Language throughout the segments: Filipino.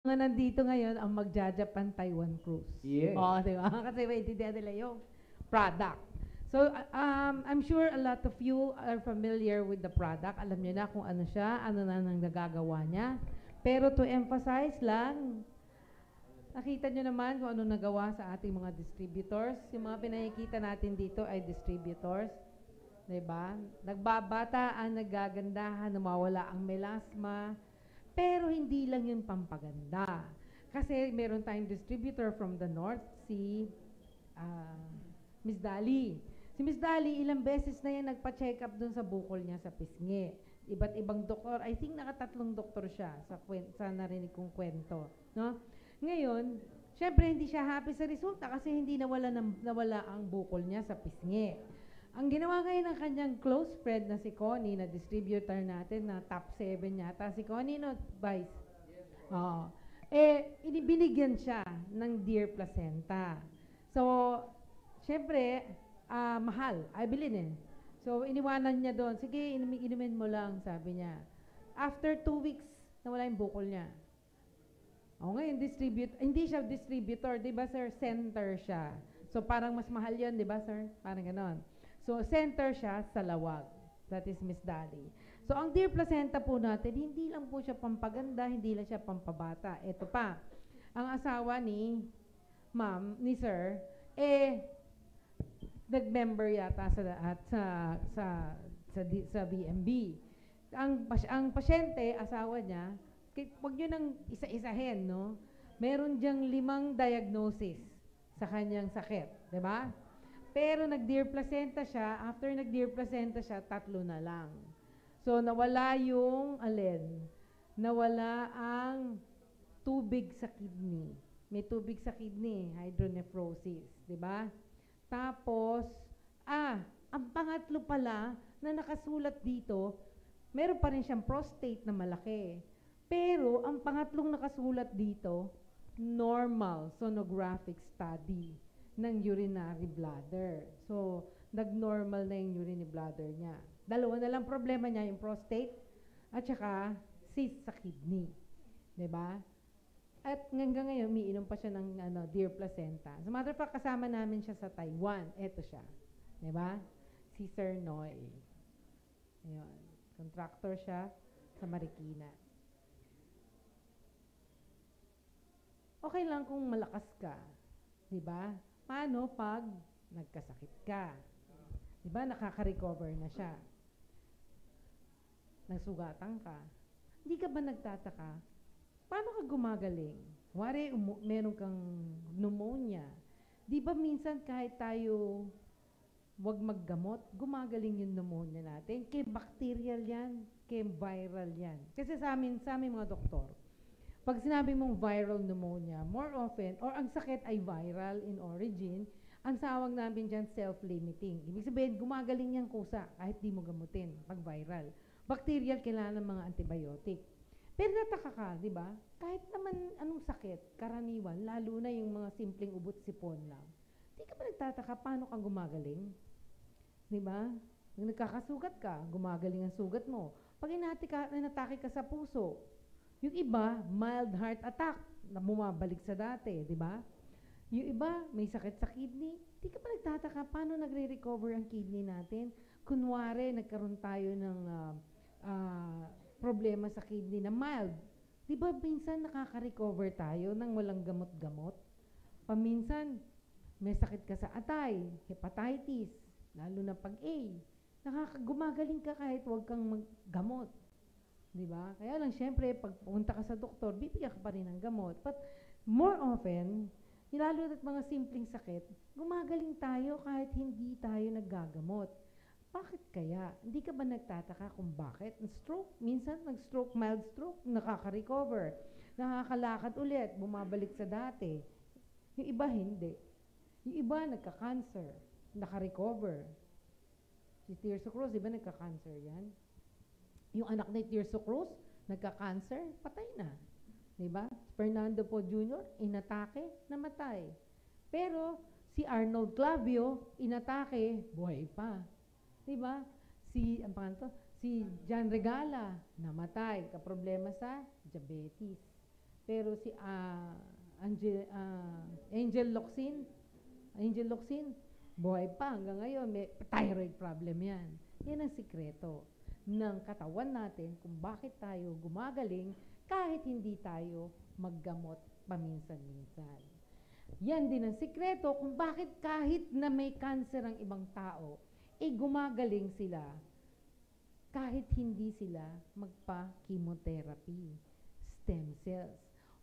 Mga nandito ngayon ang magja-Japan Taiwan cruise. Yes. Oo, di ba? Kasi maintindihan nila yung product. So, I'm sure a lot of you are familiar with the product. Alam niyo na kung ano siya, ano na nang nagagawa niya. Pero to emphasize lang, nakita niyo naman kung ano nagawa sa ating mga distributors. Yung mga pinakikita natin dito ay distributors. Diba? Nagbabataan, nagagandahan, nawawala ang melasma. Pero hindi lang yun pampaganda. Kasi meron tayong distributor from the north, si Miss Dali. Si Miss Dali, ilang beses na yan nagpa-check up dun sa bukol niya sa pisngi. Iba't ibang doktor, I think nakatatlong doktor siya sa narinig kong kwento. No? Ngayon, syempre hindi siya happy sa resulta kasi hindi nawala ang bukol niya sa pisngi. Ang ginawa ngayon ng kanyang close friend na si Connie, na distributor natin, na top 7 yata. Si Connie, no, Vice? Oo. Binigyan siya ng deer placenta. So, syempre, mahal. Ay, bilhin eh. So, iniwanan niya doon. Sige, inumin mo lang, sabi niya. After 2 weeks, nawala yung bukol niya. O ngayon, hindi siya distributor, di ba sir? Center siya. So, parang mas mahal yun, di ba sir? Parang ganon. So, center siya sa Lawag. That is Miss Dali. So, ang deer placenta po natin, hindi lang po siya pampaganda, hindi lang siya pampabata. Ito pa, ang asawa ni ma'am, ni sir, nag-member yata sa BMB. Ang pasyente, asawa niya, huwag nyo nang isa-isahin, no? Meron diyang 5 diagnosis sa kanyang sakit, di ba? Pero nag-deer placenta siya, after nag-deer placenta siya, 3 na lang. So, nawala yung alin? Nawala ang tubig sa kidney. May tubig sa kidney, hydronephrosis, di ba? Tapos, ang pangatlo pala na nakasulat dito, meron pa rin siyang prostate na malaki. Pero, ang pangatlong nakasulat dito, normal sonographic study ng urinary bladder. So, nag-normal na yung urinary bladder niya. Dalawa na lang problema niya, yung prostate at saka cyst sa kidney. Diba? At hanggang ngayon, umiinom pa siya ng deer placenta. As a matter of fact, kasama namin siya sa Taiwan. Ito siya. Diba? Si Sir Noy. Ayun. Contractor siya sa Marikina. Okay lang kung malakas ka. Diba? Paano pag nagkasakit ka? Diba, nakaka-recover na siya. Nagsugatan ka. Hindi ka ba nagtataka? Paano ka gumagaling? Wari, meron kang pneumonia. Di ba minsan kahit tayo wag maggamot, gumagaling yung pneumonia natin? Kaya bacterial yan, kaya viral yan. Kasi sa amin mga doktor, pag sinabi mong viral pneumonia, more often, or ang sakit ay viral in origin, ang tawag namin dyan self-limiting. Ibig sabihin, gumagaling yung kusa kahit di mo gamutin pag viral. Bacterial, kailangan ng mga antibiotic. Pero nataka ka, di ba? Kahit naman anong sakit, karaniwan, lalo na yung mga simpleng ubot-sipon lang, di ka ba nagtataka paano kang gumagaling? Di ba? Nung nagkakasugat ka, gumagaling ang sugat mo. Pag inatake ka sa puso, yung iba, mild heart attack, na bumabalik sa dati, di ba? Yung iba, may sakit sa kidney. Di ka ba nagtataka paano nagre-recover ang kidney natin? Kunwari, nagkaroon tayo ng problema sa kidney na mild. Di ba minsan nakaka-recover tayo nang walang gamot-gamot? Paminsan, may sakit ka sa atay, hepatitis, lalo na pag A. Gumagaling ka kahit huwag kang maggamot. Diba? Kaya lang, syempre, pag pumunta ka sa doktor, bibigyan ka pa rin ng gamot. But more often, lalo na't mga simpleng sakit, gumagaling tayo kahit hindi tayo naggagamot. Bakit kaya? Hindi ka ba nagtataka kung bakit? Stroke, minsan nag-stroke, mild stroke, nakaka-recover. Nakakalakad ulit, bumabalik sa dati. Yung iba hindi. Yung iba nagka-cancer, naka-recover. Si Tirso Cruz, di ba nagka-cancer yan? Yung anak ni Tirso Cruz, nagka-cancer, patay na. Diba? Fernando Po Jr., inatake, namatay. Pero si Arnold Clavio, inatake, buhay pa. Diba? Si John Regala, namatay, kaproblema sa diabetes. Pero si Angel Locsin, buhay pa hanggang ngayon, may thyroid problem yan. Yan ang sikreto ng katawan natin kung bakit tayo gumagaling kahit hindi tayo maggamot paminsan-minsan. Yan din ang sikreto kung bakit kahit na may cancer ang ibang tao, gumagaling sila kahit hindi sila magpa-chemotherapy, stem cells.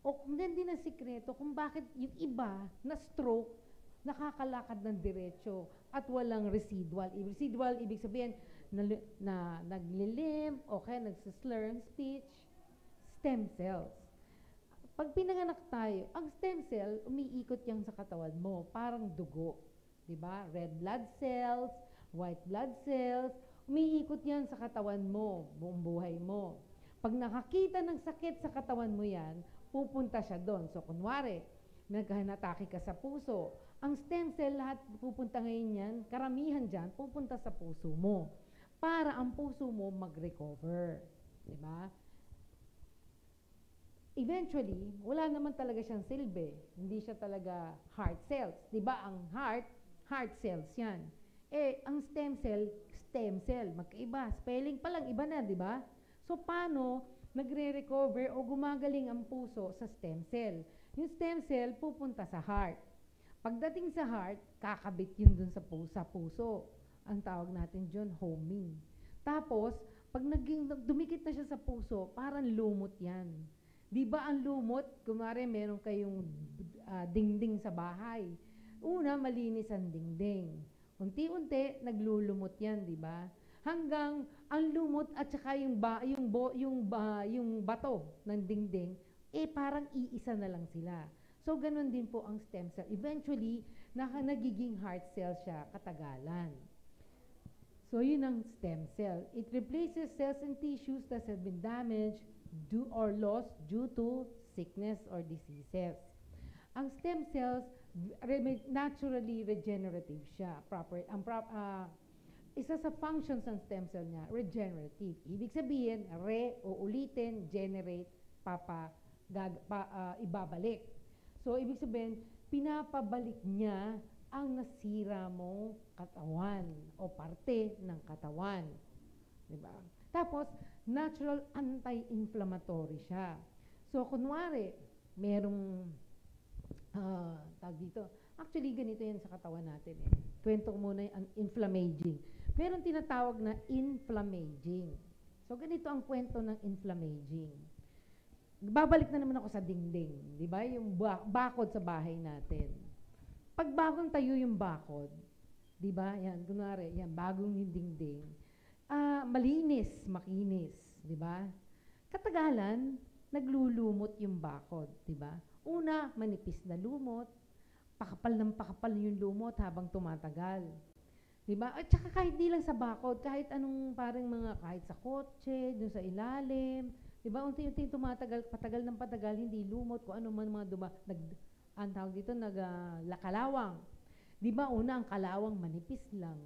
O kung yan din ang sikreto kung bakit yung iba na stroke, nakakalakad ng diretso at walang residual. Residual, ibig sabihin, na naglilimp, okay, nagsislur ang speech, stem cells. Pag pinanganak tayo, ang stem cell, umiikot yan sa katawan mo, parang dugo. Diba? Red blood cells, white blood cells, umiikot yan sa katawan mo, buong buhay mo. Pag nakakita ng sakit sa katawan mo yan, pupunta siya doon. So, kunwari, naghanatake ka sa puso, ang stem cell lahat pupunta ngayon yan, karamihan dyan, pupunta sa puso mo para ang puso mo mag-recover. Diba? Eventually, wala naman talaga siyang silbi. Hindi siya talaga heart cells. Diba? Ang heart cells yan. Ang stem cell, magkaiba. Spelling pa lang, iba na, diba? So, paano nagre-recover o gumagaling ang puso sa stem cell? Yung stem cell pupunta sa heart. Pagdating sa heart, kakabit yun dun sa puso. Ang tawag natin dyan, homing. Tapos, pag dumikit na siya sa puso, parang lumot yan. Di ba ang lumot, kunwari meron kayong dingding sa bahay. Una, malinis ang dingding. Unti-unti, naglulumot yan, di ba? Hanggang ang lumot at saka yung bato ng dingding, parang iisa na lang sila. So, ganun din po ang stem cell. Eventually, nagiging heart cell siya katagalan. So, yun ang stem cell. It replaces cells and tissues that have been damaged or lost due to sickness or diseases. Ang stem cells, naturally regenerative siya. Isa sa functions ng stem cell niya, regenerative. Ibig sabihin, uulitin, generate, ibabalik. So, ibig sabihin, pinapabalik niya ang nasira mong katawan o parte ng katawan. Diba? Tapos, natural anti-inflammatory siya. So, kunwari, merong, tag dito, actually, ganito yan sa katawan natin. Kwento ko muna yung inflammaging. Meron tinatawag na inflammaging. So, ganito ang kwento ng inflammaging. Babalik na naman ako sa dingding. Di ba? Yung bakod sa bahay natin. Pag bagong tayo yung bakod, di ba? Yan, kunwari, yan, bagong yung dingding. Malinis, makinis. Di ba? Katagalan, naglulumot yung bakod. Di ba? Una, manipis na lumot. Pakapal ng pakapal yung lumot habang tumatagal. Di ba? At saka kahit di lang sa bakod, kahit anong parang kahit sa kotse, dun sa ilalim, diba, unti-unti patagal ng patagal, hindi lumot, kung ano man mga ang tawag dito, kalawang. Diba, una, ang kalawang manipis lang.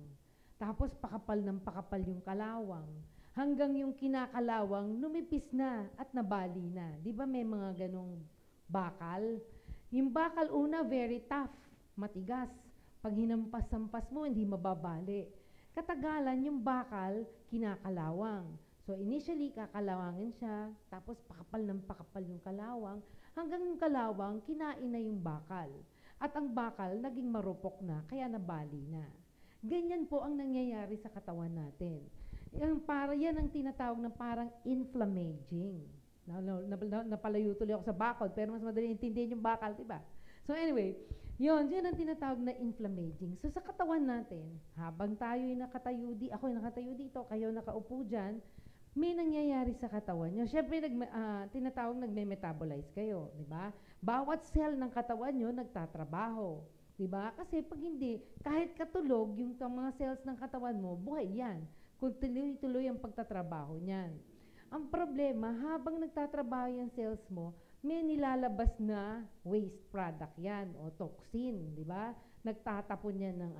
Tapos, pakapal ng pakapal yung kalawang. Hanggang yung kinakalawang, numipis na at nabali na. Diba, may mga ganong bakal? Yung bakal, una, very tough, matigas. Pag hinampas-sampas mo, hindi mababali. Katagalan, yung bakal, kinakalawang. So, initially, kakalawangin siya, tapos pakapal ng pakapal yung kalawang, hanggang yung kalawang, kinain na yung bakal. At ang bakal, naging marupok na, kaya nabali na. Ganyan po ang nangyayari sa katawan natin. Yan ang tinatawag na parang inflammaging. Napalayo tuloy ako sa bakal, pero mas madali intindihin yung bakal, diba? So, anyway, yan ang tinatawag na inflammaging. So, sa katawan natin, habang tayo'y nakatayo ako'y nakatayo dito, kayo nakaupo dyan, may nangyayari sa katawan nyo. Siyempre, tinatawag nagme-metabolize kayo, di ba? Bawat cell ng katawan nyo nagtatrabaho, di ba? Kasi pag hindi, kahit katulog, yung mga cells ng katawan mo, buhay yan. Kung tuloy-tuloy ang pagtatrabaho niyan. Ang problema, habang nagtatrabaho yung cells mo, may nilalabas na waste product yan o toxin, di ba? Nagtatapon yan ng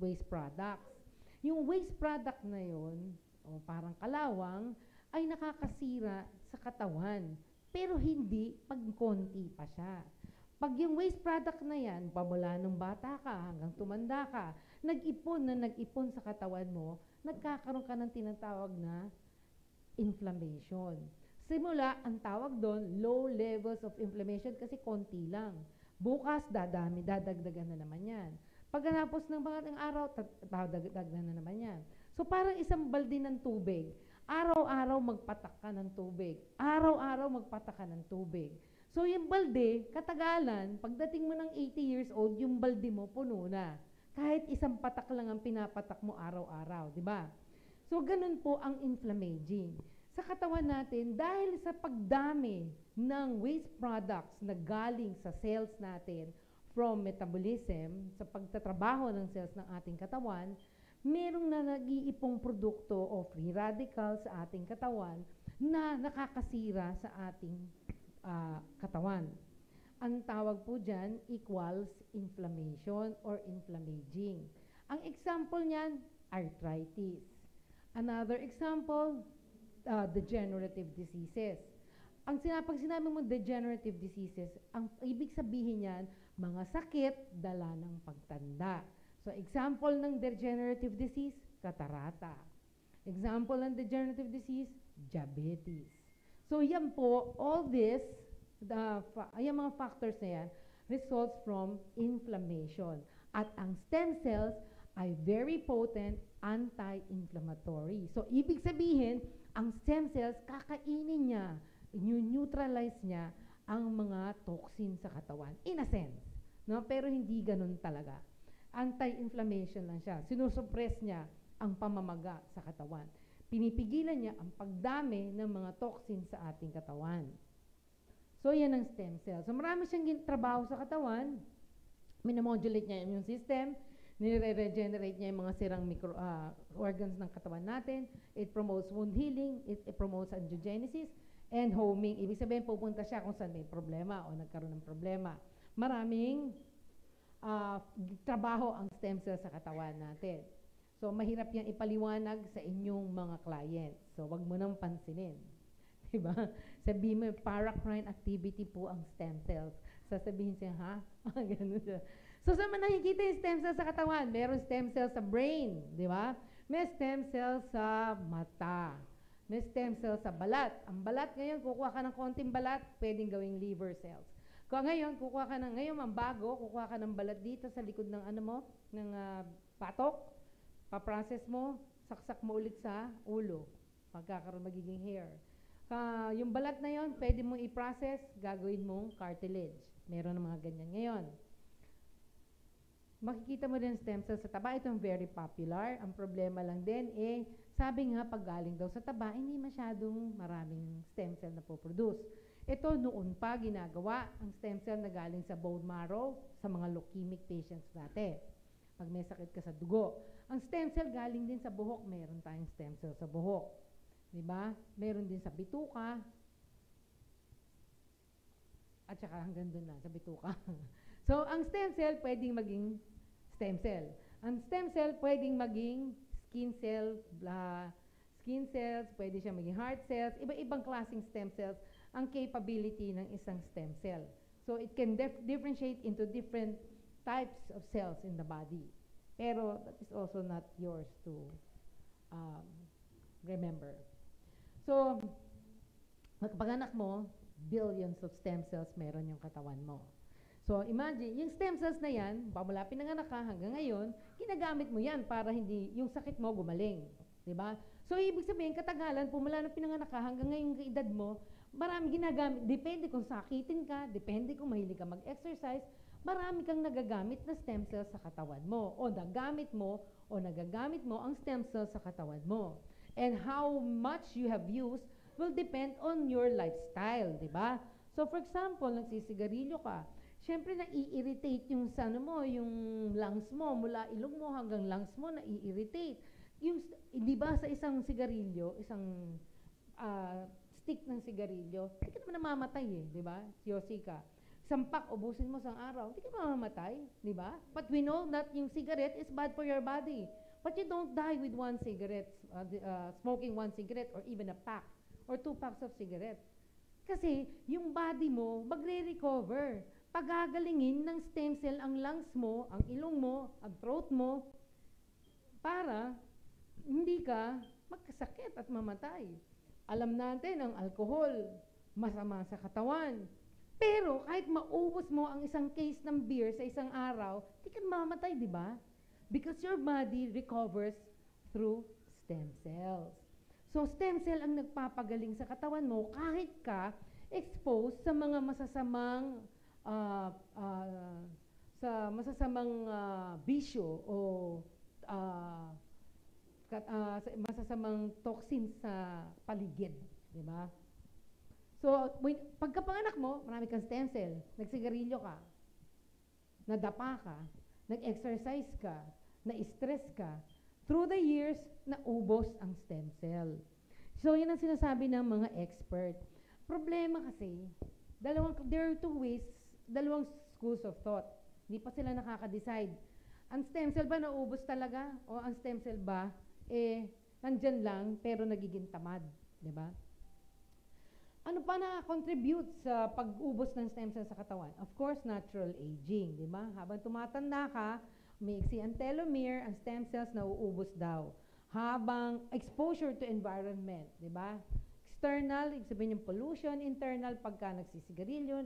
waste products. Yung waste product na yon, o parang kalawang, ay nakakasira sa katawan. Pero hindi pag konti pa siya. Pag yung waste product na yan, pamula nung bata ka hanggang tumanda ka, nag-ipon sa katawan mo, nagkakaroon ka ng tinatawag na inflammation. Simula, ang tawag doon, low levels of inflammation kasi konti lang. Bukas, dadagdagan na naman yan. Pagkatapos ng mga araw, dadagdagan na naman yan. So parang isang balde ng tubig. Araw-araw magpatak ka ng tubig. Araw-araw magpatak ka ng tubig. So yung balde, katagalan, pagdating mo ng 80 years old, yung balde mo puno na. Kahit isang patak lang ang pinapatak mo araw-araw, di ba? So ganun po ang inflammaging. Sa katawan natin, dahil sa pagdami ng waste products na galing sa cells natin from metabolism, sa pagtatrabaho ng cells ng ating katawan, merong na nag-iipong produkto o free radicals sa ating katawan na nakakasira sa ating katawan. Ang tawag po dyan equals inflammation or inflammaging. Ang example niyan, arthritis. Another example, degenerative diseases. Pag sinabi mo degenerative diseases, ang ibig sabihin niyan, mga sakit dala ng pagtanda. So, example ng degenerative disease, catarata. Example ng degenerative disease, diabetes. So, yan po, all this, yung mga factors na yan, results from inflammation. At ang stem cells ay very potent anti-inflammatory. So, ibig sabihin, ang stem cells, kakainin niya, neutralize niya ang mga toxin sa katawan. In a sense. No? Pero hindi ganun talaga. Anti-inflammation lang siya. Sinusuppress niya ang pamamaga sa katawan. Pinipigilan niya ang pagdami ng mga toxin sa ating katawan. So, yan ang stem cell. So, marami siyang trabaho sa katawan. Minomodulate niya yung immune system. Nire-regenerate niya yung mga sirang organs ng katawan natin. It promotes wound healing. It promotes angiogenesis and homing. Ibig sabihin, pupunta siya kung saan may problema o nagkaroon ng problema. Maraming trabaho ang stem cell sa katawan natin. So, mahirap yan ipaliwanag sa inyong mga clients. So, wag mo nang pansinin. Diba? Sabihin mo, paracrine activity po ang stem cells. Sasabihin siya, ha? Ganun siya. So, saan man nakikita yung stem cells sa katawan? Meron stem cells sa brain, di ba? May stem cells sa mata. May stem cells sa balat. Ang balat ngayon, kukuha ka ng konting balat, pwedeng gawing liver cells. Kung ngayon, ngayon ang bago, kukuha ka ng balat dito sa likod ng ng patok, pa-process mo, saksak mo ulit sa ulo, pagkakaroon magiging hair. Yung balat na yon, pwede mong i-process, gagawin mong cartilage. Meron ng mga ganyan ngayon. Makikita mo din stem cells sa taba. Ito very popular. Ang problema lang din, sabi nga, pag galing daw sa taba, hindi masyadong maraming stem cell na po-produce. Ito noon pa ginagawa ang stem cell na galing sa bone marrow sa mga leukemic patients natin. Pag may sakit ka sa dugo. Ang stem cell galing din sa buhok. Meron tayong stem cell sa buhok. Diba? Meron din sa bituka. At saka hanggang doon lang, sa bituka. So, ang stem cell pwedeng maging stem cell. Ang stem cell pwedeng maging skin cells, pwede siya maging heart cells, iba-ibang klaseng stem cells ang capability ng isang stem cell. So, it can differentiate into different types of cells in the body. Pero, that is also not yours to remember. So, pag-anak mo, billions of stem cells meron yung katawan mo. So, imagine, yung stem cells na yan, mula pinanganak ka hanggang ngayon, ginagamit mo yan para hindi yung sakit mo gumaling. Diba? So, ibig sabihin, katagalan, pumula ng pinanganak ka hanggang ngayong edad mo, marami ginagamit, depende kung sakitin ka, depende kung mahilig ka mag-exercise, marami kang nagagamit na stem cells sa katawan mo o nagagamit mo ang stem cells sa katawan mo. And how much you have used will depend on your lifestyle, di ba? So, for example, nagsisigarilyo ka, syempre nai-irritate yung yung lungs mo, mula ilong mo hanggang lungs mo, nai-irritate. Yung, di ba sa isang sigarilyo, isang stick ng sigarilyo, hindi ka naman namamatay di ba? Yosi ka. Isang pack, ubusin mo sa araw, hindi ka mamamatay, di ba? But we know that yung cigarette is bad for your body. But you don't die with one cigarette, smoking one cigarette or even a pack or 2 packs of cigarettes. Kasi yung body mo, magre-recover. Pagagalingin ng stem cell ang lungs mo, ang ilong mo, ang throat mo, para hindi ka magkasakit at mamatay. Alam natin ang alcohol, masama sa katawan. Pero kahit maubos mo ang isang case ng beer sa isang araw, di ka mamatay, di ba? Because your body recovers through stem cells. So, stem cell ang nagpapagaling sa katawan mo kahit ka exposed sa mga masasamang bisyo o masasamang toxins sa paligid, di ba? So, pagkapanganak mo, marami kang stem cell, nagsigarilyo ka, nadapa ka, nag-exercise ka, na-stress ka, through the years, naubos ang stem cell. So, yun ang sinasabi ng mga expert. Problema kasi, there are two ways, dalawang schools of thought. Hindi pa sila nakaka-decide. Ang stem cell ba naubos talaga? O ang stem cell ba, nandyan lang, pero nagiging tamad. Diba? Ano pa na-contribute sa pag-ubos ng stem cell sa katawan? Of course, natural aging. Diba? Habang tumatanda ka, umiiksi ang telomere, ang stem cells nauubos daw. Habang exposure to environment, diba? External, ibig sabihin yung pollution. Internal, pagka nagsisigarilyo,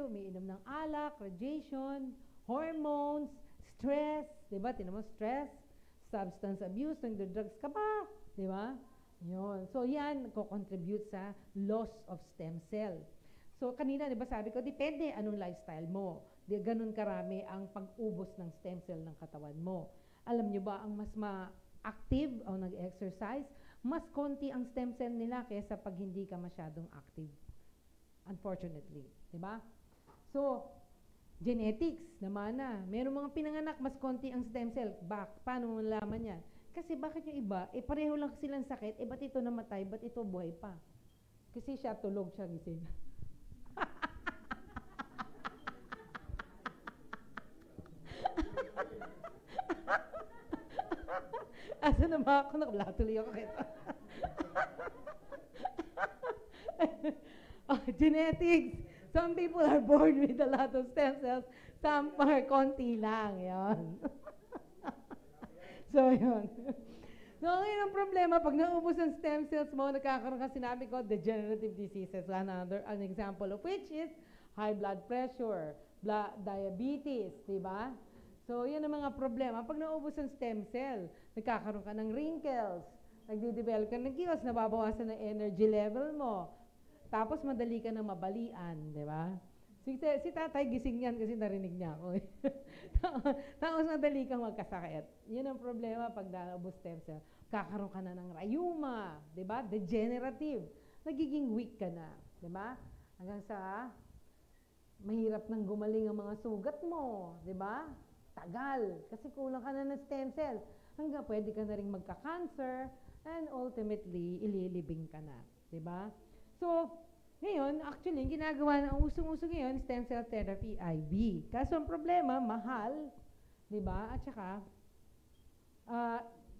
umiinom ng alak, radiation, hormones, stress, diba? Tinan mo, stress, substance abuse, nagdo-drugs ka pa, diba? Yun. So, yan, nagko-contribute sa loss of stem cell. So, kanina, diba sabi ko, depende anong lifestyle mo. Ganun karami ang pag-ubos ng stem cell ng katawan mo. Alam nyo ba, ang mas ma-active o nag-exercise, mas konti ang stem cell nila kaysa pag hindi ka masyadong active. Unfortunately. Diba? So, genetics naman na. Merong mga pinanganak, mas konti ang stem cell. Paano mo nalaman yan? Kasi bakit yung iba, pareho lang silang sakit, ba't ito namatay, ba't ito buhay pa? Kasi siya tulog, siya gising. Asa na ba ako? Nakablatuli ako kito. Genetics. Some people are born with a lot of stem cells. Some are konti lang. Yun. So, yun. So, yun ang problema. Pag naubos ang stem cells mo, nagkakaroon ka, sinabi ko, degenerative diseases. An example of which is high blood pressure, diabetes, di ba? So, yan ang mga problema. Pag naubos ang stem cell, nagkakaroon ka ng wrinkles, nagde-develop ka ng kilos, nababawasan ng energy level mo, tapos madali ka na mabalian, di ba? Si tatay gising yan kasi narinig niya ako. Tapos madali kang magkasakit. Yun ang problema pag naubos stem cell. Kakaroon ka na ng rayuma, di ba? Degenerative. Nagiging weak ka na, di ba? Hanggang sa mahirap nang gumaling ang mga sugat mo, di ba? Tagal, kasi kulang ka na ng stem cell. Hanggang pwede ka na rin magka-cancer and ultimately, ililibing ka na. Diba? So, ngayon, actually, ginagawa ng usong-uso ngayon, stem cell therapy, IV. Kaso ang problema, mahal. Diba? At saka,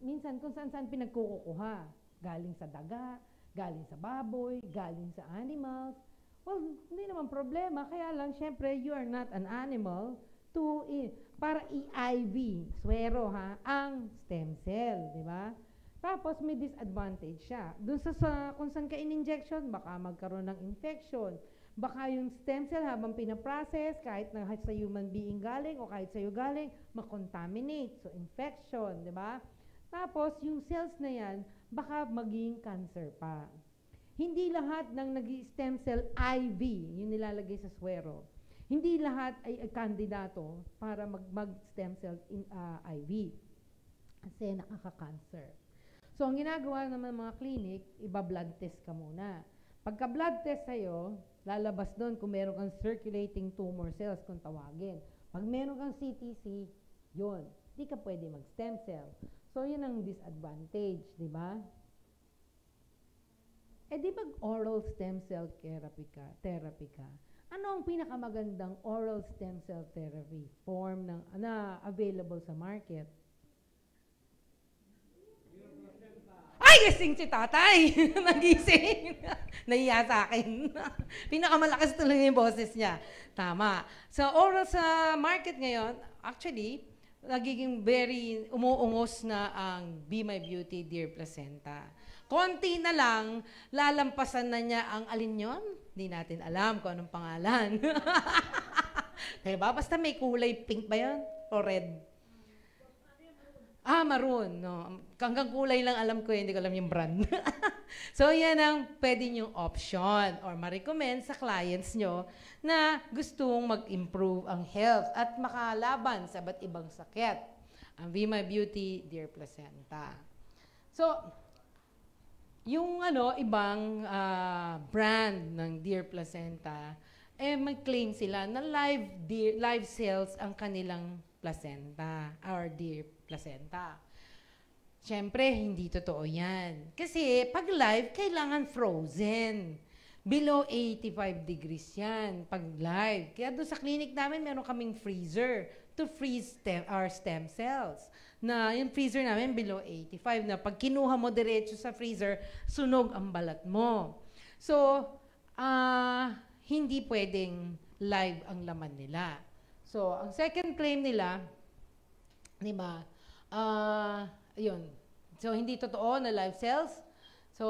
minsan kung saan-saan pinagkukuha. Galing sa daga, galing sa baboy, galing sa animals. Well, hindi naman problema. Kaya lang, syempre, you are not an animal para i-IV, swero ha, ang stem cell, di ba? Tapos may disadvantage siya. Doon kung saan ka in-injection, baka magkaroon ng infection. Baka yung stem cell habang pinaprocess, kahit na sa human being galing o kahit sa iyo galing, makontaminate. So, infection, di ba? Tapos, yung cells na yan, baka maging cancer pa. Hindi lahat ng nag-stem cell IV, yung nilalagay sa swero. Hindi lahat ay kandidato para mag-stem cell IV kasi nakaka-cancer. So, ang ginagawa naman mga clinic, iba-blood test ka muna. Pagka-blood test sa'yo, lalabas doon kung meron kang circulating tumor cells kung tawagin. Pag meron kang CTC, yun. Di ka pwede mag-stem cell. So, yun ang disadvantage, di ba? Di mag-oral stem cell therapy ka. Ano ang pinakamagandang oral stem cell therapy form na available sa market? Ay! gising si tatay. Nagising. Nahiya sa akin. Pinakamalakas tuloy yung boses niya. Tama. Sa oral sa market ngayon, actually, nagiging very umuungos na ang Be My Beauty Dear Placenta. Konti na lang, lalampasan na niya ang alin yun? Hindi natin alam kung anong pangalan. Diba? Basta may kulay pink ba yun? O red? Maroon. No. Hanggang kulay lang alam ko, hindi ko alam yung brand. So, yan ang pwede nyong option or ma-recommend sa clients nyo na gustong mag-improve ang health at makalaban sa iba't ibang sakit. Ang Be My Beauty Dear Placenta. So, yung ibang brand ng Dear Placenta, mag-claim sila na live cells ang kanilang placenta or Dear Placenta. Siyempre, hindi totoo yan. Kasi pag live, kailangan frozen. Below 85 degrees yan pag live. Kaya doon sa clinic namin, meron kaming freezer to freeze our stem cells. Na yung freezer namin below 85 na pag kinuha mo diretso sa freezer, sunog ang balat mo. So, hindi pwedeng live ang laman nila. So, ang second claim nila, di ba, yun. So, hindi totoo na live cells. So,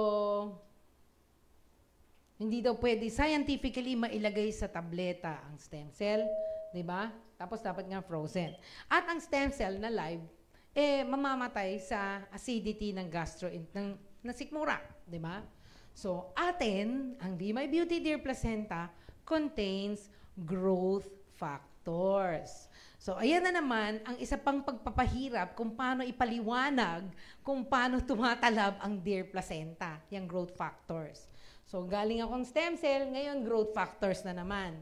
hindi daw pwede scientifically mailagay sa tableta ang stem cell, di ba? Tapos dapat nga frozen. At ang stem cell na live, mamamatay sa acidity ng ng sikmura, di ba? So, atin, ang Be My Beauty Dear Placenta contains growth factors. So, ayan na naman ang isa pang pagpapahirap kung paano ipaliwanag kung paano tumatalab ang Dear Placenta, yung growth factors. So, galing akong stem cell, ngayon growth factors na naman.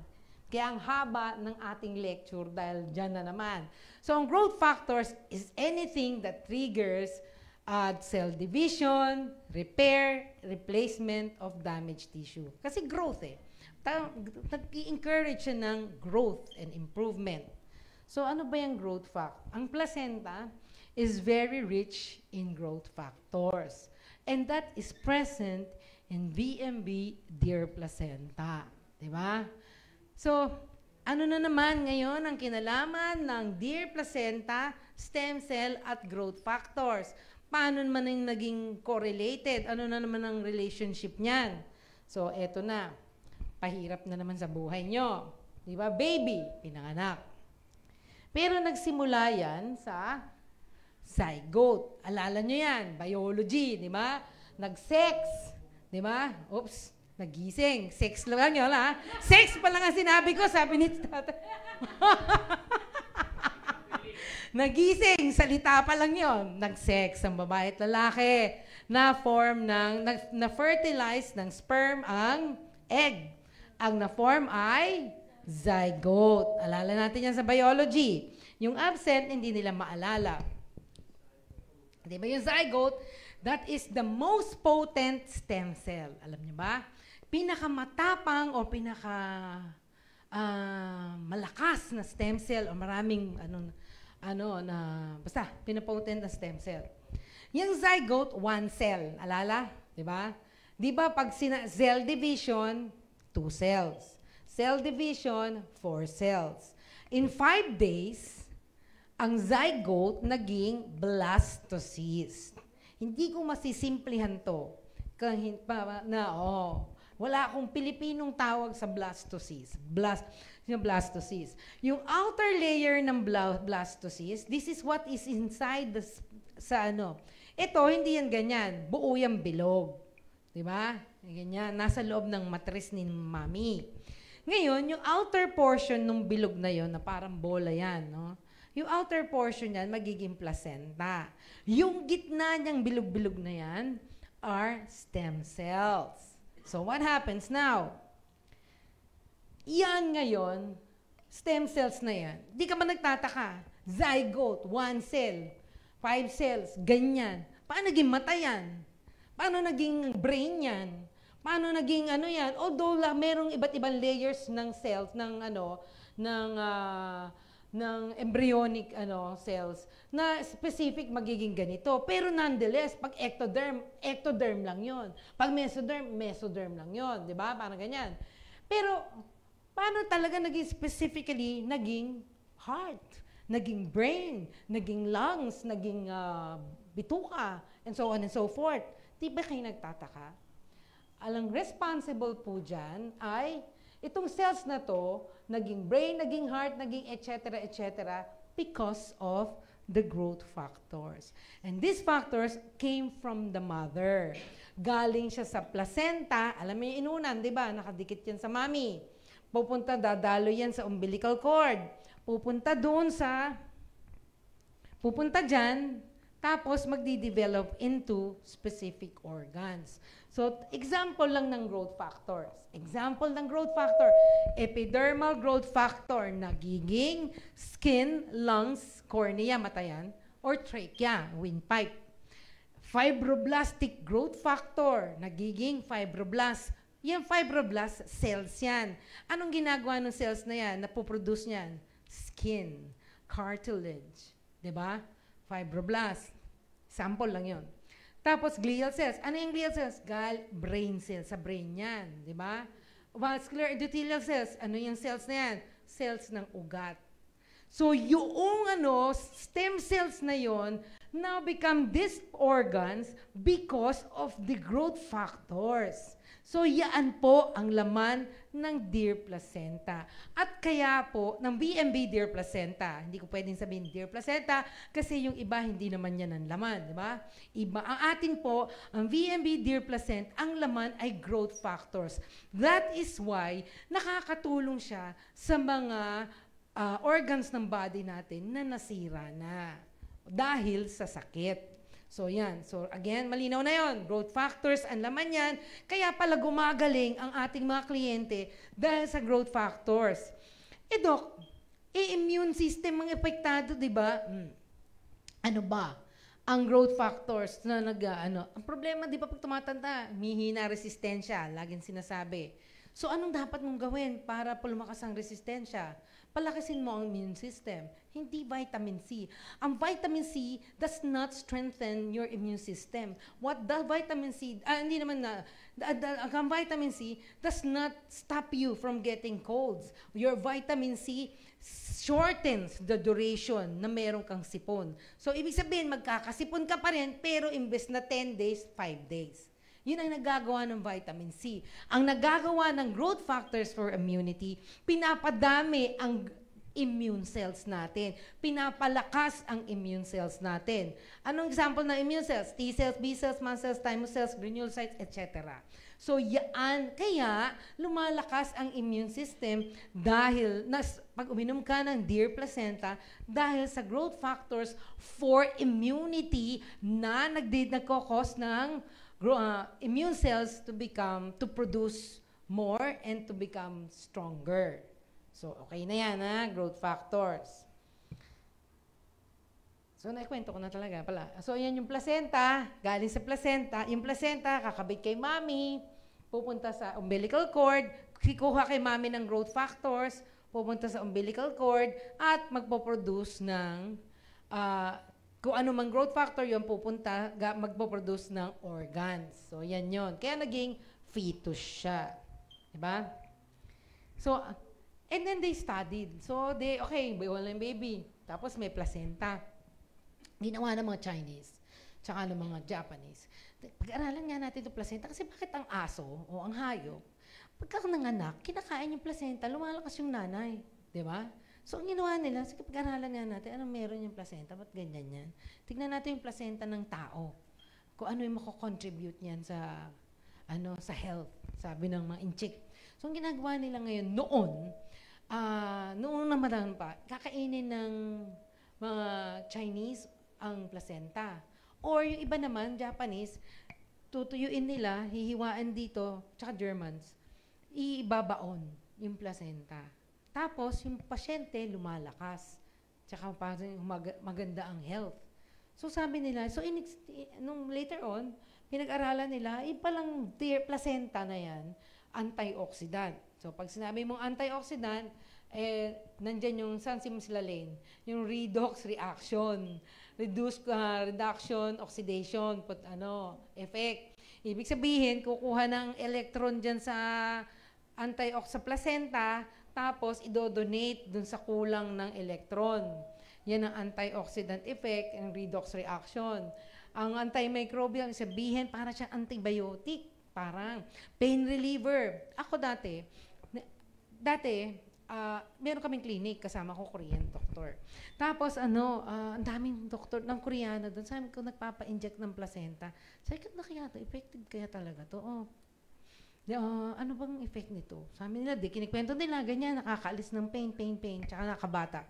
Kaya ang haba ng ating lecture dahil dyan na naman. So, ang growth factors is anything that triggers cell division, repair, replacement of damaged tissue. Kasi growth nag-i-encourage siya ng growth and improvement. So, ano ba yung growth factor? Ang placenta is very rich in growth factors. And that is present in BMB Dear Placenta. Diba? So, ano na naman ngayon ang kinalaman ng Dear Placenta, stem cell at growth factors? Paano naman yung naging correlated? Ano na naman ang relationship niyan? So, eto na. Pahirap na naman sa buhay nyo. Di ba? Baby, pinanganak. Pero nagsimula yan sa zygote. Alala nyo yan, biology, di ba? Nag-sex, di ba? Oops, nagising. Sex lang yun, ha? Sex pa lang ang sinabi ko, sabi ni tatay. Nagising, salita pa lang yon. Nag-sex ang babae at lalaki. Na-fertilize ng sperm ang egg. Ang na-form ay zygote. Alala natin yan sa biology. Yung absent, hindi nila maalala. Di ba yung zygote? That is the most potent stem cell. Alam niyo ba? Pinakamatapang o malakas na stem cell o maraming basta pinapotent na stem cell. Yung zygote, one cell. Alala? Di ba? Di ba pag cell division, 2 cells. Cell division, 4 cells. In 5 days, ang zygote naging blastocyst. Hindi ko masisimplihan to. Wala akong Pilipinong tawag sa blastocyst. Blastocyst. Yung outer layer ng blastocyst, this is what is inside Ito, hindi yan ganyan. Buo yung bilog. Diba? Ganyan. Nasa loob ng matris ni mami. Ngayon, yung outer portion ng bilog na yon na parang bola yan, no? Yung outer portion yan, magiging placenta. Yung gitna niyang bilog-bilog na yan are stem cells. So, what happens now? Yan ngayon, stem cells na yan. Di ka ba nagtataka? Zygote, 1 cell, 5 cells, ganyan. Paano naging mata yan? Paano naging brain yan? Paano naging Although merong iba't ibang layers ng cells, ng ng embryonic cells na specific magiging ganito. Pero nonetheless, pag ectoderm lang yon. Pag mesoderm lang yon. Di ba? Parang ganyan. Pero, paano talaga naging specifically, naging heart, naging brain, naging lungs, naging bituka, and so on and so forth. Di ba kayo nagtataka? Alang responsible po dyan ay itong cells na to, naging brain, naging heart, naging etc. because of the growth factors. And these factors came from the mother. Galing siya sa placenta, alam mo yung inunan, di ba? Nakadikit yan sa mami. Dadalo yan sa umbilical cord. Pupunta dyan, tapos magdi-develop into specific organs. So, example lang ng growth factors. Example ng growth factor, epidermal growth factor, nagiging skin, lungs, cornea, mata yan, or trachea, windpipe. Fibroblastic growth factor, nagiging fibroblast. Yung fibroblast, cells yan. Anong ginagawa ng cells na yan? Napoproduce niyan? Skin, cartilage, di ba? Fibroblast. Sample lang yon. Tapos, glial cells. Ano yung glial cells? Brain cells. Sa brain yan. Di ba? Vascular endothelial cells. Ano yung cells na yan? Cells ng ugat. So, yung stem cells na yon now become these organs because of the growth factors. So, yaan po ang laman ng deer placenta. At kaya po, ng VMB deer placenta, hindi ko pwedeng sabihin deer placenta kasi yung iba hindi naman yan ang laman, di ba? Iba. Ang atin po, ang VMB deer placenta, ang laman ay growth factors. That is why nakakatulong siya sa mga organs ng body natin na nasira na dahil sa sakit. So, yan. So, again, malinaw na yon. Growth factors, ang laman yan. Kaya pala gumagaling ang ating mga kliyente dahil sa growth factors. Dok, immune system ang epektado, di ba? Ano ba? Ang growth factors na ang problema, di ba, pag tumatanda, mihina resistensya, laging sinasabi. So, anong dapat mong gawin para lumakas ang resistensya? Palakasin mo ang immune system. Hindi vitamin C. Ang vitamin C does not strengthen your immune system. What the vitamin C, ang vitamin C does not stop you from getting colds. Your vitamin C shortens the duration na meron kang sipon. So, ibig sabihin, magkakasipon ka pa rin, pero imbes na 10 days, 5 days. Yun ang nagagawa ng vitamin C. Ang nagagawa ng growth factors for immunity, pinapadami ang immune cells natin. Pinapalakas ang immune cells natin. Anong example ng immune cells? T cells, B cells, mast cells, thymus cells, granulocytes, etc. So, kaya lumalakas ang immune system dahil, pag uminom ka ng deer placenta, dahil sa growth factors for immunity na nagko-cause ng immune cells to produce more and to become stronger. So, okay na yan, growth factors. So, naikwento ko na talaga pala. So, yan yung placenta, galing sa placenta. Yung placenta, kakabit kay mami, pupunta sa umbilical cord, kikuha kay mami ng growth factors, pupunta sa umbilical cord, at magpo-produce ng kung ano mang growth factor yung magpo-produce ng organs. So, yan yon. Kaya naging fetus siya. Diba? So, and then they studied. So, wala yung baby. Tapos may placenta. Ginawa ng mga Chinese. Tsaka ng mga Japanese. Pag-aralan nga natin itong placenta kasi bakit ang aso o ang hayop, pagka nanganak, kinakain yung placenta, lumalakas yung nanay. Diba? So, ang ginawa nila, sige, pag-aralan nga natin, anong meron yung placenta? Ba't ganyan yan? Tignan natin yung placenta ng tao. Kung ano yung mako-contribute niyan sa health, sabi ng mga inchik. So, ang ginagawa nila ngayon, noon naman pa, kakainin ng mga Chinese ang placenta. Or yung iba naman, Japanese, tutuyuin nila, hihiwaan dito, tsaka Germans, ibabaon yung placenta. Tapos, yung pasyente lumalakas. Tsaka maganda ang health. So, sabi nila, nung later on, pinag-aralan nila, palang placenta na yan, antioxidant. So, pag sinabi mong antioxidant, nandyan yung sansimsilalain, yung redox reaction, reduction, oxidation, effect. Ibig sabihin, kukuha ng electron dyan sa sa placenta, tapos idodonate dun sa kulang ng electron. Yan ang antioxidant effect, ang redox reaction. Ang antimicrobial, sabihin, para siyang antibiotic, parang pain reliever. Ako dati, meron kaming clinic, kasama ko Korean doctor. Tapos ang daming doktor ng Koreano doon. Sabi ko, nagpapa-inject ng placenta. Sabi ko, na kaya to? Effective kaya talaga to? Ano bang effect nito? Sabi nila, kinikwento nila, ganyan, nakakaalis ng pain, tsaka nakabata.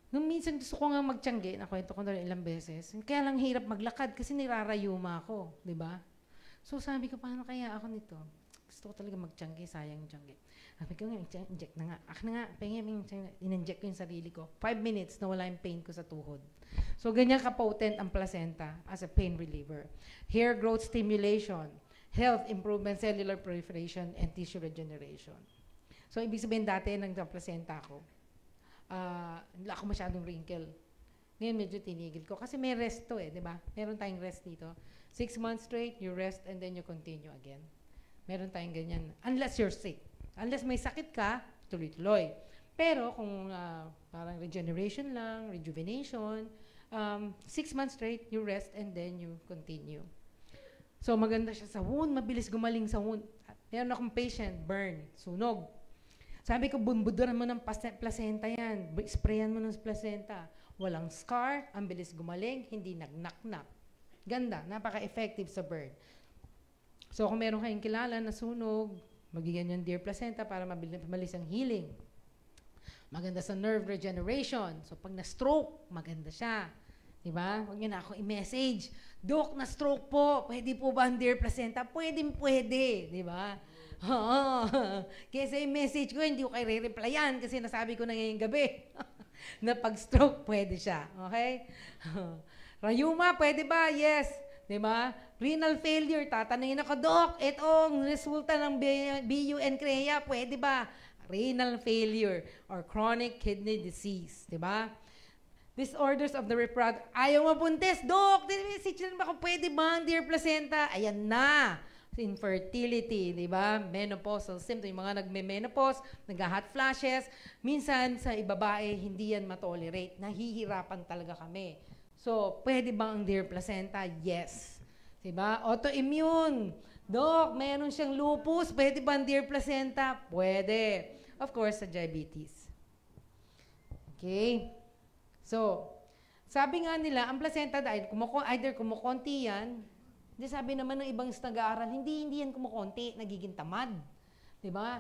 Nung minsan gusto ko nga magtiyangge, nakwento ko na ilang beses, kaya lang hirap maglakad kasi nirarayuma ako, di ba? So sabi ko, paano kaya ako nito? Gusto ko talaga magtiyangge, sayang tiyangge. Sabi ko nga, inject na nga. In-inject ko yung sarili ko. 5 minutes na wala yung pain ko sa tuhod. So ganyan ka-potent ang placenta as a pain reliever. Hair growth stimulation, health improvement, cellular proliferation, and tissue regeneration. So, ibig sabihin dati ng placenta ko, wala ako masyadong wrinkle. Ngayon medyo tinigil ko. Kasi may rest to di ba? Meron tayong rest dito. 6 months straight, you rest and then you continue again. Meron tayong ganyan. Unless you're sick. Unless may sakit ka, tuloy-tuloy. Pero kung parang regeneration lang, rejuvenation, 6 months straight, you rest and then you continue. So, maganda siya sa wound, mabilis gumaling sa wound. Meron akong patient, burn, sunog. Sabi ko, bumbuduran mo ng placenta yan. Sprayan mo ng placenta. Walang scar, ang bilis gumaling, hindi nag-knock-knock. Ganda, napaka-effective sa burn. So, kung meron kayong kilala na sunog, magiging yung dear placenta para mabilis ang healing. Maganda sa nerve regeneration. So, pag na-stroke, maganda siya. Diba? Huwag niyo na ako i-message. Doc, na-stroke po. Pwede po ba ang dear placenta? Pwede. Diba? Oo. Kesa yung message ko, hindi ko kayo re-replyan kasi nasabi ko na ngayong gabi na pag-stroke, pwede siya. Okay? Rayuma, pwede ba? Yes. Diba? Renal failure, tatanungin ako, Doc, itong resulta ng BUN-CREA, pwede ba? Renal failure or chronic kidney disease. Diba? Disorders of the reproductive. Ayaw mabuntis. Doc, message na ba kung pwede ba ang dear placenta? Ayan na. Infertility, di ba? Menopausal symptoms. Yung mga nagme-menopause, nag-hot flashes. Minsan, sa babae, hindi yan matolerate. Nahihirapan talaga kami. So, pwede ba ang dear placenta? Yes. Di ba? Autoimmune. Doc, meron siyang lupus. Pwede ba ang dear placenta? Pwede. Of course, sa diabetes. Okay? So, sabi nga nila, ang placenta dahil either kumukonti yan, hindi sabi naman ng ibang nag-aaral, hindi yan kumukonti, nagiging tamad. Diba?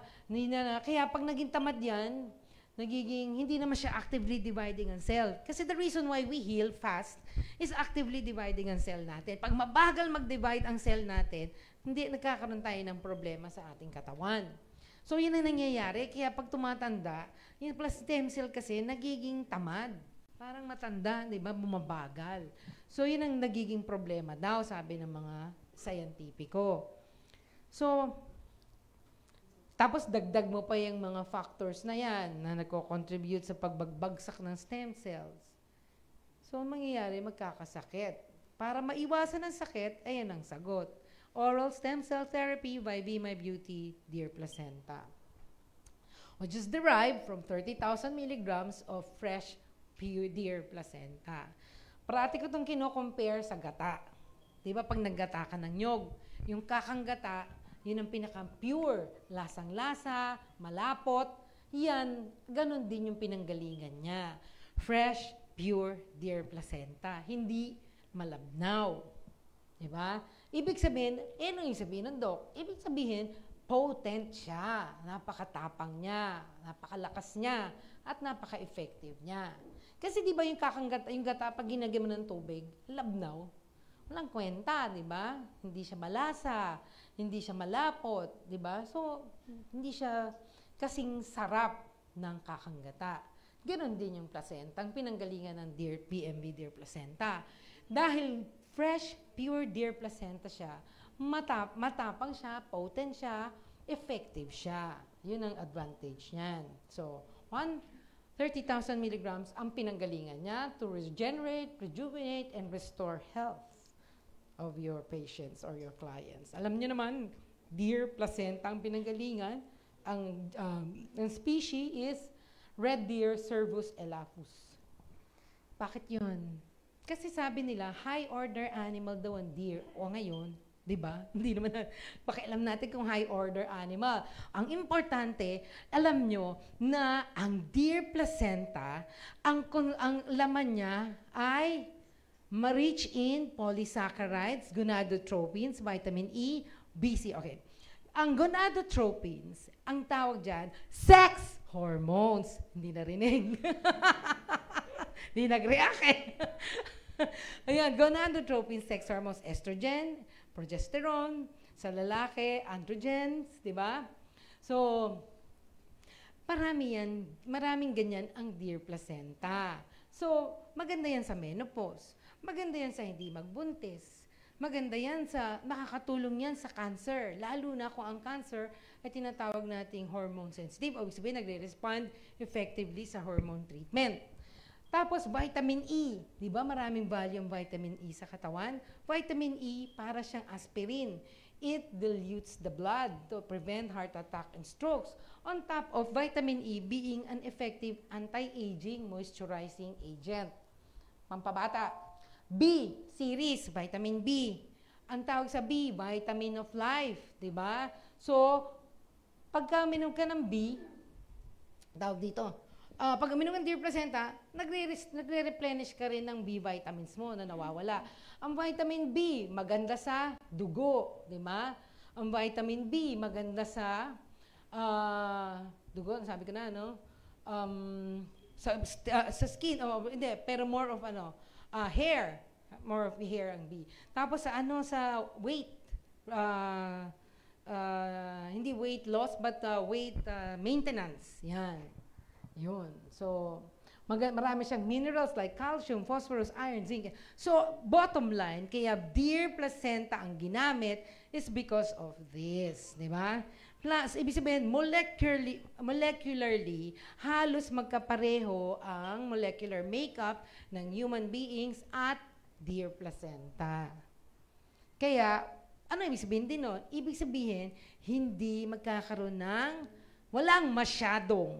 Kaya pag naging tamad yan, hindi naman siya actively dividing ang cell. Kasi the reason why we heal fast is actively dividing ang cell natin. Pag mabagal mag-divide ang cell natin, hindi nagkakaroon tayo ng problema sa ating katawan. So, yun ang nangyayari. Kaya pag tumatanda, yung stem cell kasi nagiging tamad. Parang matanda, di ba? Bumabagal. So, yun ang nagiging problema daw, sabi ng mga scientifico. So, tapos dagdag mo pa yung mga factors na yan na nagko-contribute sa pagbagbagsak ng stem cells. So, ang mangyayari, magkakasakit. Para maiwasan ang sakit, ayan ang sagot. Oral stem cell therapy by Be My Beauty, Dear Placenta, which is derived from 30,000 milligrams of fresh pure deer placenta. Parati ko itong kino-compare sa gata. Diba pag naggata ka ng nyog, yung kakang gata, yun ang pinaka-pure, lasang-lasa, malapot, yan, ganun din yung pinanggalingan niya. Fresh, pure deer placenta. Hindi malabnaw. Diba? Ibig sabihin, ano yung sabihin ng doc? Ibig sabihin, potent siya, napakatapang niya, napakalakas niya, at napaka-effective niya. Kasi di ba yung yung gata, pag ginagyan mo ng tubig, labnaw, walang kwenta, di ba? Hindi siya malasa, hindi siya malapot, di ba? So, hindi siya kasing sarap ng kakanggata. Ganon din yung placenta, ang pinanggalingan ng PMV deer placenta. Dahil fresh, pure deer placenta siya, matapang siya, potent siya, effective siya. Yun ang advantage niyan. So, 30,000 milligrams ang pinanggalingan niya to regenerate, rejuvenate, and restore health of your patients or your clients. Alam niyo naman, deer placenta ang pinanggalingan. Ang species is red deer cervus elaphus. Bakit yun? Kasi sabi nila, high order animal daw ang deer. O ngayon, di ba? Hindi naman pakialam natin kung high order animal. Ang importante, alam nyo na ang deer placenta, ang laman niya ay ma-rich in polysaccharides, gonadotropins, vitamin E, BC. Okay. Ang gonadotropins, ang tawag dyan, sex hormones. Hindi narinig. Hindi nag-react eh. Ayan, gonadotropins, sex hormones, estrogen, progesterone, sa lalaki, androgens, di ba? So, maraming ganyan ang deer placenta. So, maganda yan sa menopause. Maganda yan sa hindi magbuntis. Maganda yan sa, nakakatulong yan sa cancer. Lalo na kung ang cancer ay tinatawag nating hormone sensitive. O sabihin, nagre-respond effectively sa hormone treatment. Tapos, vitamin E. Di ba maraming value ang vitamin E sa katawan? Vitamin E, para siyang aspirin. It dilutes the blood to prevent heart attack and strokes. On top of vitamin E being an effective anti-aging moisturizing agent. Pampabata. B, series, vitamin B. Ang tawag sa B, vitamin of life, di ba? So, pagka minom ka ng B, tawag dito, pag minom ka ng deer placenta, nagre-replenish ka rin ng B vitamins mo na nawawala. Ang vitamin B, maganda sa dugo, di ba? Ang vitamin B, maganda sa dugo, sabi ko na, no? Sa skin, hindi, pero more of hair, more of the hair ang B. Tapos sa sa weight, hindi weight loss, but weight maintenance. Yan. Yun. So, marami siyang minerals like calcium, phosphorus, iron, zinc. So, bottom line, kaya deer placenta ang ginamit is because of this. Di ba? Plus, ibig sabihin, molecularly, halos magkapareho ang molecular makeup ng human beings at deer placenta. Kaya, ano ibig sabihin din nun? Ibig sabihin, hindi magkakaroon ng walang masyadong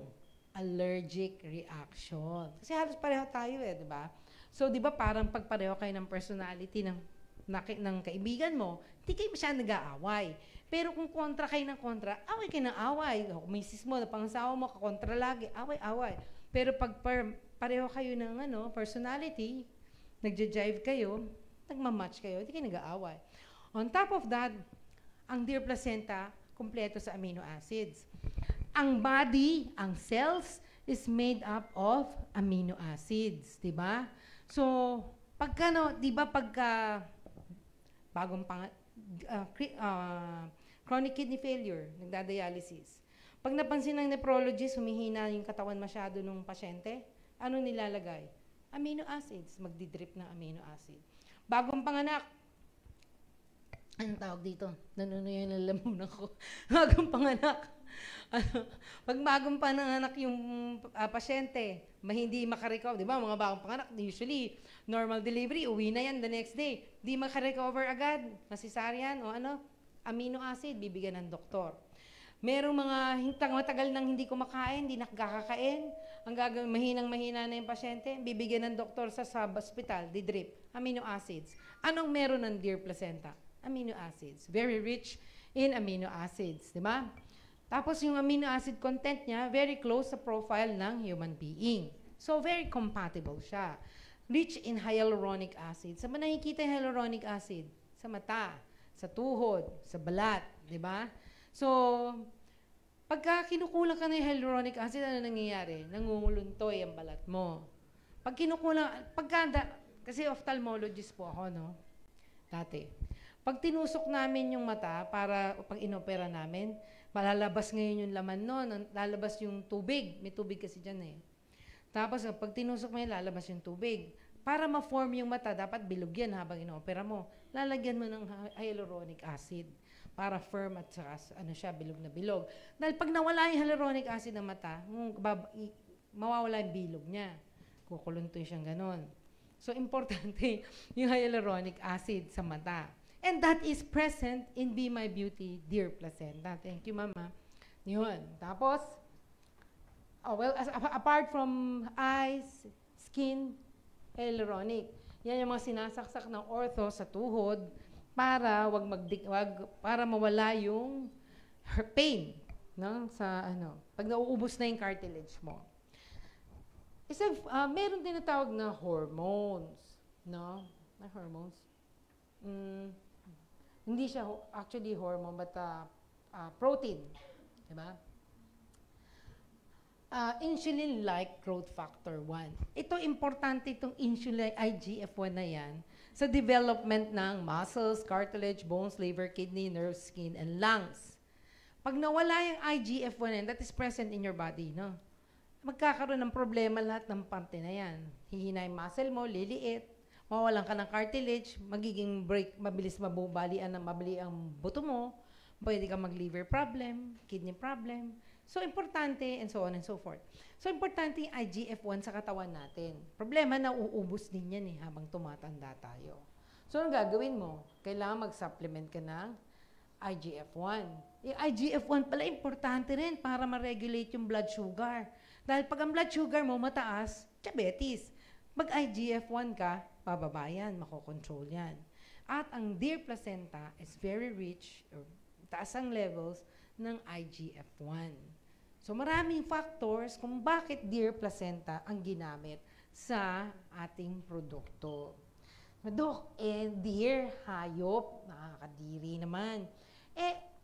allergic reaction. Kasi halos pareho tayo di ba? So, di ba parang pagpareho kayo ng personality ng kaibigan mo, hindi kayo masyadong nag-aaway. Pero kung kontra kayo ng kontra, away kayo ng away. O misis mo, pangasawa mo, kakontra lagi, away-away. Pero pag pareho kayo ng personality, nagja-jive kayo, nagmamatch kayo, hindi kayo nag-aaway. On top of that, ang deer placenta, kumpleto sa amino acids. Ang body, ang cells, is made up of amino acids, di ba? So, pagka chronic kidney failure, nagdadialysis. Pag napansin ng nephrologist, humihina yung katawan masyado ng pasyente, ano nilalagay? Amino acids. Magdidrip ng amino acid. Bagong panganak, anong tawag dito? Nanunuyo yung lalamunan ko. Bagong panganak. Pag bagong panganak yung pasyente, hindi makarecover. Di ba, mga bagong panganak, usually, normal delivery, uwi na yan the next day. Di makarecover agad, cesarean o amino acid, bibigyan ng doktor. Merong mga matagal nang hindi kumakain, hindi nakakakain, ang gagawin, mahinang-mahina na yung pasyente, bibigyan ng doktor sa sub-hospital, di-drip, amino acids. Anong meron ng deer placenta? Amino acids. Very rich in amino acids, di ba? Tapos yung amino acid content niya, very close sa profile ng human being. So, very compatible siya. Rich in hyaluronic acid. Saan ba nakikita yung hyaluronic acid? Sa mata, sa tuhod, sa balat, di ba? So, pagka kinukulang ka ng hyaluronic acid, ano nangyayari? Nangunguluntoy ang balat mo. Pag kinukulang, kasi ophthalmologist po ako, no? Dati. Pag tinusok namin yung mata para pag inopera namin, malalabas ngayon yung laman nun, lalabas yung tubig. May tubig kasi dyan eh. Tapos, pag tinusok mo yun, lalabas yung tubig. Para ma-form yung mata, dapat bilog yan habang inoopera mo. Lalagyan mo ng hyaluronic acid. para firm at saka, ano siya, bilog na bilog. Dahil pag nawala yung hyaluronic acid ng mata, mawawala yung bilog niya. Kukuluntoy siyang ganon. So, importante yung hyaluronic acid sa mata. And that is present in Be My Beauty Dear Placenta. Thank you, Mama. Yun. Tapos, apart from eyes, skin, hyaluronic, yan yung mga sinasaksak ng ortho sa tuhod para para mawala yung pain, no? Pag nauubos na yung cartilage mo. Meron tinatawag na hormones, no? Na hormones. Hindi siya actually hormone, but protein, di ba? Insulin-like growth factor 1. Ito, importante itong insulin, IGF-1 na yan, sa development ng muscles, cartilage, bones, liver, kidney, nerves, skin, and lungs. Pag nawala yung IGF-1 yan, that is present in your body, no? Magkakaroon ng problema lahat ng parte na yan. Hihina yung muscle mo, liliit, mawalan ka ng cartilage, magiging mabilis mabali ang buto mo, pwede ka mag-liver problem, kidney problem. So, importante, and so on and so forth. So, importante yung IGF-1 sa katawan natin. Problema, nauubos din yan habang tumatanda tayo. So, ang gagawin mo? Kailangan mag-supplement ka ng IGF-1. Yung IGF-1 pala, importante rin para ma-regulate yung blood sugar. Dahil pag ang blood sugar mo mataas, diabetes. Mag-IGF-1 ka, bababa yan, makokontrol yan. At ang Dear Placenta is very rich, or taas ang levels ng IGF-1. So, maraming factors kung bakit Dear Placenta ang ginamit sa ating produkto. Dok, Dear, hayop, nakakadiri naman.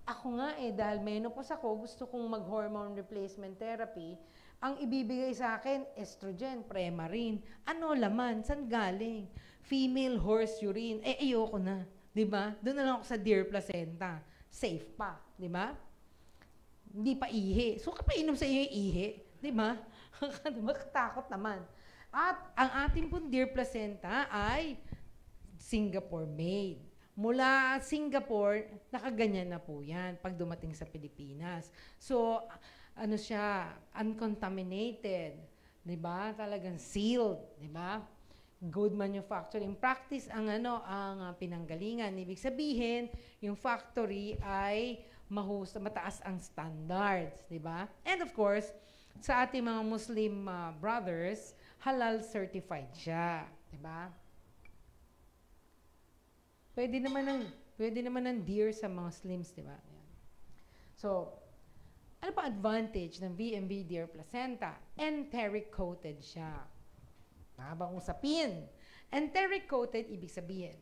Ako nga dahil menopause ako, gusto kong mag-hormone replacement therapy, ang ibibigay sa akin, estrogen, Premarin. Ano laman? San galing? Female horse urine. Ayoko na. Diba? Doon na lang ako sa Dear Placenta. Safe pa. Diba? Hindi pa ihi. So, kapainom sa iyo yung ihi. Diba? Takot naman. At ang ating pong Dear Placenta ay Singapore made. Mula Singapore, nakaganyan na po yan pag dumating sa Pilipinas. So, uncontaminated, 'di ba? Talagang sealed, 'di ba? Good manufacturing practice ang pinanggalingan. Ibig sabihin, yung factory ay mataas ang standards, 'di ba? And of course, sa ating mga Muslim brothers, halal certified siya, 'di ba? Pwede naman ng Dear sa mga Muslims, 'di ba? So, ano pa advantage ng VMB Dear Placenta? Enteric-coated siya. Mahabang usapin. Enteric-coated, ibig sabihin.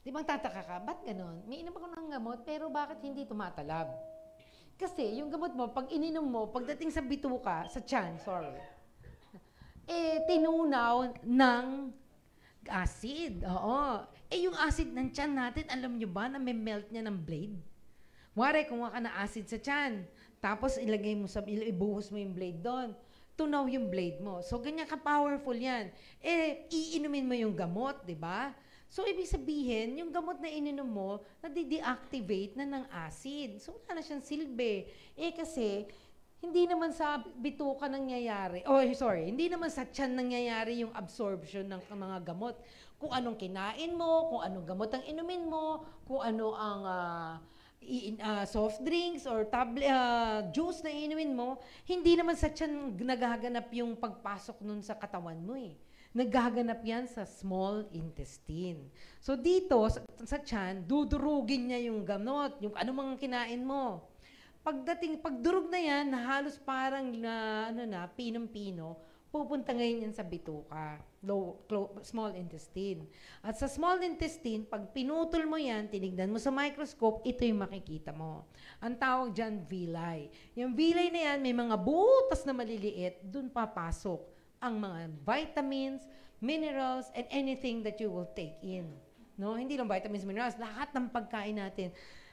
Di ba tataka ka, ba't ganon? May inom ako ng gamot, pero bakit hindi tumatalab? Kasi yung gamot mo, pag ininom mo, pagdating sa bituka, sa tiyan, tinunaw ng acid. Oo. Yung acid ng tiyan natin, alam nyo ba na may melt niya ng blade? Wari, kumuha ka na acid sa tiyan. Tapos ibuhos mo yung blade doon. Tunaw yung blade mo. So, ganyan ka-powerful yan. Iinumin mo yung gamot, di ba? So, ibig sabihin, yung gamot na ininom mo, nadi-deactivate na ng acid. So, wala na siyang silbi. Kasi, hindi naman sa bituka nangyayari, hindi naman sa tiyan nangyayari yung absorption ng mga gamot. Kung anong kinain mo, kung anong gamot ang inumin mo, kung ano ang soft drinks or juice na inumin mo, hindi naman sa tiyan naghaganap yung pagpasok nun sa katawan mo Naghaganap yan sa small intestine. So dito, sa tiyan, dudurugin niya yung gamot, yung anumang kinain mo. Pagdurog na yan, halos parang pinong-pino, pupunta ngayon yan sa bituka, small intestine. At sa small intestine, pag pinutol mo yan, tinignan mo sa microscope, ito yung makikita mo. Ang tawag dyan, villi. Yung villi na yan, may mga butas na maliliit, dun papasok ang mga vitamins, minerals, and anything that you will take in. No? Hindi lang vitamins, minerals, lahat ng pagkain natin.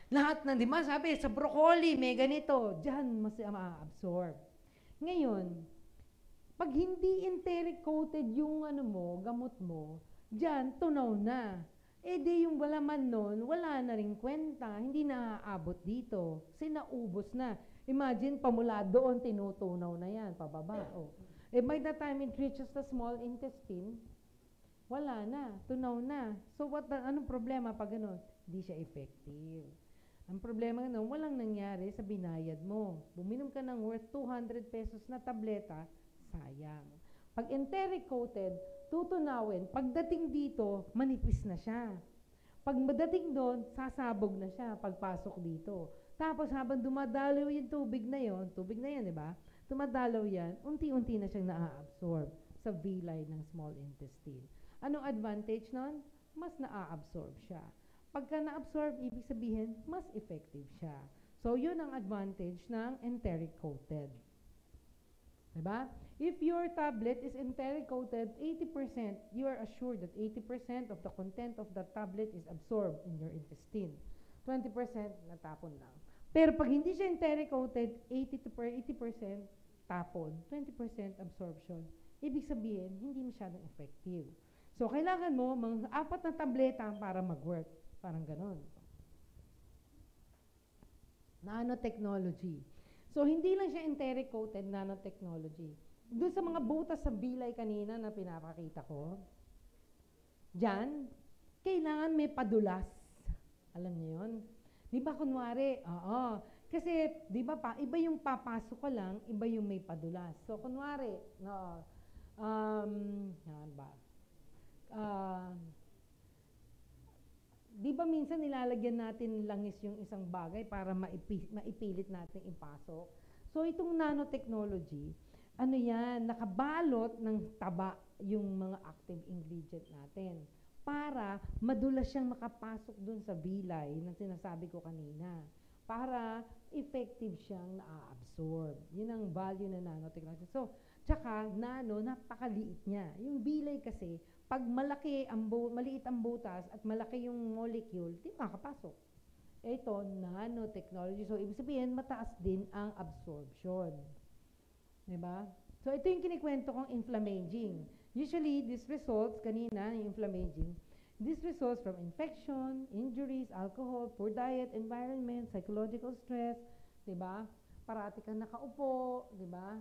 Lahat di ba, sabi, sa broccoli, may ganito, dyan mas ma-absorb. Ngayon, pag hindi enteric coated yung gamot mo, dyan, tunaw na. Eh di yung wala man nun, wala na rin kwenta, hindi na aabot dito. Kasi naubos na. Imagine, pamula doon, tinutunaw na yan, pababa. Oh. Eh by the time it reaches the small intestine, wala na, tunaw na. So anong problema pag gano'n? Hindi siya effective. Ang problema gano'n, walang nangyari sa binayad mo. Buminom ka ng worth 200 pesos na tableta, sayang. Pag enteric coated, tutunawin. Pagdating dito, manipis na siya. Pag madating doon, sasabog na siya pagpasok dito. Tapos habang dumadalaw yung tubig na yan, di ba? Dumadalaw yan, unti-unti na siyang naa-absorb sa villi ng small intestine. Anong advantage nun? Mas naa-absorb siya. Pagka na-absorb, ibig sabihin, mas effective siya. So, yun ang advantage ng enteric coated. Diba? If your tablet is enteric coated, 80%, you are assured that 80% of the content of the tablet is absorbed in your intestine. 20% natapon lang. Pero pag hindi siya enteric coated, 80% tapon, 20% absorption. Ibig sabihin, hindi masyadong effective. So, kailangan mo mga 4 na tableta para mag-work. Parang ganon. Nanotechnology. So, hindi lang siya enteric coated nanotechnology. Doon sa mga butas sa bilay kanina na pinapakita ko, dyan, kailangan may padulas. Alam niyo yun? Di ba kunwari, kasi di ba pa, iba yung papasok ka lang, iba yung may padulas. So kunwari, yan ba? Di ba minsan nilalagyan natin langis yung isang bagay para maipilit natin ipasok? So itong nanotechnology, ano yan, nakabalot ng taba yung mga active ingredient natin para madulas siyang makapasok dun sa villi na sinasabi ko kanina. Para effective siyang na-absorb. Yun ang value ng nanotechnology. So, tsaka, napakaliit niya. Yung villi kasi, pag maliit ang butas at malaki yung molecule, di makakapasok. Ito, nanotechnology. So, ibig sabihin, mataas din ang absorption. Diba? So, ito yung kinikwento kong inflammaging. Usually, this results, kanina, yung inflammaging, this results from infection, injuries, alcohol, poor diet, environment, psychological stress, diba? Parati kang nakaupo, diba?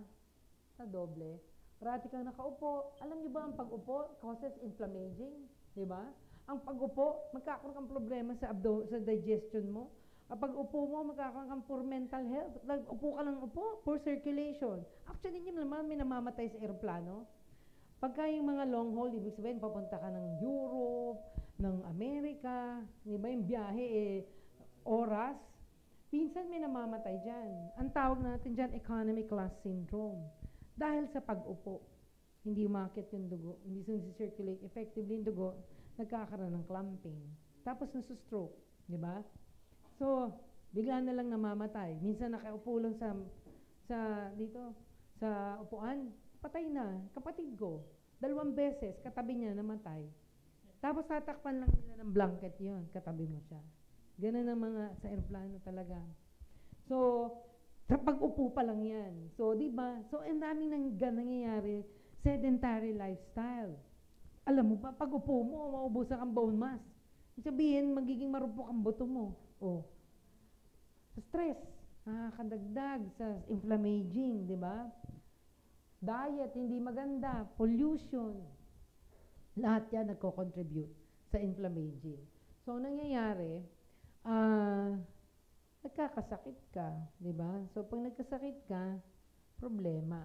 Sa doble. Parati kang nakaupo. Alam niyo ba ang pag-upo causes inflammaging? Diba? Ang pag-upo, magkakaroon kang problema sa digestion mo. Kapag upo mo, magkakaroon kang poor mental health. Upo ka lang upo, poor circulation. Actually, hindi naman may namamatay sa aeroplano. Pagka yung mga long haul, ibig sabihin, papunta ka ng Europe, ng Amerika, di ba yung biyahe, oras, pinsan may namamatay dyan. Ang tawag natin dyan, economy class syndrome. Dahil sa pag-upo, hindi umakit yung dugo, hindi circulate effectively yung dugo, nagkakaroon ng clumping. Tapos nasustroke, di ba? So, bigla na lang namamatay. Minsan nakaupo lang dito, sa upuan, patay na, kapatid ko. 2 beses, katabi niya, namatay. Tapos tatakpan lang nila ng blanket yon, katabi mo siya. Ganun ang mga sa aeroplano talaga. So, sa pag-upo pa lang yan. So, di ba? So, ang daming nangyayari, sedentary lifestyle. Alam mo ba, pag upo mo, maubusan kang bone mass. Sabihin, magiging marupok ang buto mo. Oh. Sa stress, nakakadagdag sa inflammaging, di ba? Diet, hindi maganda, pollution. Lahat yan nagko-contribute sa inflammaging. So, nangyayari, nagkakasakit ka, di ba? So, pag nagkasakit ka, problema.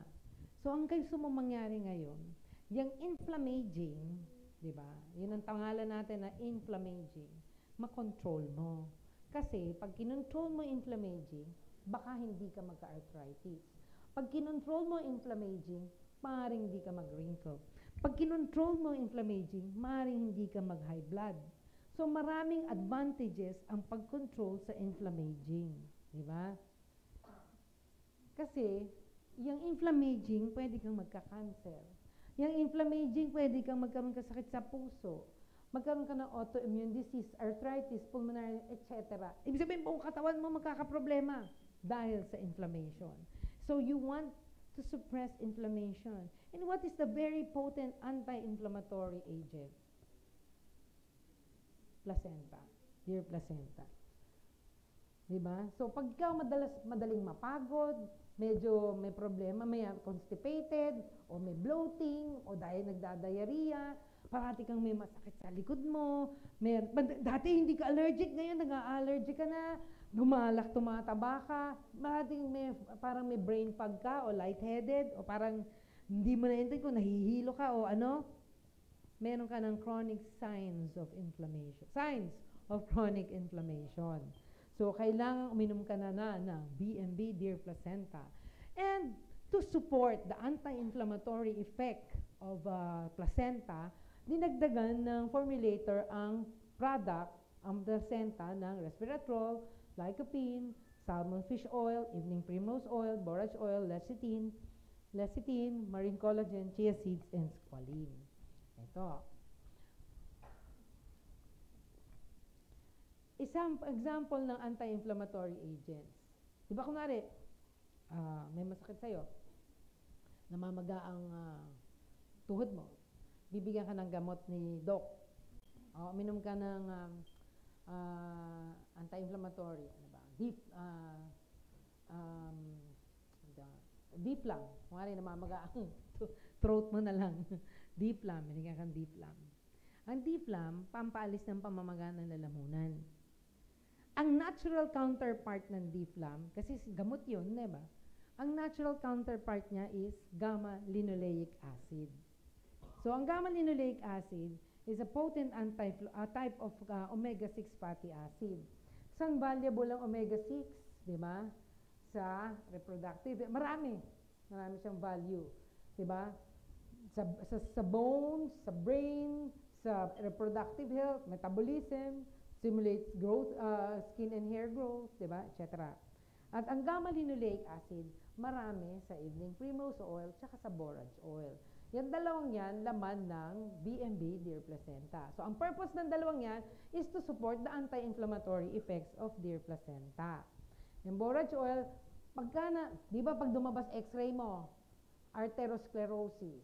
So, ang gusto mo mangyari ngayon, yung inflammaging, di ba? Yun ang pangalan natin na inflammaging, makontrol mo. Kasi, pag kinontrol mo inflammaging, baka hindi ka magka-arthritis. Pag kinontrol mo inflammaging, maaaring hindi ka mag-wrinkle. Pag kinontrol mo inflammaging, maaaring hindi ka mag-high blood. So, maraming advantages ang pag-control sa inflammaging. Di ba? Kasi, yung inflammaging, pwede kang magka-cancer. Yung inflammaging, pwede kang magkaroon kasakit sa puso. Magkaroon ka ng autoimmune disease, arthritis, pulmonary, etc. Ibig sabihin, buong katawan mo magkakaproblema dahil sa inflammation. So you want to suppress inflammation. And what is the very potent anti-inflammatory agent? placenta, dear placenta. Diba? So, pagka madaling mapagod, medyo may problema, may constipated, o may bloating, o dahil nagdadiarrhea, parati kang may masakit sa likod mo, dati hindi ka allergic, ngayon nag-allergic ka na, gumalak, tumataba ka, parang may brain fog ka, o lightheaded, o parang hindi mo naintay kung nahihilo ka, o ano, meron ka ng chronic signs of chronic inflammation. So, kailangan uminom ka na ng BMB Dear Placenta. And to support the anti-inflammatory effect of placenta, dinagdagan ng formulator ang product, ang placenta ng resveratrol, lycopene, salmon fish oil, evening primrose oil, borage oil, lecithin, marine collagen, chia seeds, and squalene. Ito. Isang example ng anti-inflammatory agents. Diba kunwari, may masakit sa'yo, namamaga ang tuhod mo, bibigyan ka ng gamot ni doc. Uminom ka ng anti-inflammatory, ano ba? Diplam. Kunwari namamaga ang throat mo na lang. Diplam, binigyan kang Diplam. Ang Diplam, pampaalis ng pamamaga ng lalamunan. Ang natural counterpart ng Diplam, kasi gamot yun, diba? Ang natural counterpart niya is gamma-linoleic acid. So, ang gamma-linoleic acid is a potent type of omega-6 fatty acid. Isang valuable ang omega-6, diba? Sa reproductive. Marami siyang value. Diba? Sa bones, sa brain, sa reproductive health, metabolism, stimulates growth, skin and hair growth, diba? Etc. At ang gamma-linoleic acid, marami sa evening primrose oil tsaka sa borage oil. Yan dalawang yan, laman ng BMB Dear Placenta. So, ang purpose ng dalawang yan is to support the anti-inflammatory effects of Dear Placenta. Yung borage oil, di ba pag dumabas x-ray mo, arteriosclerosis,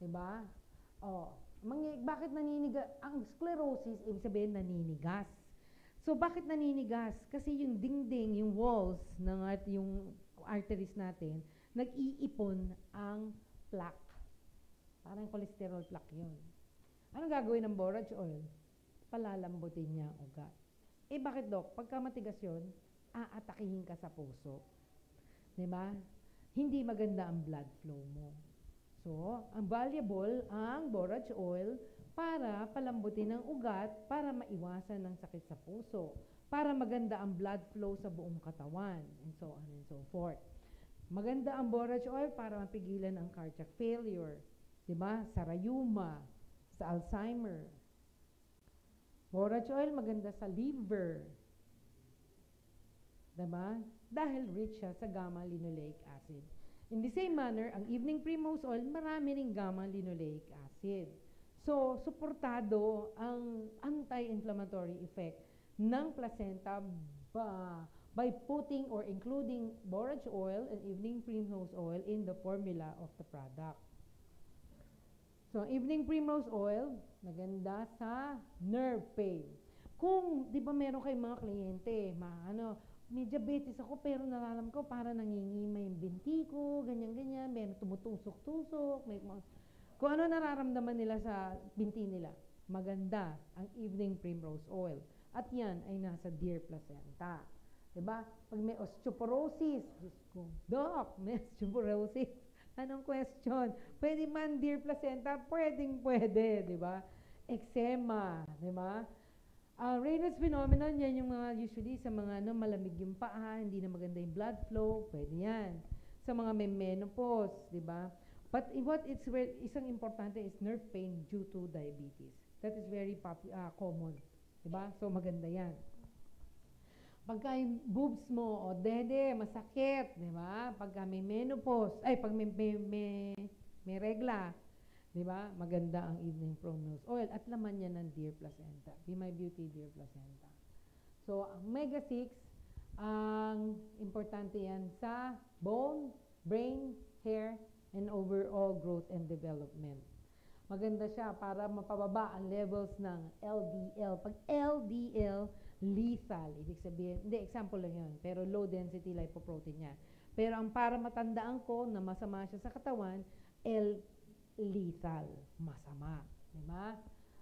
di ba? Bakit naninigas? Ang sclerosis, ibig sabihin naninigas. So, bakit naninigas? Kasi yung dingding, yung walls ng yung arteries natin, nag-iipon ang plaque. Parang cholesterol plaque yun. Anong gagawin ng borage oil? Palalambutin niya ang ugat. Bakit, Dok? Pagka matigas yun, aatakihin ka sa puso. Diba? Hindi maganda ang blood flow mo. So, ang valuable ang borage oil para palambutin ang ugat para maiwasan ng sakit sa puso, para maganda ang blood flow sa buong katawan, and so on and so forth. Maganda ang borage oil para mapigilan ang cardiac failure, diba? Sa rheuma, sa Alzheimer. Borage oil maganda sa liver, diba? Dahil rich siya sa gamma-linoleic acid. In the same manner, ang evening primrose oil, marami ring gamma-linoleic acid. So, suportado ang anti-inflammatory effect ng placenta by putting or including borage oil and evening primrose oil in the formula of the product. So, evening primrose oil, maganda sa nerve pain. Kung, di ba meron kayong mga kliyente, may diabetes ako pero nararam ko para nangingimay yung binti ko, ganyan-ganyan, may tumutusok-tusok, kung ano nararamdaman nila sa binti nila, maganda ang evening primrose oil. At yan ay nasa Dear Placenta. Diba? Pag may osteoporosis, Diyos ko, Doc, may osteoporosis. Anong question? Pwede man Dear Placenta? Pwede, diba? Eczema, diba? Raynaud's phenomenon, yan yung mga usually sa mga malamig yung paa, hindi na maganda yung blood flow, pwede yan. Sa mga may menopause, di ba? But isang importante is nerve pain due to diabetes. That is very common, di ba? So maganda yan. Pagka yung boobs mo o dede, masakit, di ba? Pagka may menopause, pag may regla, di ba? Maganda ang evening primrose oil at laman niya ng Dear Placenta. Be My Beauty Dear Placenta. So, ang omega-6, ang importante yan sa bone, brain, hair, and overall growth and development. Maganda siya para mapababa ang levels ng LDL. Pag LDL, lethal. Ibig sabihin, hindi, example lang yun. Pero low density lipoprotein yan. Pero ang para matandaan ko na masama siya sa katawan, lethal. Masama. Diba?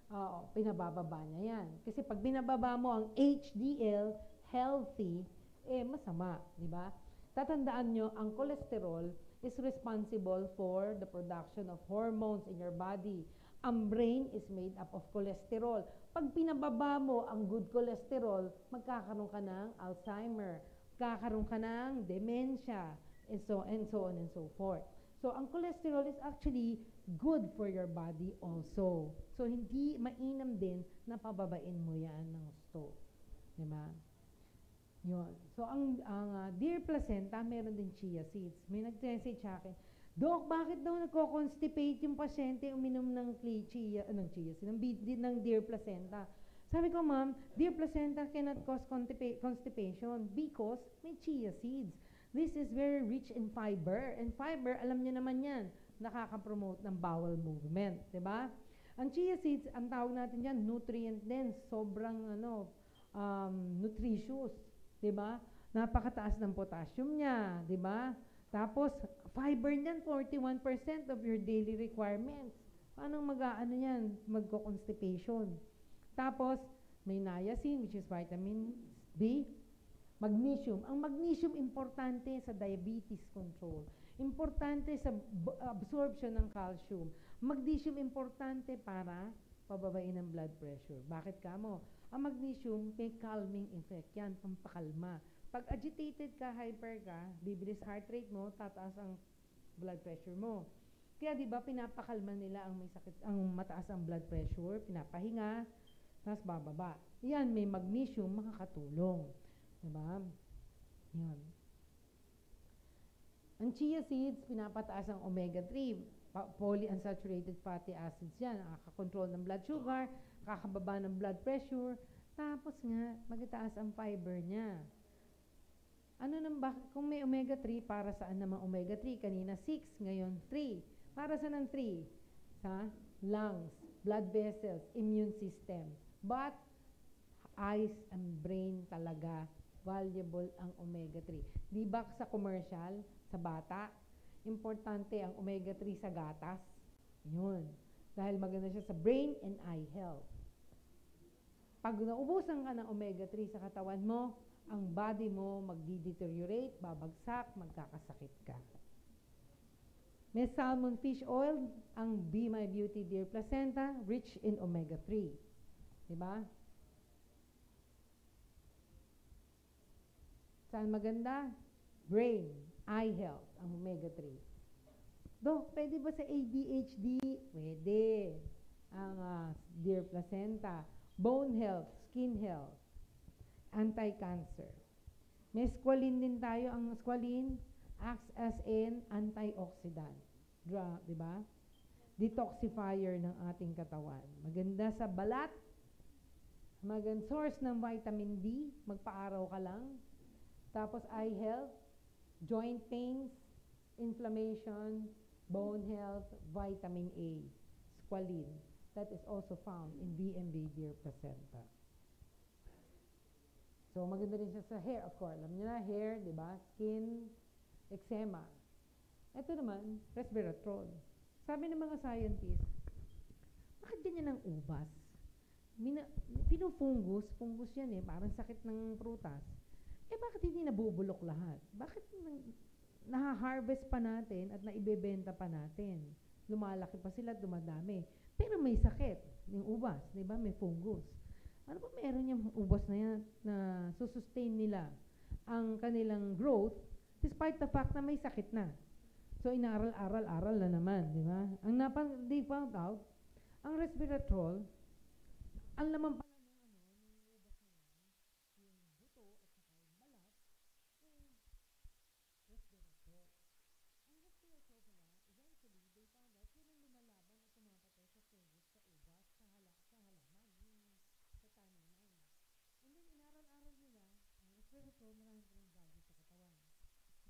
Oo, pinabababa niya yan. Kasi pag binababa mo ang HDL, healthy, masama. Diba? Tatandaan nyo, ang cholesterol is responsible for the production of hormones in your body. Ang brain is made up of cholesterol. Pag pinababa mo ang good cholesterol, magkakaroon ka ng Alzheimer, magkakaroon ka ng dementia, and so on and so forth. So, ang cholesterol is actually good for your body also. So, hindi mainam din na pababain mo yan ng gusto. Diba? Yun. So, ang deer placenta, meron din chia seeds. May nag-message sa akin, Doc, bakit daw nagko-constipate yung pasyente uminom ng chia seeds, ng deer placenta? Sabi ko, ma'am, deer placenta cannot cause constipation because may chia seeds. This is very rich in fiber. And fiber, alam niyo naman yan, nakaka-promote ng bowel movement. Diba? Ang chia seeds, ang tawag natin yan, nutrient dense. Sobrang nutritious. Diba? Napakataas ng potassium niya. Diba? Tapos, fiber niyan, 41% of your daily requirements. Paano yan? Magko-constipation. Tapos, may niacin, which is vitamin B. Magnesium. Ang magnesium, importante sa diabetes control. Importante sa absorption ng calcium. Magnesium, importante para pababain ng blood pressure. Bakit kamo? Ang magnesium, may calming effect. Yan, pampakalma. Pag agitated ka, hyper ka, bibilis heart rate mo, tataas ang blood pressure mo. Kaya 'di ba pinapakalma nila ang may sakit, ang mataas ang blood pressure, pinapahinga, tapos bababa. Yan, may magnesium, makakatulong. 'Di ba? Yan. Ang chia seeds, pinapataas ang omega-3, polyunsaturated fatty acids yan, nakaka-control ng blood sugar, kakababa ng blood pressure, tapos nga, magtaas ang fiber niya. Ano nang kung may omega-3, para saan naman omega-3? Kanina 6, ngayon 3. Para saan ang 3? Sa lungs, blood vessels, immune system. But, eyes and brain talaga, valuable ang omega-3. Di ba sa commercial, sa bata, importante ang omega-3 sa gatas? Yun. Dahil maganda siya sa brain and eye health. Pag naubusan ka ng omega-3 sa katawan mo, ang body mo magdi-deteriorate, babagsak, magkakasakit ka. May salmon fish oil, ang Be My Beauty Deer Placenta, rich in omega-3. Diba? Saan maganda? Brain, eye health, ang omega-3. Dok, pwede ba sa ADHD? Pwede. Ang Deer Placenta. Bone health, skin health, anti-cancer. May squalene din tayo. Ang squalene acts as an antioxidant. Diba? Detoxifier ng ating katawan. Maganda sa balat. Maganda source ng vitamin D. Magpa-araw ka lang. Tapos eye health, joint pains, inflammation, bone health, vitamin A, squalene. That is also found in BMB Deer Placenta. So, maganda rin siya sa hair, of course. Alam niyo na, hair, di ba? Skin, eczema. Ito naman, resveratrol. Sabi ng mga scientists, bakit ganyan ang ubas? Fungus yan parang sakit ng prutas. Bakit hindi nabubulok lahat? Bakit naha-harvest pa natin at naibebenta pa natin? Lumalaki pa sila at dumadami. Pero may sakit, yung ubas, di ba? May fungus. Ano ba meron yung ubas na yan na susustain nila ang kanilang growth despite the fact na may sakit na? So, inaral-aral na naman, di ba? They found out, ang resveratrol, ang laman pa maraming value sa katawan.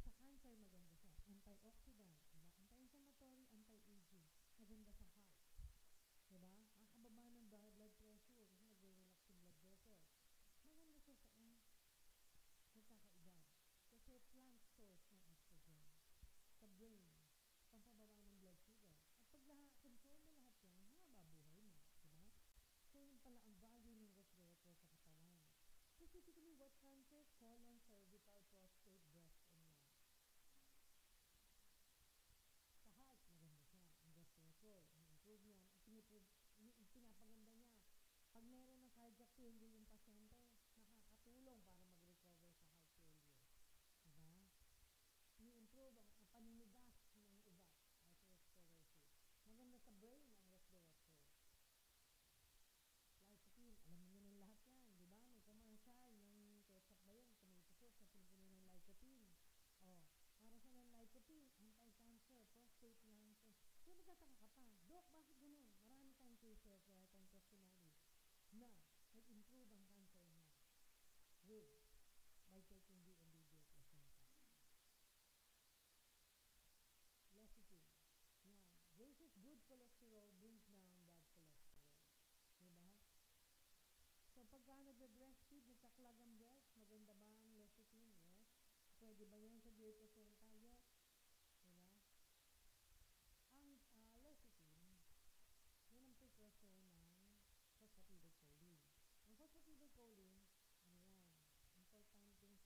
Sa cancer, maganda siya. Antioxidant, diba? Anti-inflammatory, anti-aging. Maganda sa heart. failure yung pasyente, nakakatulong para mag-recover sa heart failure. Diba? Ni-improve ang paninigas ng ugat, atherosclerosis. Maganda sa brain ang resveratrol. Lycopene, alam niyo ng lahat yan, di ba? May commercial ng ketchup ba yun? Tomato sauce na pinupuno ng lycopene. Oh, para sa ng lycopene, anti-cancer, prostate cancer. Kaya magtataka ka pa, Doc, bakit ganun? Marami tayong cases, marami tayong testimonies na nag-improve ang cancer niya with by taking DMBJ placenta. Lecithin. Yan. Raises good cholesterol, brings down bad cholesterol. Diba? So, pagka nagbe-breastfeed, nagkaklag ang breast, maganda ba ang lecithin? Yes. Pwede ba yan sa dear placenta? Yes. Diba? Ang lecithin, yan ang precursor ng phosphatidylcholine. Ang phosphatidylcholine, ano yan? Importanteng substance yan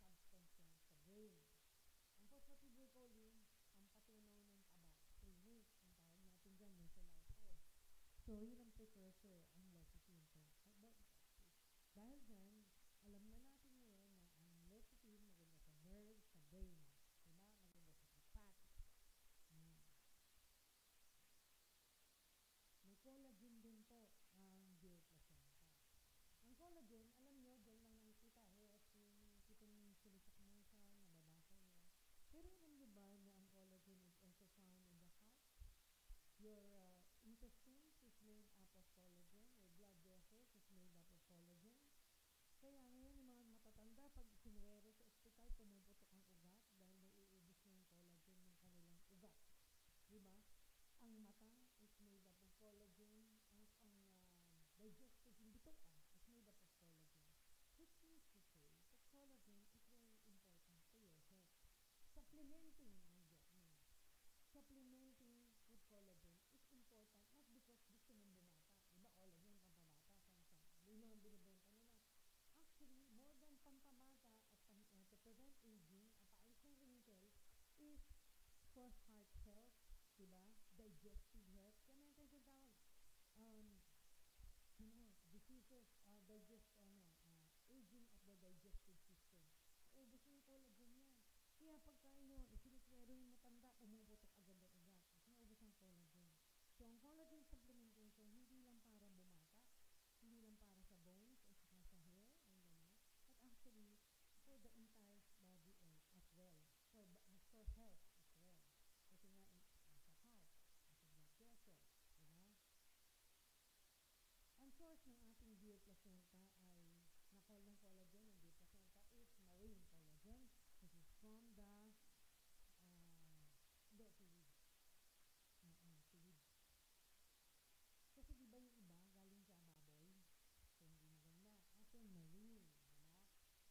sa brain. Ang phosphatidylcholine, ang patunaw ng taba. Prenate, ang tawag natin dyan, mesolypos. So, yun ang precursor, ang lecithin. So, dahil dyan, alam na natin ngayon na ang lecithin maganda sa nerves, sa brain. Diba? Maganda sa fat. May collagen din po ang dear placenta. Ang collagen, alam nyo, dyan lang nakikita. Kita nyo sila sa commercial, nababasa nyo. Pero alam nyo ba na ang collagen is also found in the heart? Your intestines is made up of collagen. Your blood vessels is made up of collagen. Kaya ngayon yung mga matatanda, pag sinuwero sa ospital, pumuputok ang ugat dahil nauubos na yung collagen ng kanilang ugat. Diba? Ang mata is made up of collagen. Ang digestive, yung bituka, is made up of collagen. Which means to say that collagen is very important for your health. Supplementing with collagen is important not because gusto mong bumata. Diba collagen pampabata? Hindi naman binibenta nila. Actually, more than pampabata at to prevent aging, paalis ng wrinkles, is for heart health, diba? Digestive health. Kaya meron tayong tinatawag diseases, aging of the digestive system. Ubus yung collagen yan. Kaya pagka isiniswero yung matanda, pumuputok agad ang ugat. Kasi naubos ang collagen. So, ang collagen supplementation, hindi lang para bumata, hindi lang para sa bones at saka sa hair, but actually, for the entire body as well. For health as well. Kasi nga, sa heart, sa blood vessels, diba? Ang source ng ating dear placenta ay na-call ng collagen ng dear placenta is marine collagen. This is from the seaweed. Seaweed. Kasi diba yung iba galing sa baboy? So, hindi maganda. At yung marine, diba?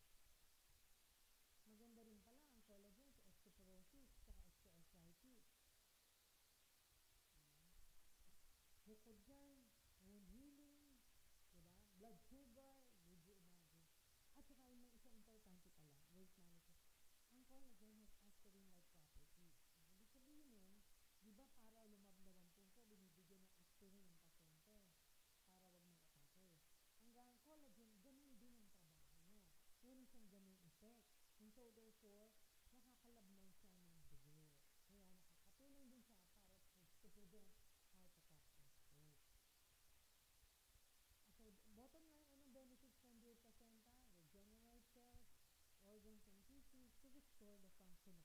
Maganda rin pala ang collagen sa osteoporosis at osteoarthritis. Bukod dyan, wound healing, diba? Blood sugar, would you imagine? At saka yung isang importante pala, weight management. Ang collagen has aspirin-like properties. Ibig sabihin nun, di ba para lumablaw ang puso, binibigyan ng aspirin ng pasyente para wag mag-atake. Ang collagen, ganun din ang trabaho niya. Meron siyang ganun effect. And so therefore, nakakalabnaw siya ng dugo. Kaya nakakatulong din siya para to prevent heart attack and stroke. So, bottom line, anong benefits ng dear placenta? Regenerate cells, organs and tissues to restore the function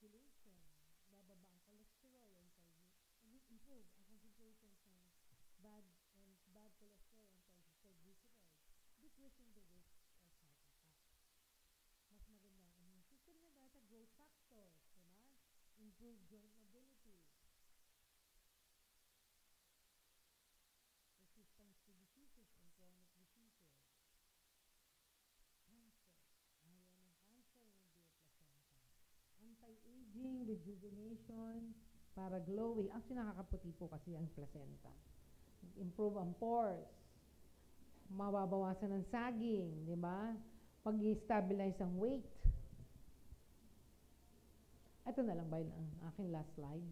circulation, bababa ang cholesterol, improve ang concentrations ng bad cholesterol and triglycerides, decreasing the risk of heart attack. Mas maganda ang immune system niya dahil sa growth factors, diba? Improve joint mobility, resistance to diseases and chronic diseases, cancer, ayaw ng cancer, hindi yung placenta, anti-aging, rejuvenation, para glowing. Actually, nakakaputi po kasi ang placenta. Improve ang pores, mababawasan ang saging, di ba? Pag-stabilize ang weight. Ito na lang ba yun ang aking last slide?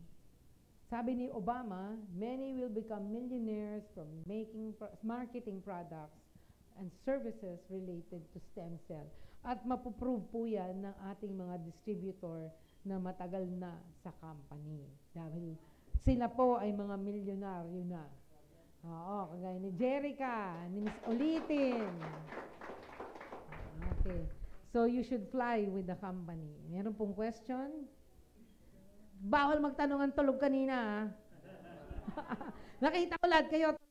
Sabi ni Obama, many will become millionaires from marketing products and services related to stem cell. At mapuprove po yan ng ating mga distributor na matagal na sa company. Dahil sila po ay mga milyonaryo na. Oo, kagaya ni Jerica, ni Miss Ulitin. Okay. So, you should fly with the company. Meron pong question? Bawal magtanong ang tulog kanina. Nakita ko lahat kayo tulog.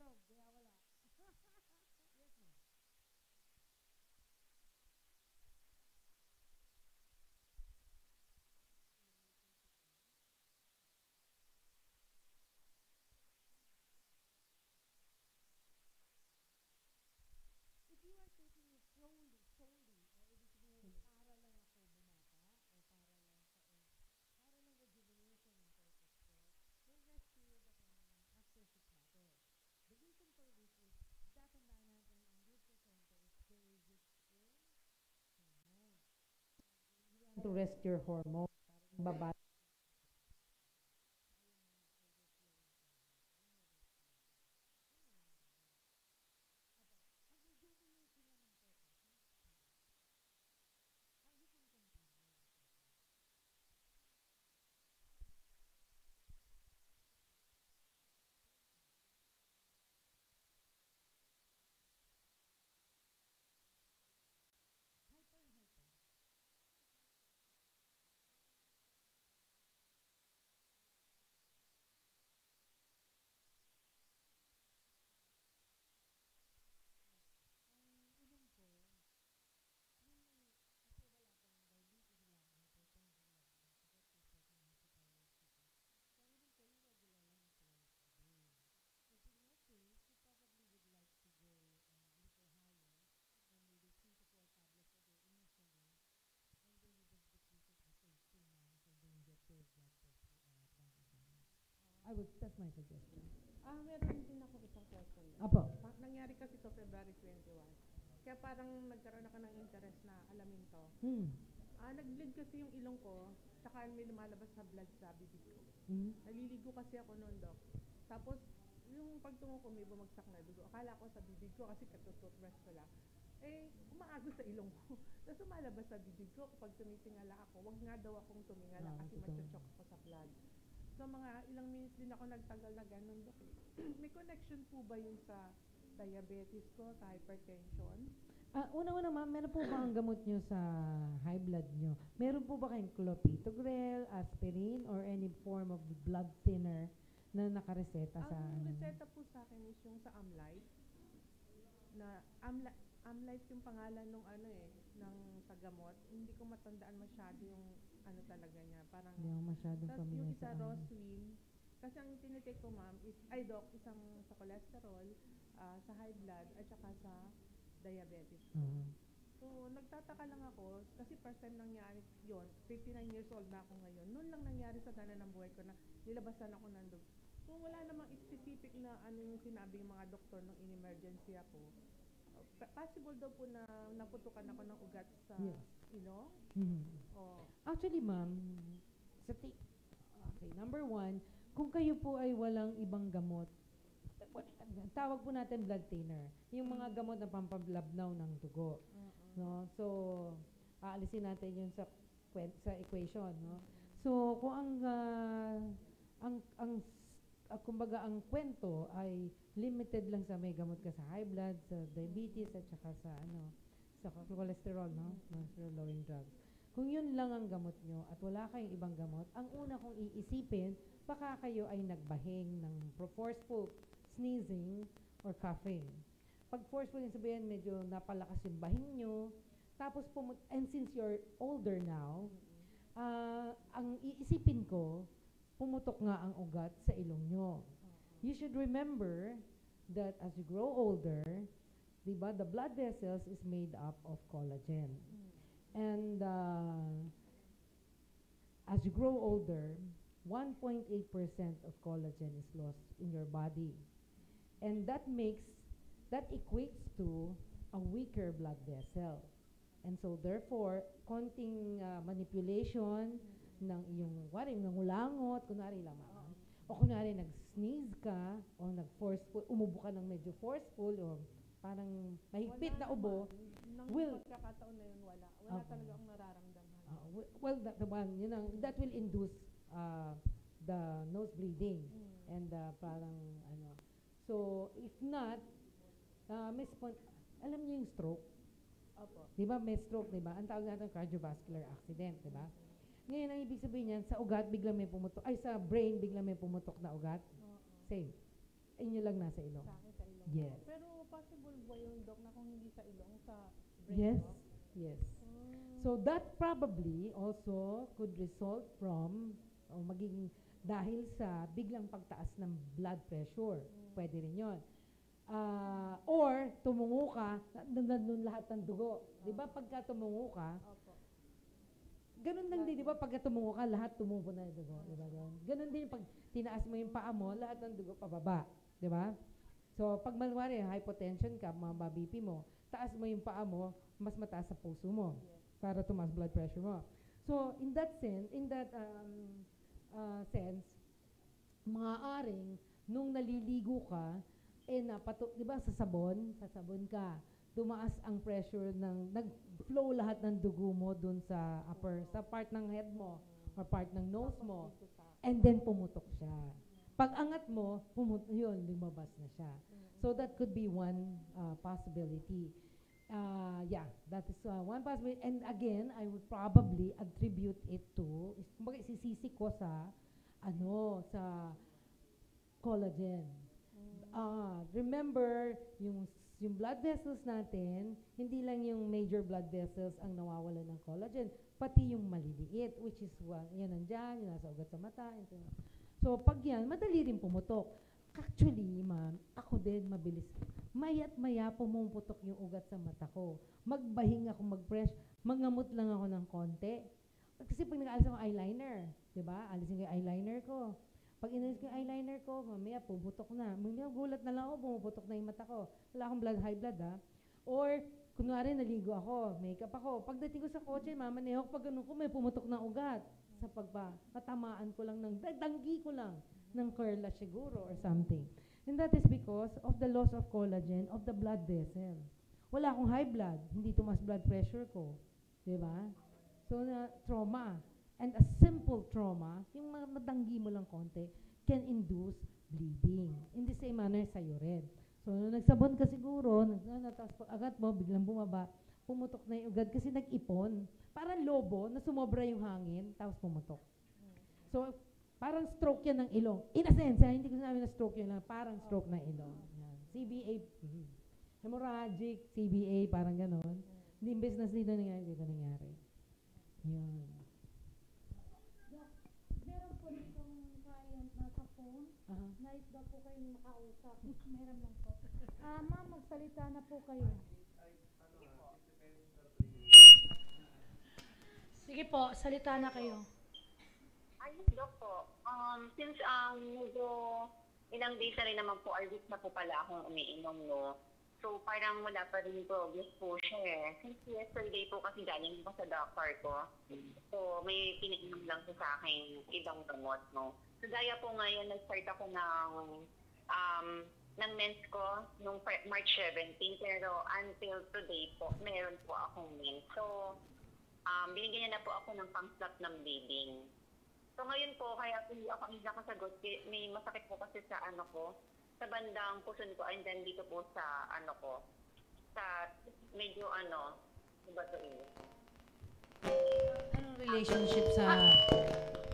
If you are taking it solely, o ibig sabihin, para lang ako bumata, o para lang rejuvenation ang purpose ko, then rest period ako after 6 hours. The reason for this is, tatandaan natin ang root placenta is very rich in hormone. You want to rest your hormone. Baba. I would set my suggestion. Meron din ako isang question. Apo. Nangyari kasi to February 21. Kaya parang nagkaroon ako ng interest na alamin to. Nag-bleed kasi yung ilong ko, saka may lumalabas na blood sa bibig ko. Naliligo kasi ako noon, Doc. Tapos, yung pagtungo ko may bumagsak na dugo. Akala ko sa bibig ko kasi katututbrush ko lang. Umaagos sa ilong ko. Tapos lumalabas sa bibig ko kapag tumitingala ako. Wag nga daw akong tumingala kasi machochoke ako sa blood. So mga ilang minutes din ako nagtagal na ganun, Doc. May connection po ba yun sa diabetes ko, sa hypertension? Una-una ma'am, meron po ba ang gamot nyo sa high blood nyo? Meron po ba kayong clopidogrel, aspirin, or any form of blood thinner na nakareseta sa... Ang reseta po sa akin is yung sa Amlite. Na Amlite yung pangalan nung ng sa gamot. Hindi ko matandaan masyado yung talaga niya. Parang, hindi ako masyadong tapos familiar yung sa isa Roswin. Kasi ang tinitake ko, ma'am, is, Doc, isang sa cholesterol, sa high blood, at saka sa diabetes ko. So, nagtataka lang ako, kasi first time nangyari yun, 59 years old na ako ngayon. Noon lang nangyari sa dana ng buhay ko na nilabasan ako ng dugo. So, wala namang specific na yung sinabi ng mga doktor nung in-emergency ako. Possible daw po na naputukan ako ng ugat sa ilong? Actually, ma'am, okay, number 1, kung kayo po ay walang ibang gamot, tawag po natin blood thinner, yung mga gamot na pampalabnaw ng dugo. No? So, aalisin natin yun sa equation. No? So, kung kumbaga ang kwento ay limited lang sa may gamot ka sa high blood, sa diabetes, at saka sa sa cholesterol, no? Cholesterol lowering drugs. Kung yun lang ang gamot nyo at wala kayong ibang gamot, ang una kong iisipin, baka kayo ay nagbahing ng forceful sneezing or coughing. Pag forceful yung sabihin, medyo napalakas yung bahing nyo, tapos and since you're older now, ang iisipin ko, pumutok nga ang ugat sa ilong nyo. You should remember that as you grow older, diba, the blood vessels is made up of collagen. And as you grow older, 1.8% of collagen is lost in your body. And that equates to a weaker blood vessel. And so therefore, konting manipulation ng iyong, nangulangot, kunwari lamang, o kunwari nag-sneeze ka, o umubo ka ng medyo forceful, o parang mahigpit na ubo, Nang will, pagkakataon na yun, wala talaga akong nararamdaman. well, that will induce the nose bleeding and parang so if not alam niyo yung stroke. Opo. Di ba may stroke, di ba? Ang tawag natin cardiovascular accident, di ba? Ngayon ang ibig sabihin niyan, sa ugat biglang may pumutok, sa brain biglang may pumutok na ugat. Same. Inyo lang nasa ilong. Sa akin sa ilong. Yes. Pero possible ba yung doc na kung hindi sa ilong, sa brain? Yes. No? Yes. So that probably also could result from o magiging dahil sa biglang pagtaas ng blood pressure. Pwede rin yun. Or tumungo ka, nandun lahat ng dugo. Di ba pagka tumungo ka, Opo. ganun lang din, di ba pagka tumungo ka, lahat tumubo na yung dugo. Di ba ganun? Ganun din pag tinaas mo yung paa mo, lahat ng dugo pababa. Di ba? So pag malwari, hypotension ka, mababa BP mo, taas mo yung paa mo, mas mataas sa puso mo para tumaas blood pressure mo. So in that sense, maaaring nung naliligo ka, di ba sa sabon ka, tumaas ang pressure nag-flow lahat ng dugo mo dun sa sa part ng head mo, or part ng nose mo, and then pumutok siya. Pag angat mo, yun, lumabas na siya. So that could be one possibility. That is one possibility. And again, I would probably attribute it to, kumbaga isisisi ko sa collagen. Remember, yung blood vessels natin, hindi lang yung major blood vessels ang nawawalan ng collagen, pati yung maliliit, which is yan nandyan, yung nasa ugat sa mata. So, pag yan, madali rin pumutok. Actually, ma'am, ako din mabilis. Maya't maya pumuputok yung ugat sa mata ko. Magbahing ako, mangamot lang ako ng konti. Kasi pag nag-aalis ako eyeliner, di ba? Alisin ko yung eyeliner ko. Pag inalis ko yung eyeliner ko, mamaya pumuputok na. Mamaya gulat na lang ako, pumuputok na yung mata ko. Wala akong high blood, ha? Or, kunwari, naligo ako, makeup ako. Pagdating ko sa kotse, mamaneho ko, pag ganun ko, may pumutok na ugat. Sa patamaan ko lang danggi ko lang ng curla siguro or something. And that is because of the loss of collagen of the blood vessel. Wala akong high blood, hindi tumas blood pressure ko. Diba? So, trauma. And a simple trauma, yung madanggi mo lang konti, can induce bleeding. In the same manner sa rin. So, nung nagsabon ka siguro, tapos pag agat mo, biglang bumaba, pumutok na yung ugat kasi nag-ipon. Parang lobo na sumobra yung hangin, tapos pumutok. So, parang stroke yan ng ilong. In a sense, hindi ko sinabi na stroke yun lang, parang stroke ng ilong. Yan. CBA, hemorrhagic, CBA, parang ganon. Hindi business dito nangyari. Yan. Meron po itong client na sa phone. Nais daw po kayong makausap. Meron lang po. Ma'am, magsalita na po kayo. Sige po, salita na kayo. Ayun, Dok po. Since medyo ilang days na rin naman po, or week na po pala akong umiinom, no? So, parang wala pa rin progress po siya eh. Since yesterday po kasi galing po sa doctor ko, so may pinainom lang po sa akin ibang gamot, no? So, gaya po ngayon, nag-start ako ng mens ko nung March 17, pero until today po, meron po akong mens. So, binigyan niya na po ako ng pang-stop ng bleeding. So ngayon po, kaya hindi ako nakasagot, may masakit po kasi sa sa bandang puson ko, and then dito po sa sa medyo ba to Anong relationship sa...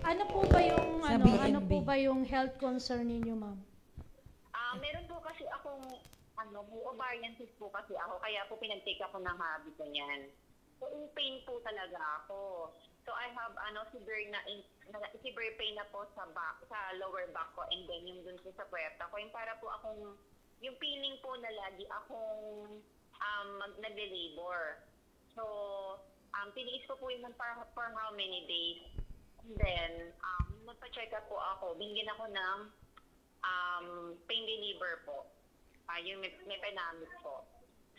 Ano po ba yung Sa ano BNB. po ba yung health concern ninyo, ma'am? Meron po kasi akong, may ovarian cyst po kasi ako, kaya po pinag-take ako ng hobby ko niyan. So, in pain po talaga ako. So, I have, severe pain na po sa lower back ko, and then yung dun po sa puwerta ko. Yung para po akong, yung feeling po na lagi akong nagle-labor. So, tiniis ko po yun for how many days. And then, magpa-check up po ako. Binigyan ako ng pain reliever po. Yung may Penamid po.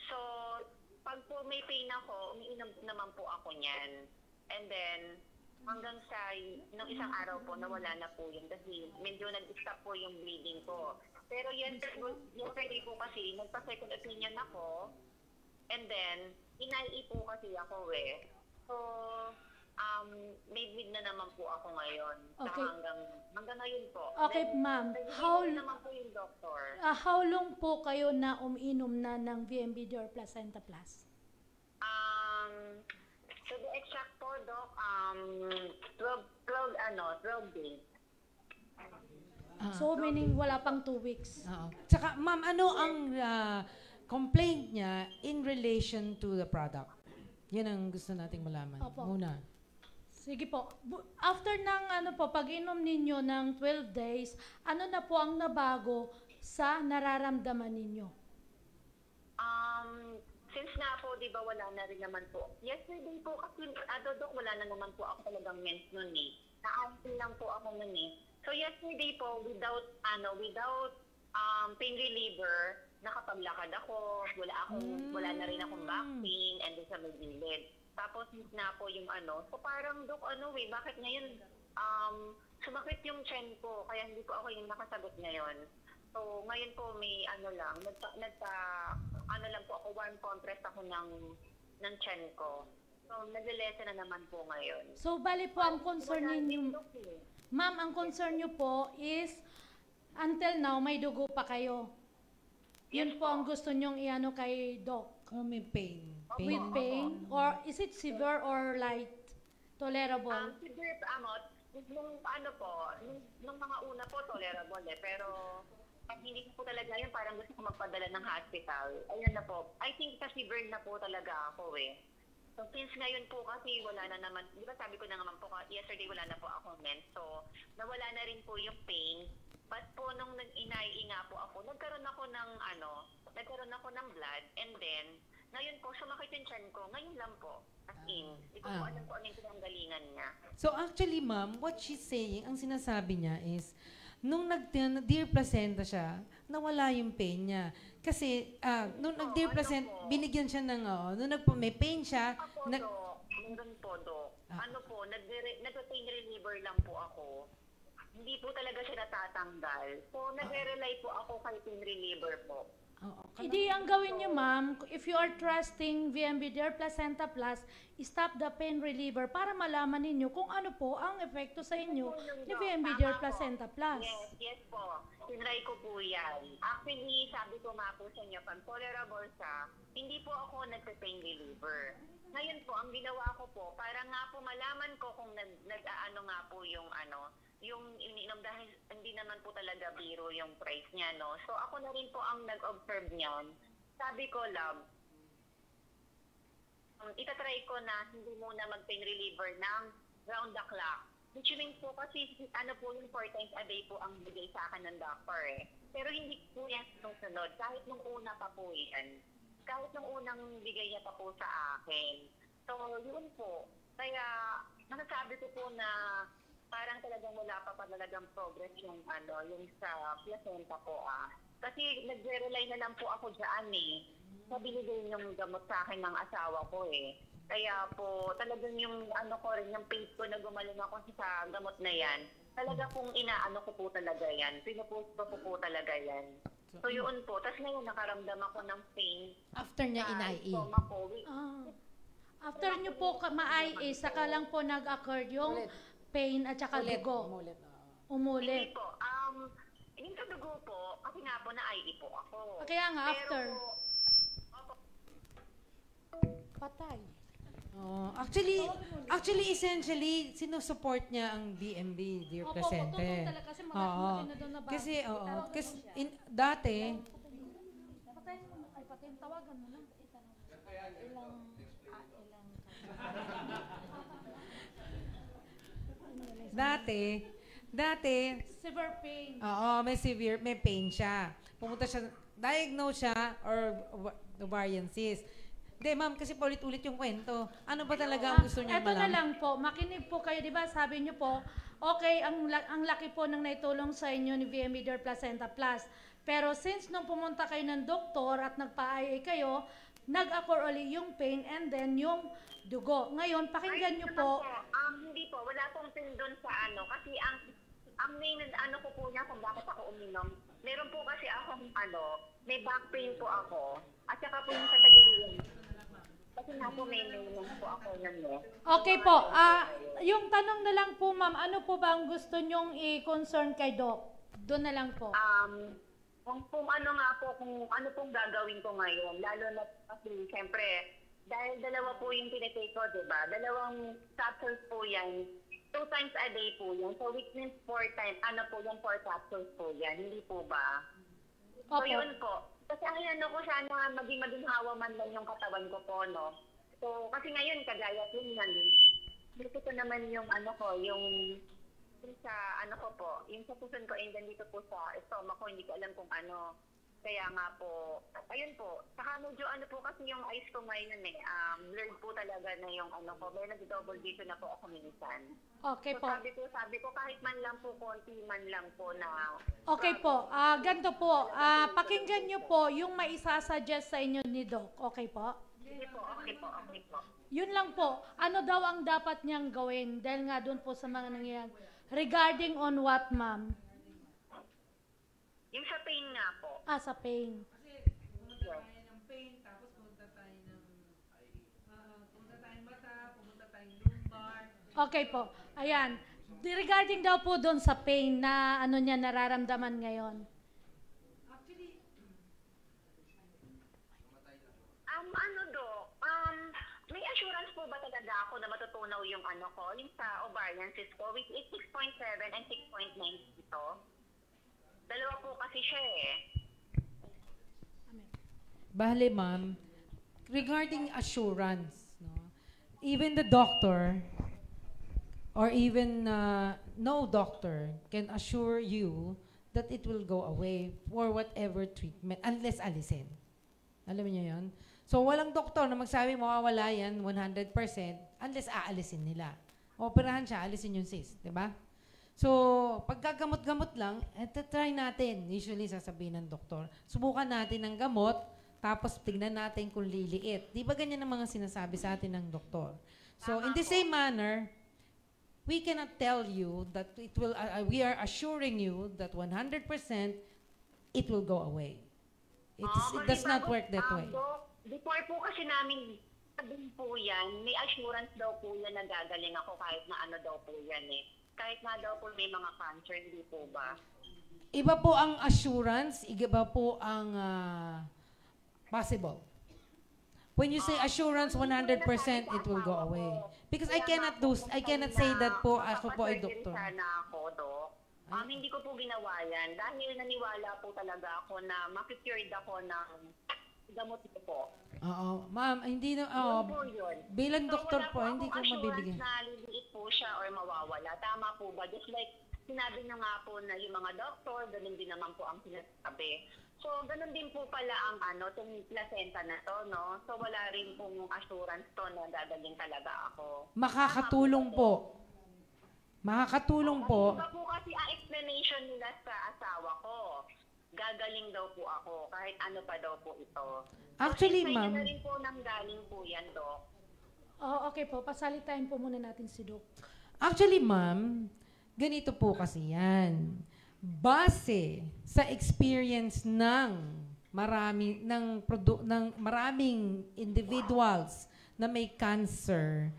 So, pag po may pain ako, umiinom naman po ako niyan. And then, hanggang sa nung isang araw po, nawala na po yun kasi medyo nag-stop po yung bleeding ko. Pero yesterday po kasi, nagpa-second opinion ako. And then, inai po kasi ako eh. So, may bleed na naman po ako ngayon. Okay. Hanggang ngayon po. Okay, Then, ma'am. nag-inom naman po yung doctor. How long po kayo na umiinom na ng VMBD or Placenta Plus? So the exact po, Doc, 12 days. So, meaning wala pang 2 weeks. Oo. Tsaka, ma'am, ano ang complaint niya in relation to the product? Yan ang gusto nating malaman. Opo. Muna. Sige po. After ng pag-inom ninyo ng 12 days, ano na po ang nabago sa nararamdaman ninyo? Since nga po, di ba, wala na rin naman po. Yesterday po, kasi, Doc, wala na naman po ako talagang mens nun eh. Na-aunting lang po ako nun eh. So, yesterday po, without pain reliever, nakapaglakad ako, wala na rin akong back pain, and then sa may gilid. Tapos, na po yung so parang, Doc, bakit ngayon, sumakit yung tiyan ko, kaya hindi po ako yung nakasagot ngayon. So, ngayon po may lang po ako, warm compress ako ng tiyan ko. So, naglilesa na naman po ngayon. So, bali po ang concern Wala ninyo, din, Doc, eh. ma'am, ang concern nyo po is, until now, may dugo pa kayo. Yun Yes po ang gusto nyong iano kay Doc. Oh, may pain. With pain? Or is it severe or light? Tolerable? Severe, nung mga una po, tolerable eh. Pero, pag hindi ko po talaga yun, parang gusto ko magpadala ng hospital. Ayun na po. I think sa severe na po talaga ako eh. So, since ngayon po kasi wala na naman, di ba sabi ko na naman po, yesterday wala na po ako mens. So, nawala na rin po yung pain. But po, nung nag-inai nga po ako, nagkaroon ako ng blood. And then, ngayon po, sumakit yung tiyan ko. Ngayon lang po. As in, di ko po alam kung ano yung pinanggalingan niya. So actually, ma'am, what she's saying, ang sinasabi niya is, nung nag-dear placenta siya, nawala yung pain niya. Kasi, nung nag-dear placenta, binigyan siya ng, nung may pain siya, Meron po, Doc. Nag-pain reliever lang po ako. Hindi po talaga siya natatanggal. So, nagre-rely po ako kay pain reliever po. Hindi ang gawin nyo, ma'am, if you are trusting VMBDR Placenta Plus, stop the pain reliever para malaman ninyo kung ano po ang epekto sa inyo ni VMBDR Placenta Plus. Yes po. Tinry ko po yan. Actually, sabi ko nga po sa inyo, pag tolerable siya, hindi po ako nagpe-pain reliever. Ngayon po, ang ginawa ko po, para nga po malaman ko kung nag-ano nga po yung yung ininom dahil hindi naman po talaga biro yung price niya, no? So, ako na rin po ang nag-observe niyon. Sabi ko, love, itatry ko na hindi muna mag-pain reliever ng round the clock. Which means po kasi, po yung 4 times a day po ang bigay sa akin ng doctor eh. Pero hindi po yan susunod. Kahit nung una pa po yan. Kahit nung unang bigay niya pa po sa akin. So, yun po. Kaya, nasasabi ko po na parang talagang wala pa talagang progress yung yung sa placenta ko Kasi nagre-rely na lang po ako dyan eh. Sa binigay yung gamot sa akin ng asawa ko eh. Kaya po talagang yung ko rin, yung pace ko na gumaling ako sa gamot na yan. Talaga pong ko po talaga yan. Pinupost ko po talaga yan. So yun po. Tapos ngayon nakaramdam ako ng pain. after niya inai. After nyo po ma-IA, saka lang po nag-occur yung pain at saka dugo. Umulit. Hindi po. Yung sa dugo po, kasi nga po na-IE po ako. Kaya nga, Pero, after. opo, Patay. Oh, actually, essentially, sinusupport niya ang BMB, Dear Opo, Placente. tutulong talaga kasi Oo. maganda na doon na ba? Kasi, dati, Patayin, tawagan mo na. dati, Severe pain. oo, may pain siya. Pumunta siya, diagnose siya, or ovarian cyst. Hindi, ma'am, kasi paulit-ulit yung kwento. Ano ba talaga ang gusto niyang Ito na malaman? lang po, makinig po kayo, di ba? Sabi niyo po, okay, ang laki po ng naitulong sa inyo ni VMB Dear Placenta Plus. Pero since nung pumunta kayo ng doktor at nagpa-IA kayo, nag-occur uli yung pain and then yung dugo. Ngayon, pakinggan niyo po. Hindi po, wala pong pin doon sa ano. Kasi ang main ano ko po niya kung bakit ako uminom, meron po kasi akong may back pain po ako. At saka po yung sa tagiliran. Kasi nga po may nainom po ako yan Okay po, yung tanong na lang po ma'am, ano po ba ang gusto nyong i-concern kay Doc? Doon na lang po. Kung ano nga po, kung ano pong gagawin ko ngayon, lalo na kasi siyempre, dahil dalawa po yung pinatake ko, diba? 2 capsules po yan. 2 times a day po yan. So, which means 4 times, 4 capsules po yan. Hindi po ba? So, Opo. yun po. Kasi ang ko sana maging hawa man lang yung katawan ko po, no? So, kasi ngayon, kagaya po yan. Dito ko naman yung sa ko po, yung sa puson ko, and then dito po sa stomach ko, hindi ko alam kung ano. Kaya nga po, ayun po. Saka medyo po kasi yung eyes ko ngayon blurred po talaga na yung ko. May nag-double vision na po ako minsan. Okay So, po. sabi ko kahit man lang po, konti man lang po na... Okay po, ganito po, pakinggan nyo po yung maisasuggest sa inyo ni Doc. Okay po? Sige po, okay po, okay po. Yun lang po, ano daw ang dapat niyang gawin dahil nga doon po sa mga nangyayari. Regarding on what, ma'am? Yung sa pain nga po. Sa pain. Pumunta tayo ng pain, tapos pumunta tayo ng mata, pumunta tayo ng lumbar. Okay po, ayan. Regarding daw po doon sa pain na ano niya nararamdaman ngayon. May assurance po ba talaga ako na matutunaw yung yung sa ovarian cyst ko, which is 6.7 and 6.9 dito? Dalawa po kasi siya Bale, ma'am, regarding assurance, no, even the doctor or even no doctor can assure you that it will go away for whatever treatment unless alisin. Alam niyo yun? So, walang doktor na magsabi mawawala yan 100% unless aalisin nila. Operahan siya, alisin yung cyst. Diba? So, pagkagamot-gamot lang, try natin. Usually, sasabihin ng doktor, subukan natin ng gamot, tapos tignan natin kung liliit. Di ba ganyan ang mga sinasabi sa atin ng doktor? So, in the same manner, we cannot tell you that it will, we are assuring you that 100% it will go away. It does not work that way. Before po kasi namin sabihin po yan, may assurance daw po yan na gagaling ako kahit na ano daw po yan Kahit na daw po may mga cancer, hindi po ba? Iba po ang assurance, iba po ang possible. When you say assurance 100%, it will go away. Because I cannot say that po ako po ay doktor. Sana ako, Dok. Hindi ko po ginawa yan dahil naniwala po talaga ako na makicured ako ng gamot ko po. Oo. Ma'am, hindi na, bilang doktor po, hindi ko mabibigyan. Na liliit po siya or mawawala. Tama po ba? Just like sinabi niyo nga po na yung mga doktor, ganun din naman po ang sinasabi. So, ganun din po pala ang itong placenta na to, no? So, wala rin pong assurance to na gagaling talaga ako. Makakatulong po. Makakatulong po. Iba po kasi ang explanation nila sa asawa ko. Gagaling daw po ako, kahit ano pa daw po ito. Actually, so, ma'am. na rin po nang galing po yan, Dok. Okay po, pasalitain po muna natin si Doc. Actually, ma'am, ganito po kasi yan. Base sa experience ng maraming individuals na may cancer,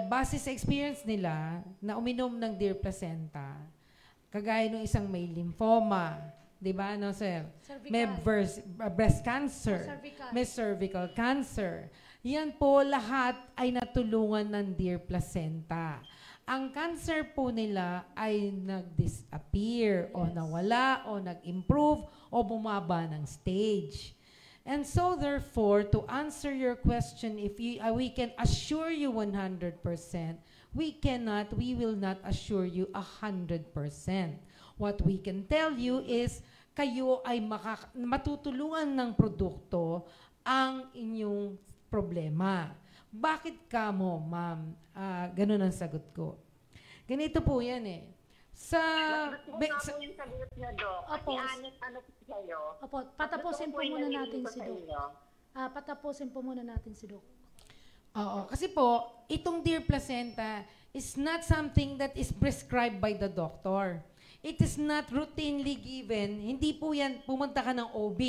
base sa experience nila na uminom ng Dear Placenta, kagaya ng isang may lymphoma, di ba, no, sir? Cervical. May breast cancer, Cervical. may cervical cancer. Yan po lahat ay natulungan ng Dear Placenta. Ang cancer po nila ay nag-disappear o nawala o nag-improve o bumaba ng stage. And so therefore, to answer your question, if we can assure you 100%, we will not assure you 100%. What we can tell you is, kayo ay matutulungan ng produkto ang inyong problema. Bakit ka mo, ma'am? Ganun ang sagot ko. Ganito po yan eh. Gusto ko po yung sagot niyo, Doc. Opo. Kasi honest, ano po sa'yo. Opo, patapusin Gusto ko po muna yung natin narinig ko si sa Doc. inyo. Patapusin po muna natin si Doc. Oo, kasi po, itong Dear Placenta is not something that is prescribed by the doctor. It is not routinely given. Hindi po yan, pumunta ka ng OB.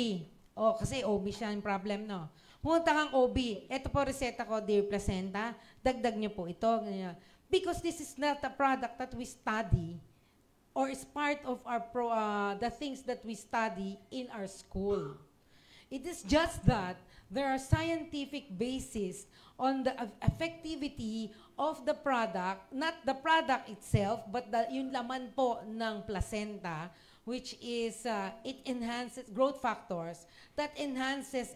O, kasi OB siya yung problem, no? Pumunta kang OB. Ito po reseta ko, Dear Placenta. Dagdag niyo po ito. Ganyan. Because this is not a product that we study or is part of our the things that we study in our school. It is just that there are scientific basis on the effectivity of the product, not the product itself, but yung laman po ng placenta, which is, it enhances growth factors that enhances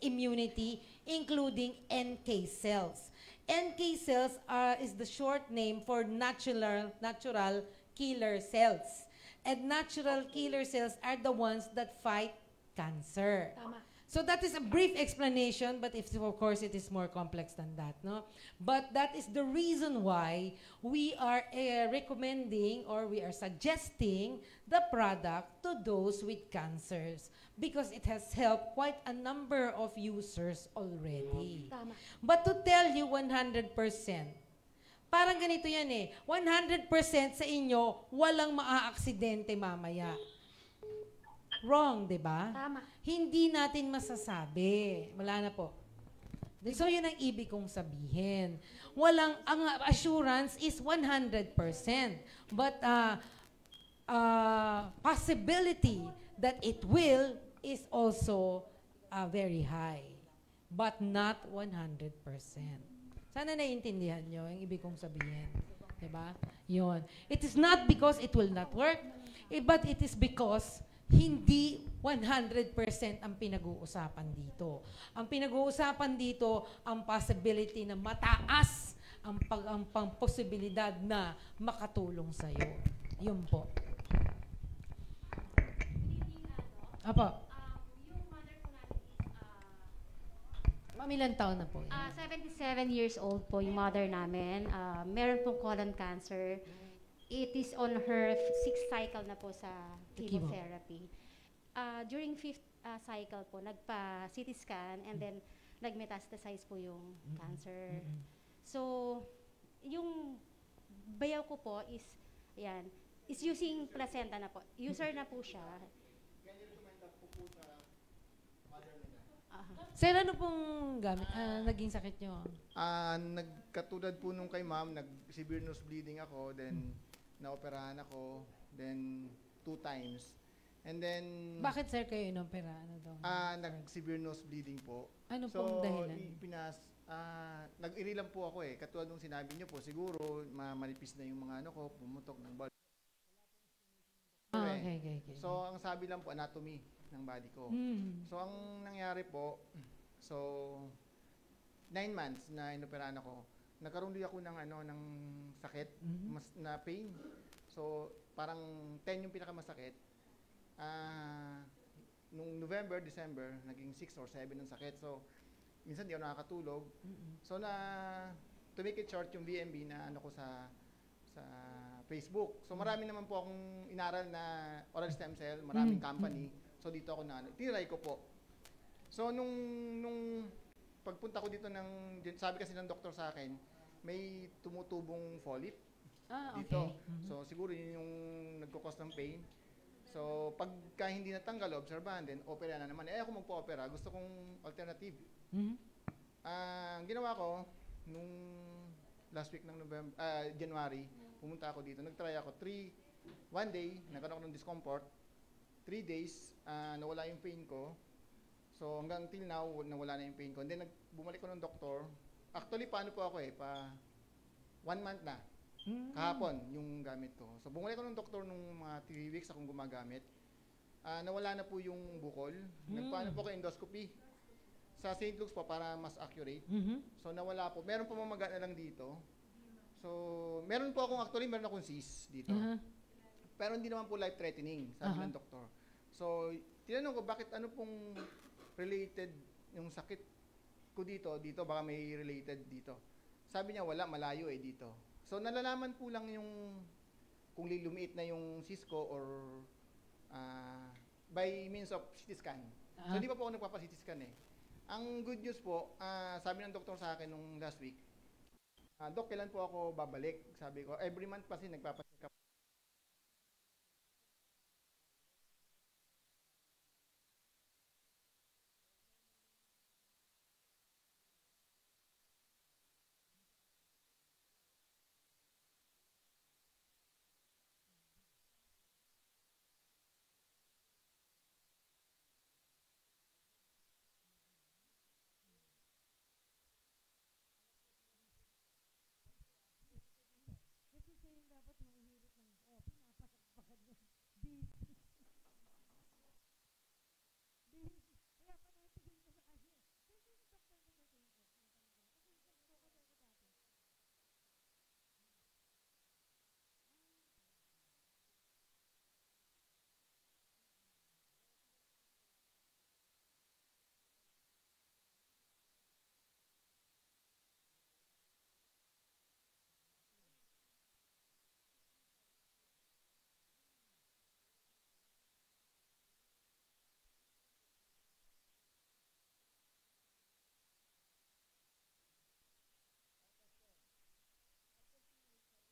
immunity, including NK cells. NK cells is the short name for natural killer cells. And natural killer cells are the ones that fight cancer. Tama. So that is a brief explanation, but of course it is more complex than that, no? But that is the reason why we are recommending or we are suggesting the product to those with cancers because it has helped quite a number of users already. Tama. But to tell you 100%, parang ganito yan eh, 100% sa inyo, walang maaaksidente mamaya. Wrong, di ba? Tama. Hindi natin masasabi. Wala na po. So, yun ang ibig kong sabihin. Ang assurance is 100%. But, possibility that it will is also very high. But not 100%. Sana naiintindihan nyo yung ibig kong sabihin. Diba? Yun. It is not because it will not work, but it is because hindi 100% ang pinag-uusapan dito. Ang pinag-uusapan dito, ang possibility na mataas ang posibilidad na makatulong sa'yo. Yun po. Apo. Yung mother po natin is, Ma'am, ilang taon na po? 77 years old po yung mother namin. Meron pong colon cancer. It is on her 6th cycle na po sa chemotherapy. During 5th cycle po, nagpa-CT scan and then nag-metastasize po yung cancer. So, yung bayaw ko po is, ayan, is using placenta na po. User na po siya. Sir, ano pong naging sakit nyo? Nagkatulad po nung kay ma'am, nag-severe nose bleeding ako, then naoperahan ako, then 2 times. And then... Bakit, sir, kayo inopera? Ano daw? Nag-severe nose bleeding po. Ano So, pong dahilan? nag-iri lang po ako eh. Katulad nung sinabi niyo po, siguro manipis na yung mga ano ko, pumutok ng body. Okay. So, ang sabi lang po, anatomy ng body ko. So, ang nangyari po, 9 months na inoperahan ako, nagkaroon din ako ng sakit, mas na pain. So, parang 10 yung pinakamasakit. Nung November, December, naging 6 or 7 ng sakit. So, minsan di ako nakakatulog. So, to make it short, yung VMB na ko sa Facebook. So, marami naman po akong inaral na oral stem cell, maraming company. So, dito ako tinry ko po. So, nung pagpunta ko dito sabi kasi ng doktor sa akin, may tumutubong polyp dito. So, siguro yun yung nagkukos ng pain. So, pagka hindi natanggal, obserbahan, then opera na naman. Ako magpo-opera. Gusto kong alternative. Ang ginawa ko, nung last week ng January, pumunta ako dito. Nag-try ako. 1 day, nagkaroon ako ng discomfort. 3 days, nawala yung pain ko. So hanggang till now, nawala na yung pain ko. And then bumalik ko ng doktor. Actually, paano po ako pa 1 month na. Kahapon, yung gamit ko. So bumalik ko ng doktor nung mga 3 weeks akong gumagamit. Nawala na po yung bukol. Nagpaano po ako endoscopy sa St. Luke's po para mas accurate. So nawala po. Meron po mamaga na lang dito. So meron po akong meron akong cyst dito. Pero hindi naman po life-threatening, sabi ng doktor. So tinanong ko bakit ano pong related yung sakit ko dito baka may related dito. Sabi niya wala, malayo dito. So nalalaman po lang yung kung lumiit na yung cyst ko or by means of CT scan. So hindi pa po ako nagpapa-CT scan Ang good news po, sabi ng doktor sa akin nung last week, Dok, kailan po ako babalik? Sabi ko, every month kasi nagpapa-check up.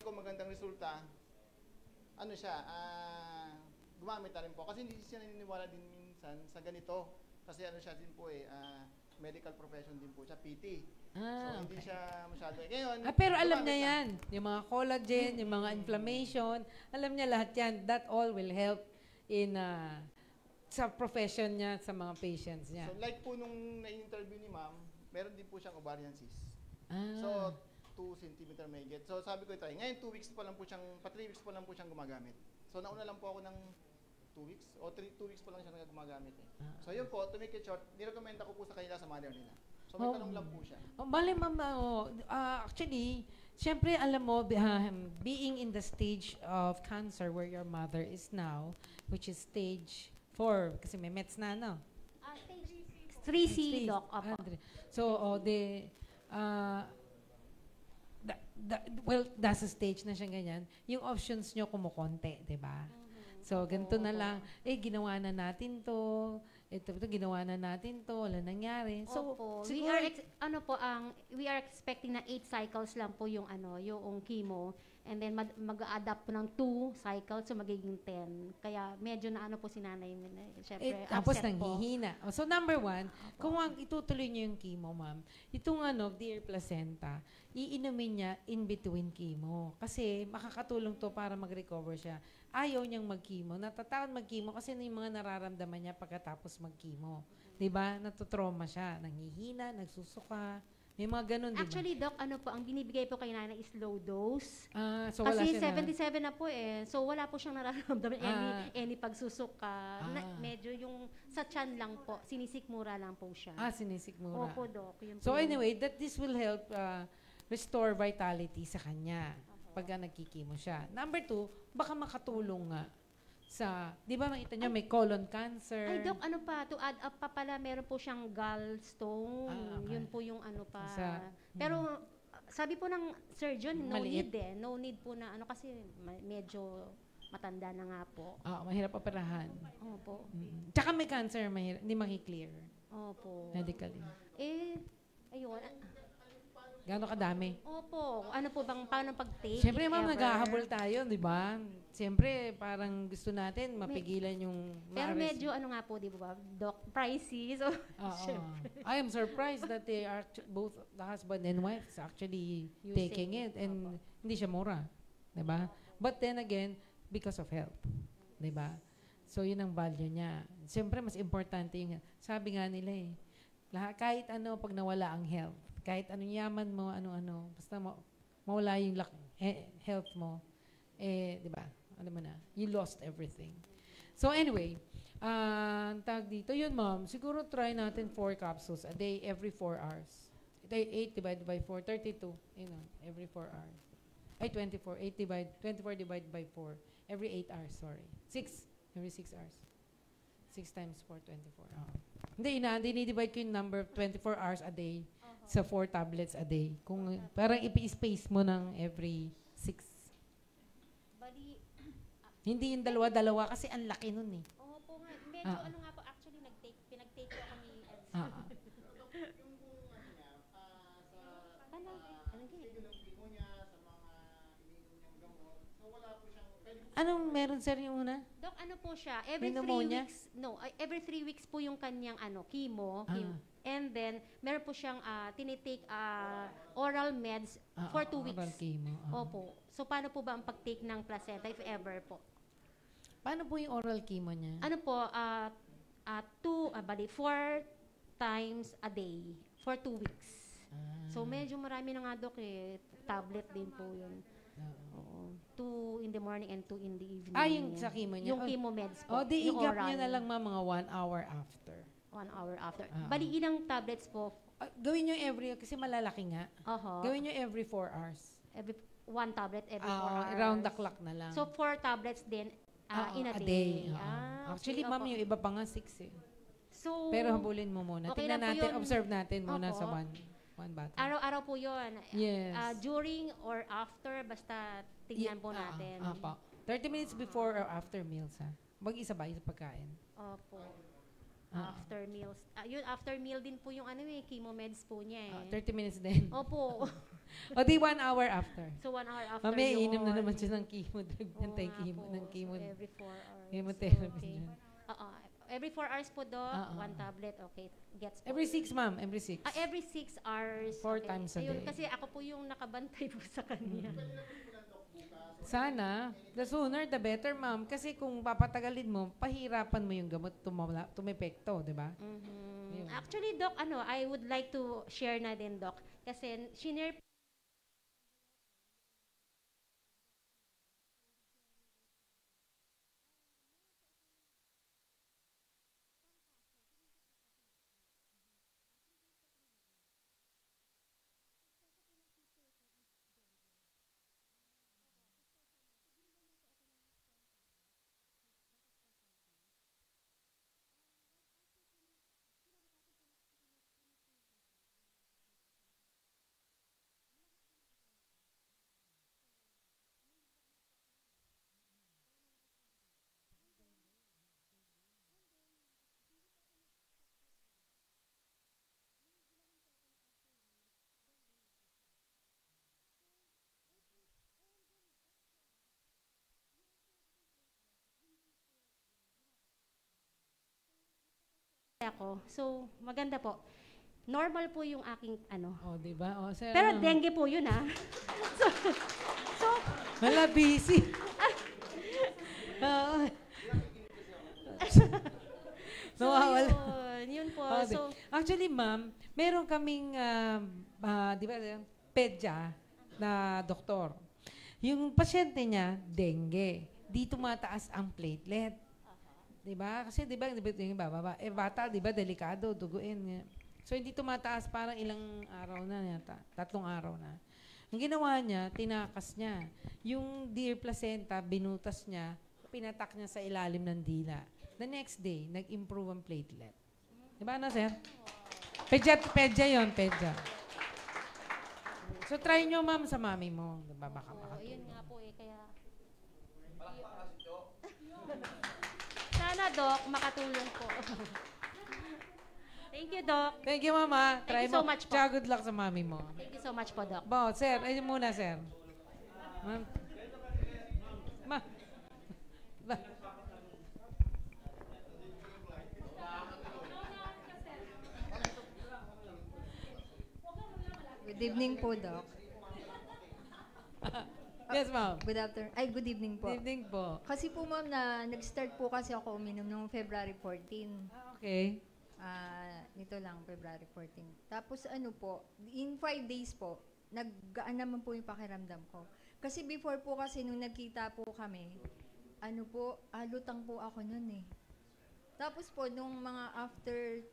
Kung magandang resulta, ano siya, gumamit na rin po. Kasi hindi siya naniniwala din minsan sa ganito. Kasi ano siya din po medical profession din po siya, PT. So hindi siya masyado. Ngayon, pero alam niya yan. Yung mga collagen, yung mga inflammation, alam niya lahat yan. That all will help in sa profession niya, sa mga patients niya. So like po nung na-interview ni ma'am, meron din po siyang ovarian cyst. So 2 cm may get. So sabi ko ito, ngayon 2 weeks pa lang po siyang, 3 weeks pa lang po siyang gumagamit. So nauna lang po ako ng 2 weeks o 2 weeks pa lang siya gumagamit So yun po, to make it short, nirekomenda ko po sa kanila sa mother nila. So may tanong lang po siya. Bale ma'am, actually, syempre alam mo, being in the stage of cancer where your mother is now, which is stage 4, kasi may mets na, no? Stage 3C, Doc. So, nasa stage na siya ganyan, yung options nyo kumukonti, di ba? So, ganito na lang, ginawa na natin to, ito ginawa na natin to, wala nangyari. So, we are expecting na 8 cycles lang po yung yung chemo, and then mag-adapt po ng 2 cycles, so magiging 10. Kaya medyo na po si nanay, syempre, tapos upset nanghihina. So, number 1, kung itutuloy niyo yung chemo, ma'am, itong Dear Placenta, iinumin niya in between chemo. Kasi makakatulong to para mag-recover siya. Ayaw niyang mag-chemo. Natatakot mag-chemo kasi yung mga nararamdaman niya pagkatapos mag-chemo. Diba? Natutrauma siya. Nanghihina, nagsusuka. May mga ganun, diba? Actually, Doc, ang binibigay po kay nanay is low dose. So wala kasi siya 77 na po So wala po siyang nararamdaman any pagsusuka. Medyo yung sa tiyan lang po, sinisikmura lang po siya. Sinisikmura. Opo, Doc. Yun So po anyway, this will help restore vitality sa kanya pag nagkikimo siya. Number 2, baka makatulong nga sa, di ba makita nyo, may colon cancer. Ay, Doc, to add up pa pala, meron po siyang gallstone. Okay. Yun po yung Pero, sabi po ng surgeon, no Maliit. need No need po na kasi medyo matanda na nga po. Mahirap operahan. Opo. Tsaka may cancer, hindi makiklear. Opo. Medically. Ayun. Gano'ng kadami? Opo. Paano pag-take? Siyempre, ma'am, naghahabol tayo, di ba? Siyempre, parang gusto natin mapigilan yung Pero medyo nga po, di ba, Doc, pricey. So, I am surprised that they are both the husband and wife is actually taking it and hindi siya mura, di ba? But then again, because of health, di ba? So, yun ang value niya. Siyempre, mas importante yung, sabi nga nila kahit ano, pag nawala ang health, kahit anong yaman mo, ano-ano, basta mawala yung health mo, di ba? Alam mo na, you lost everything. So, anyway, ang tawag dito, yun ma'am, siguro try natin 4 capsules a day, every 4 hours. 8 divided by 4, 32, every 4 hours. Ay, 24, 24 divided by 4, every 8 hours, sorry. 6, every 6 hours. 6 times 4, 24. Dinidivide ko yung number of 24 hours a day sa 4 tablets a day. Kung parang ipi-space mo ng every 6. Bali, Hindi yung dalawa-dalawa kasi ang laki nun eh. oo po nga. Medyo ano nga po, actually, pinag-take ko kami. Anong meron sir yung una? Doc, ano po siya? Every May 3 pneumonia? weeks, every 3 weeks po yung kanyang chemo. And then, meron po siyang tinitake oral meds for 2 weeks. Oral chemo. Opo. So, paano po ba ang pag-take ng placenta, if ever po? Paano po yung oral chemo niya? Ano po, 4 times a day for 2 weeks. So, medyo marami na nga, Doc, tablet din po yun. Oo. 2 in the morning and 2 in the evening. Yung sa chemo niya? Yung chemo meds po. Di yung i-gap oral. niya na lang mga 1 hour after. 1 hour after. Bali, ilang tablets po? Gawin nyo every, kasi malalaki nga. Gawin nyo every 4 hours. Every 1 tablet every 4 hours. Around the clock na lang. So, 4 tablets din in a a day. day. Actually, ma'am, yung iba pa nga 6 eh. So, Pero habulin mo muna. okay Tingnan lang po natin, yun. observe natin muna Opo. sa one bottle. araw-araw po yun. Yes. During or after, basta tingnan po natin. 30 minutes before or after meals, ha? Mag-isabay sa pagkain. Opo. After meals. Yun, after meal din po yung chemo meds po niya 30 minutes din. Opo. O di 1 hour after. So, 1 hour after Mamaya yun. inom na naman siya ng chemo drug. Oo nga Anti-chemo. po. Ng chemo. So, every 4 hours. Chemotherapy Okay. dyan. Every 4 hours po, Doc. 1 tablet. Okay. Gets po. Every 6, ma'am. Every 6. Every 6 hours. 4 times a Ayun, day. kasi ako po yung nakabantay po sa kanya. Sana, the sooner the better, ma'am. Kasi kung papatagalin mo, pahirapan mo yung gamot tumepekto, di ba? Ayun. Actually, Doc, I would like to share na din, Doc. Kasi, shinare ako. So, maganda po. Normal po yung aking Di ba? Sir, Pero dengue po yun, so, Wala, busy. Nawawala. Yun po. Oh, So, actually, ma'am, meron kaming, di ba, pedya na doktor. Yung pasyente niya, dengue. Di tumataas ang platelet. Di ba? Kasi di ba, yung bababa. Bata, di ba, delikado, duguin. So, hindi tumataas, parang ilang araw na yata. 3 araw na. Ang ginawa niya, tinakas niya. Yung deer placenta, binutas niya, pinatak niya sa ilalim ng dila. The next day, nag-improve ang platelet. Di ba, sir? Pedya yun, pedya. So, try nyo, ma'am, sa mami mo. Diba, baka yun nga po kaya... Sana, Doc, makatulong po. Thank you, Doc. Thank you, mama. Thank you so much po. Tsaka good luck sa mami mo. Thank you so much po, Doc. Sir, ayun muna, sir. Ma'am. Good evening po, Doc. Yes, ma'am. Good afternoon. Ay, good evening po. Good evening po. Kasi po ma'am na nag-start po kasi ako uminom noong February 14. Okay. Nito lang, February 14. Tapos ano po, in 5 days po, naggaan naman po yung pakiramdam ko. Kasi before po kasi nung nagkita po kami, ano po, lutang po ako nun eh. Tapos po, nung mga after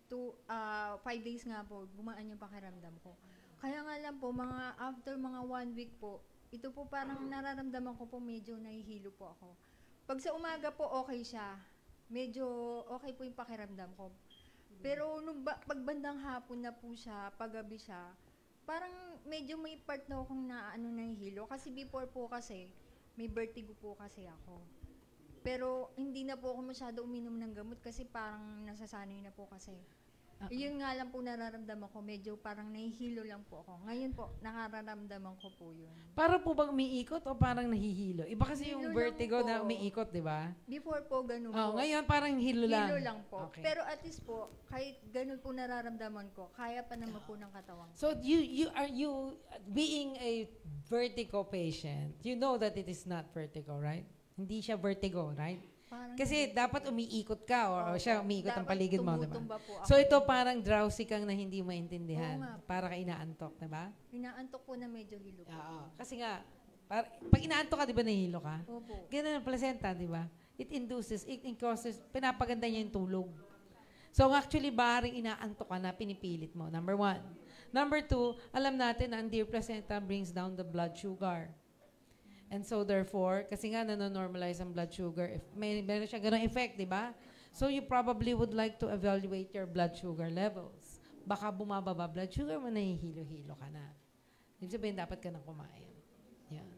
5 days nga po, gumaan yung pakiramdam ko. Kaya nga lang po, after mga 1 week po, ito po parang nararamdaman ko po medyo nahihilo po ako. Pag sa umaga po, okay siya. Medyo okay po yung pakiramdam ko. Pero nung pagbandang hapon na po siya, paggabi siya, parang medyo may part na akong nahihilo. Kasi before po kasi, may vertigo po kasi ako. Pero hindi na po ako masyado uminom ng gamot kasi parang nasasanay na po kasi. Yun nga lang po nararamdaman ko, medyo parang nahihilo lang po ako. Ngayon po, nakararamdaman ko po yun. Para po bang umiikot o parang nahihilo? Iba kasi yung Hilo lang vertigo po. na umiikot, di ba? Before po, ganun Oh, po. ngayon parang hilo lang. Hilo lang po. Okay. Pero at least po, kahit ganun po nararamdaman ko, kaya pa naman po ng katawan ko. So you being a vertigo patient, you know that it is not vertigo, right? Hindi siya vertigo, right? Parang Kasi dapat umiikot ka or siya umiikot ang dapat paligid mo, di ba? tumutumba po ako. So ito parang drowsy kang na hindi maintindihan. Oo nga. Para ka inaantok, di ba? Inaantok po na medyo hilo po. Oo. Kasi nga, pag inaantok ka, di ba nahihilo ka? Opo. Ganun ang placenta, di ba? It causes, pinapaganda niya yung tulog. So actually, baring inaantok ka na, pinipilit mo. Number 1. Number 2, alam natin na ang dear placenta brings down the blood sugar. And so therefore, kasi nga nanonormalize ang blood sugar, if meron siya ganung effect, di ba? So you probably would like to evaluate your blood sugar levels. Baka bumababa blood sugar mo, nahihilo-hilo ka na. Ibig sabihin, dapat ka nang kumain. Yan.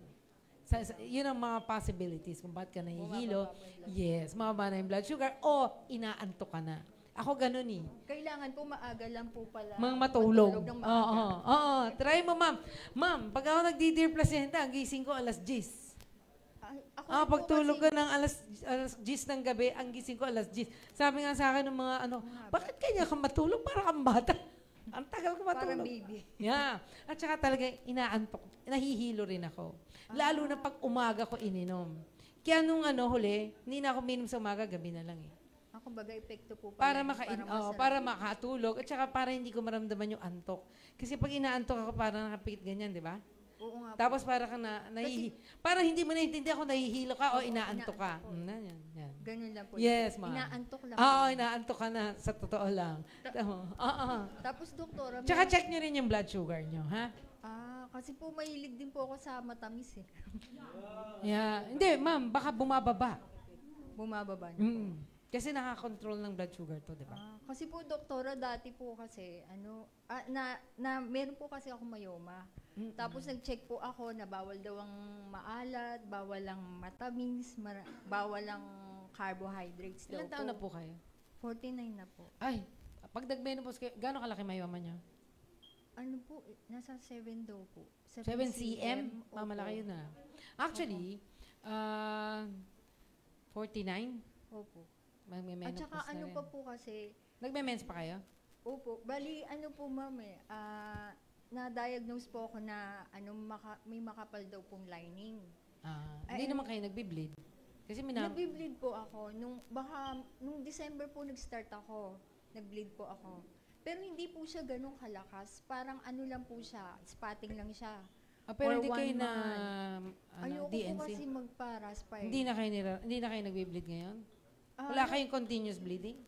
Yun ang mga possibilities kung bakit ka nahihilo. Yes, mababa na yung blood sugar o inaantok ka na. Ako ganun eh. Kailangan po maaga lang po pala. Matulog. ng Oo. maaga. Oo. Try mo, ma'am. Ma'am, pag ako nagdi-dear placenta, ang gising ko alas 10. Ako rin po Pagtulog kasi- ka ng alas 10 ng gabi, ang gising ko alas 10. Sabi nga sa akin ng mga bakit kanya ka matulog para kang bata? Ang tagal ko Parang matulog. baby. Yeah. At saka talaga inaantok. Nahihilo rin ako. Lalo na pag umaga ko ininom. Kaya nung huli, hindi na ako minom sa umaga, gabi na lang eh. Ako baga epekto po Para masarap. para makatulog at saka para hindi ko maramdaman yung antok. Kasi pag inaantok ako parang nakapikit ganyan, di ba? Oo nga po. Tapos para ka para hindi mo naintindihan kung nahihilo ka o inaantok ka. Yan. Ganun lang po. Yes, ma'am. Inaantok lang. Oo, inaantok ka na sa totoo lang. Oo. Tapos doktora, Tsaka check nyo rin yung blood sugar nyo, ha? kasi po mahilig din po ako sa matamis eh. Yeah. Hindi, ma'am, baka bumababa. Bumababa na. Kasi nakakontrol ng blood sugar to, di ba? Kasi po doktora, dati po kasi, meron po kasi ako mayoma. Tapos nag-check po ako na bawal daw ang maalat, bawal ang matamis, bawal ang carbohydrates daw Ilan taon na po kayo? 49 na po. Ay, pag nag-menopause kayo, gano'ng kalaki mayoma nyo? Ano po, nasa 7 daw po. 7 cm? Mamalaki yun na. Actually, 49? Opo. At Magme-menopause saka na ano rin. pa po kasi, Nagme-mens pa kayo? opo, bali ano po ma'am na-diagnose po ako na may makapal daw pong lining. Hindi naman kayo nagbi-bleed. Kasi Nagbi-bleed po ako. Nung December po nag-start ako. Nag-bleed po ako. Pero hindi po siya ganun kalakas. Parang lang po siya, spotting lang siya. pero For hindi kayo 1 na Ayoko DNC? po kasi magparas pa eh. Hindi na kayo nagbi-bleed ngayon? Wala kayong continuous bleeding?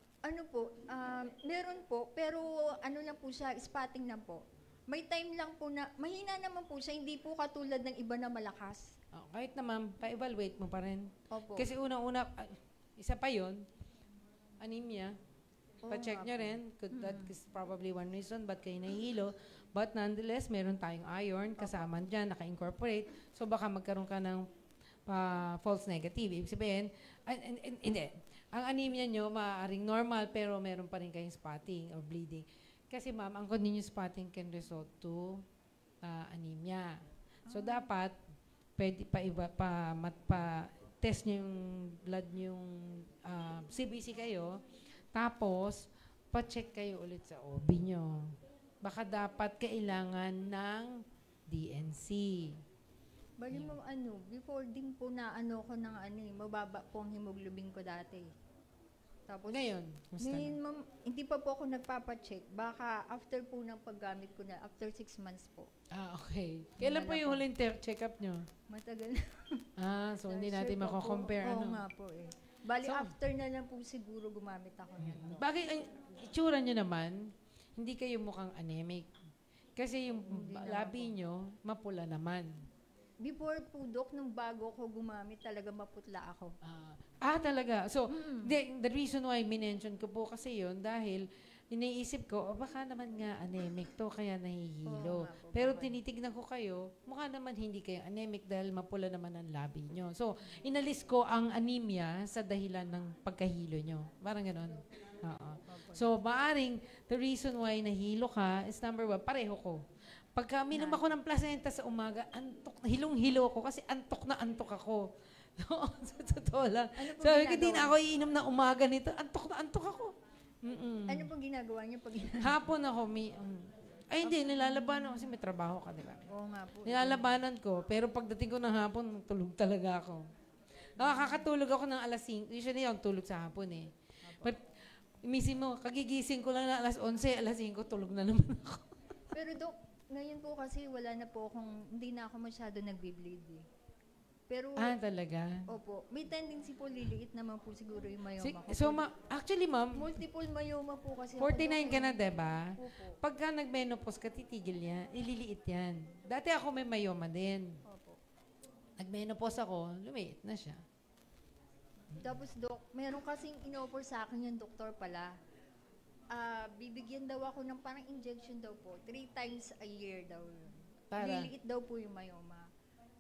Meron po, pero lang po siya, spotting lang po. May time lang po na, mahina naman po siya, hindi po katulad ng iba na malakas. Kahit na ma'am, pa-evaluate mo pa rin. Opo. Kasi unang-una, isa pa yon, anemia. Oo Pa-check nga nyo po. rin. That is probably one reason ba't kayo nahihilo. But nonetheless, meron tayong iron kasama dyan, naka-incorporate. So baka magkaroon ka ng false negative. Ibig sabihin, hindi. Ang anemia nyo, maaaring normal, pero meron pa rin kayong spotting or bleeding. Kasi ma'am, ang continuous spotting can result to anemia. So dapat, pwede test nyo yung blood yung CBC kayo, tapos, pa-check kayo ulit sa OB nyo. Baka dapat kailangan ng DNC. Bali mo before din po na ko ng mababa po ang hemoglobin ko dati. Tapos Ngayon, musta ngayon, na? ma'am, hindi pa po ako nagpapacheck. Baka after po ng paggamit ko na, after 6 months po. Okay. Kailan po yung huling check-up nyo? Matagal na. So hindi Sure natin pa po. mako-compare, Oo ano? nga po eh. Bali, So, after na lang po siguro gumamit ako nito. Bakit ang itsura nyo naman, hindi kayo mukhang anemic? Kasi yung Hindi naman labi po. nyo, mapula naman. Before po, Dok, nung bago ko gumamit, talaga maputla ako. Talaga. So, the reason why minention ko po kasi yun, dahil iniisip ko, baka naman nga anemic to, kaya nahihilo. Oo nga po, Pero baka. tinitignan ko kayo, mukha naman hindi kayo anemic dahil mapula naman ang labi nyo. So, inalis ko ang anemia sa dahilan ng pagkahilo nyo. Parang ganon. Oo. So, maaring the reason why nahilo ka is number 1, pareho ko. Pagka minom ako ng placenta sa umaga, hilong-hilo ako kasi antok na antok ako. Sa totoo lang. Ano po Sabi ko, ginagawa di na ako iinom na umaga nito. Antok na antok ako. Ano po ginagawa niyo pag Hapon ako, ay hindi, nilalabanan kasi may trabaho ka, di ba? Oo nga po. Nilalabanan ko, pero pagdating ko ng hapon, tulog talaga ako. Nakakatulog ako ng alas 5. Usually, ako tulog sa hapon eh. But, imisin mo, kagigising ko lang na alas 11, alas 5, tulog na naman ako. Pero Dok, ngayon po kasi wala na po hindi na ako masyado nagbe-bleed eh. Pero, Talaga? opo, may tendency po liliit naman po siguro yung myoma ko. So, actually, ma'am, Multiple myoma po kasi 49 ka na, diba? Opo. Pagka nag-menopause ka, titigil yan. Ililiit yan. Dati ako may myoma din. Opo. Nag-menopause ako, lumiit na siya. Tapos, Dok, meron kasing in-offer sa akin yung doktor pala. Bibigyan daw ako ng parang injection daw po. 3 times a year daw yun. Para? Liliit daw po yung myoma.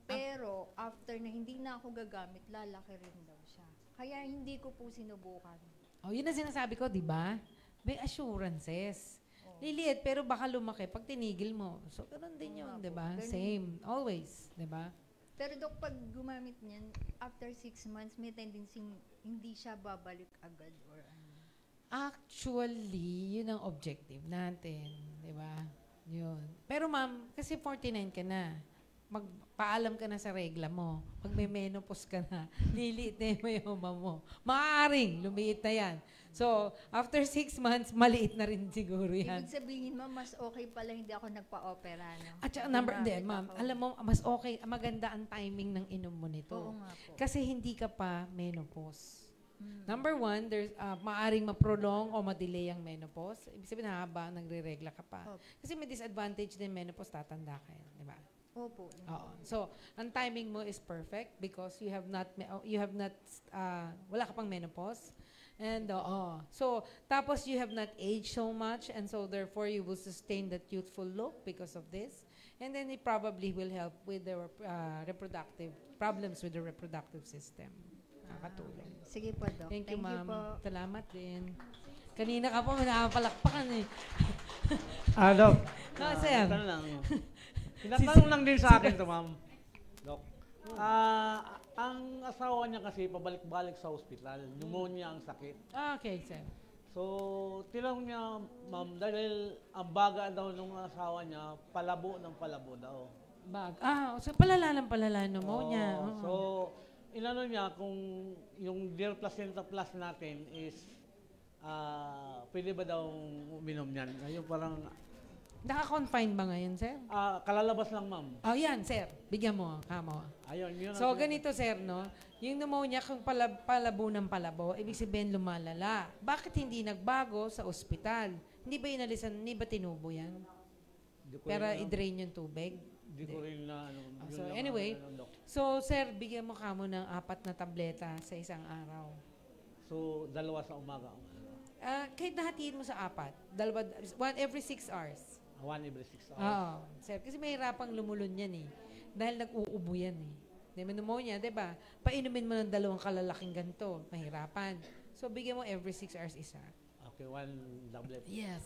Pero, after na hindi na ako gagamit, lalaki rin daw siya. Kaya hindi ko po sinubukan. Yun ang sinasabi ko, di ba? May assurances. Liliit, pero baka lumaki pag tinigil mo. So, ganun din yun, di ba? Ganun. Same. Always, di ba? Pero Dok, pag gumamit niyan, after 6 months, may tendency hindi siya babalik agad or ano. Actually, yun ang objective natin. Di ba? Yun. Pero ma'am, kasi 49 ka na. Magpaalam ka na sa regla mo. Pag may menopause ka na, liliit na yung mayoma mo. Maaaring, lumiit na yan. So, after 6 months, maliit na rin siguro yan. Ibig sabihin, ma'am, mas okay pala hindi ako nagpa-opera, no? At saka hindi, Gumamit ma'am, ako. alam mo, mas okay, maganda ang timing ng inom mo nito. Oo nga po. Kasi hindi ka pa menopause. Number 1, there's maaring ma-prolong o ma-delay ang menopause. Ibig sabihin, haba, nagre-regla ka pa. Opo. Kasi may disadvantage din menopause, tatanda ka yan, di ba? Opo. Oo. So, ang timing mo is perfect because you have not, wala ka pang menopause. And, so, tapos you have not aged so much and so therefore you will sustain that youthful look because of this. And then it probably will help with the reproductive, problems with the reproductive system. Nakakatulong. Sige po, Doc. Thank you, ma'am. po. Salamat din. Kanina ka po, nakapalakpakan eh. Doc. Sir. Tanong lang. Tinatanong lang din sa akin to, ma'am. Doc. Ang asawa niya kasi pabalik-balik sa ospital. Pneumonia ang sakit. Okay, sir. So, tinanong niya, ma'am, dahil ang baga daw ng asawa niya, palabo ng palabo daw. So palala pneumonia. Oo. Oo. So, inano niya kung yung Dear Placenta Plus natin is pwede ba daw uminom niyan? Ayun parang Naka-confine ba ngayon, sir? kalalabas lang, ma'am. Yan, sir. Bigyan mo, kamo. Ayun, yun. So, ganito, sir, no? Yung pneumonia, kung palabo ng palabo, ibig sabihin lumalala. Bakit hindi nagbago sa ospital? Hindi ba inalisan, hindi ba tinubo yan? Pero i-drain yung tubig? Hindi ko rin na, So, anyway, so, sir, bigyan mo kamo ng 4 na tableta sa isang araw. So, 2 sa umaga. Kahit nahatiin mo sa 4, 1 every 6 hours. 1 every 6 hours. Oo, sir. Kasi mahirapang lumulon yan eh. Dahil nag-uubo yan eh. May pneumonia, di ba? Painumin mo ng 2 kalalaking ganito. Mahirapan. So, bigyan mo every 6 hours isa. Okay, 1 doublet. Yes.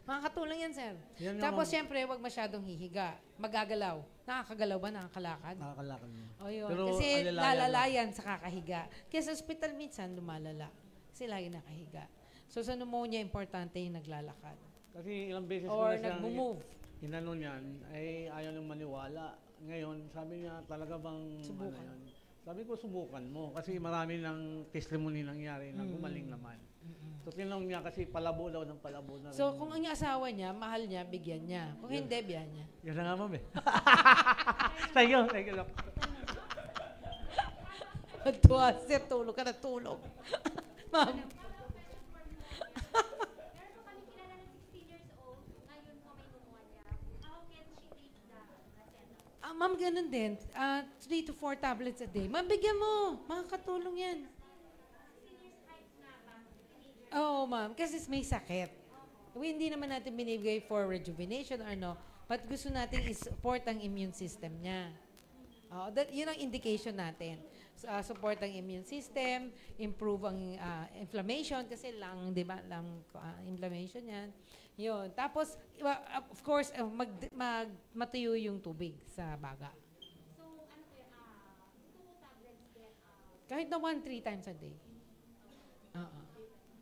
Makakatulong yan, sir. Yan Tapos, naman. syempre, huwag masyadong hihiga. Magagalaw. Nakakagalaw ba? Nakakalakad? Nakakalakad mo. O yun. Pero Kasi alalayan lalalayan sa kakahiga. Kaya sa hospital minsan, lumalala. Kasi lagi nakahiga. So, sa pneumonia, importante yung naglalakad. Kasi ilang beses Or ko na siyang nag-move. inano niyan, ay ayaw nang maniwala. ngayon, sabi niya, talaga bang, Subukan. ano yun? Sabi ko, subukan mo. Kasi marami ng testimony nangyari na gumaling naman. So, tinanong niya kasi palabo daw ng palabo na rin. So, kung ang asawa niya, mahal niya, bigyan niya. Kung hindi, biyan niya. Yan na nga, ma'am eh. Thank you, Doc. Tuwa, sir, tulog ka na tulog. Ma'am. Ma'am, ganun din. 3 to 4 tablets a day. Ma'am, bigyan mo. Makakatulong yan. Oo, ma'am. Kasi may sakit. Hindi naman natin binibigay for rejuvenation or no. But gusto natin i-support ang immune system niya. Yun ang indication natin. Support ang immune system, improve ang inflammation kasi lang, di ba, lang inflammation yan. Yun. Tapos, of course, matuyo yung tubig sa baga. So, ano po yun? 2 tablets din? Kahit na 1-3 times a day.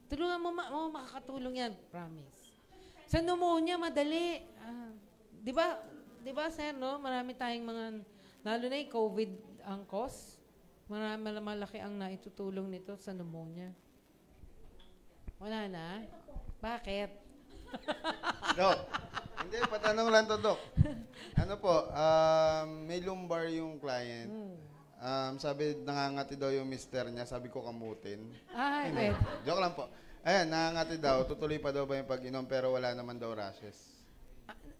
Tulungan mo, makakatulong yan. Promise. Sa pneumonia, madali. Di ba, sir, no? Marami tayong mga, lalo na yung COVID ang cause. Malaki ang naitutulong nito sa pneumonia. Wala na? Bakit? Dok, hindi, patanong lang to, Dok. Ano po, may lumbar yung client. Sabi, nangangati daw yung mister niya. Sabi ko, kamutin. Wait. Joke lang po. Ayan, nangangati daw. Tutuloy pa daw ba yung pag-inom pero wala naman daw rashes.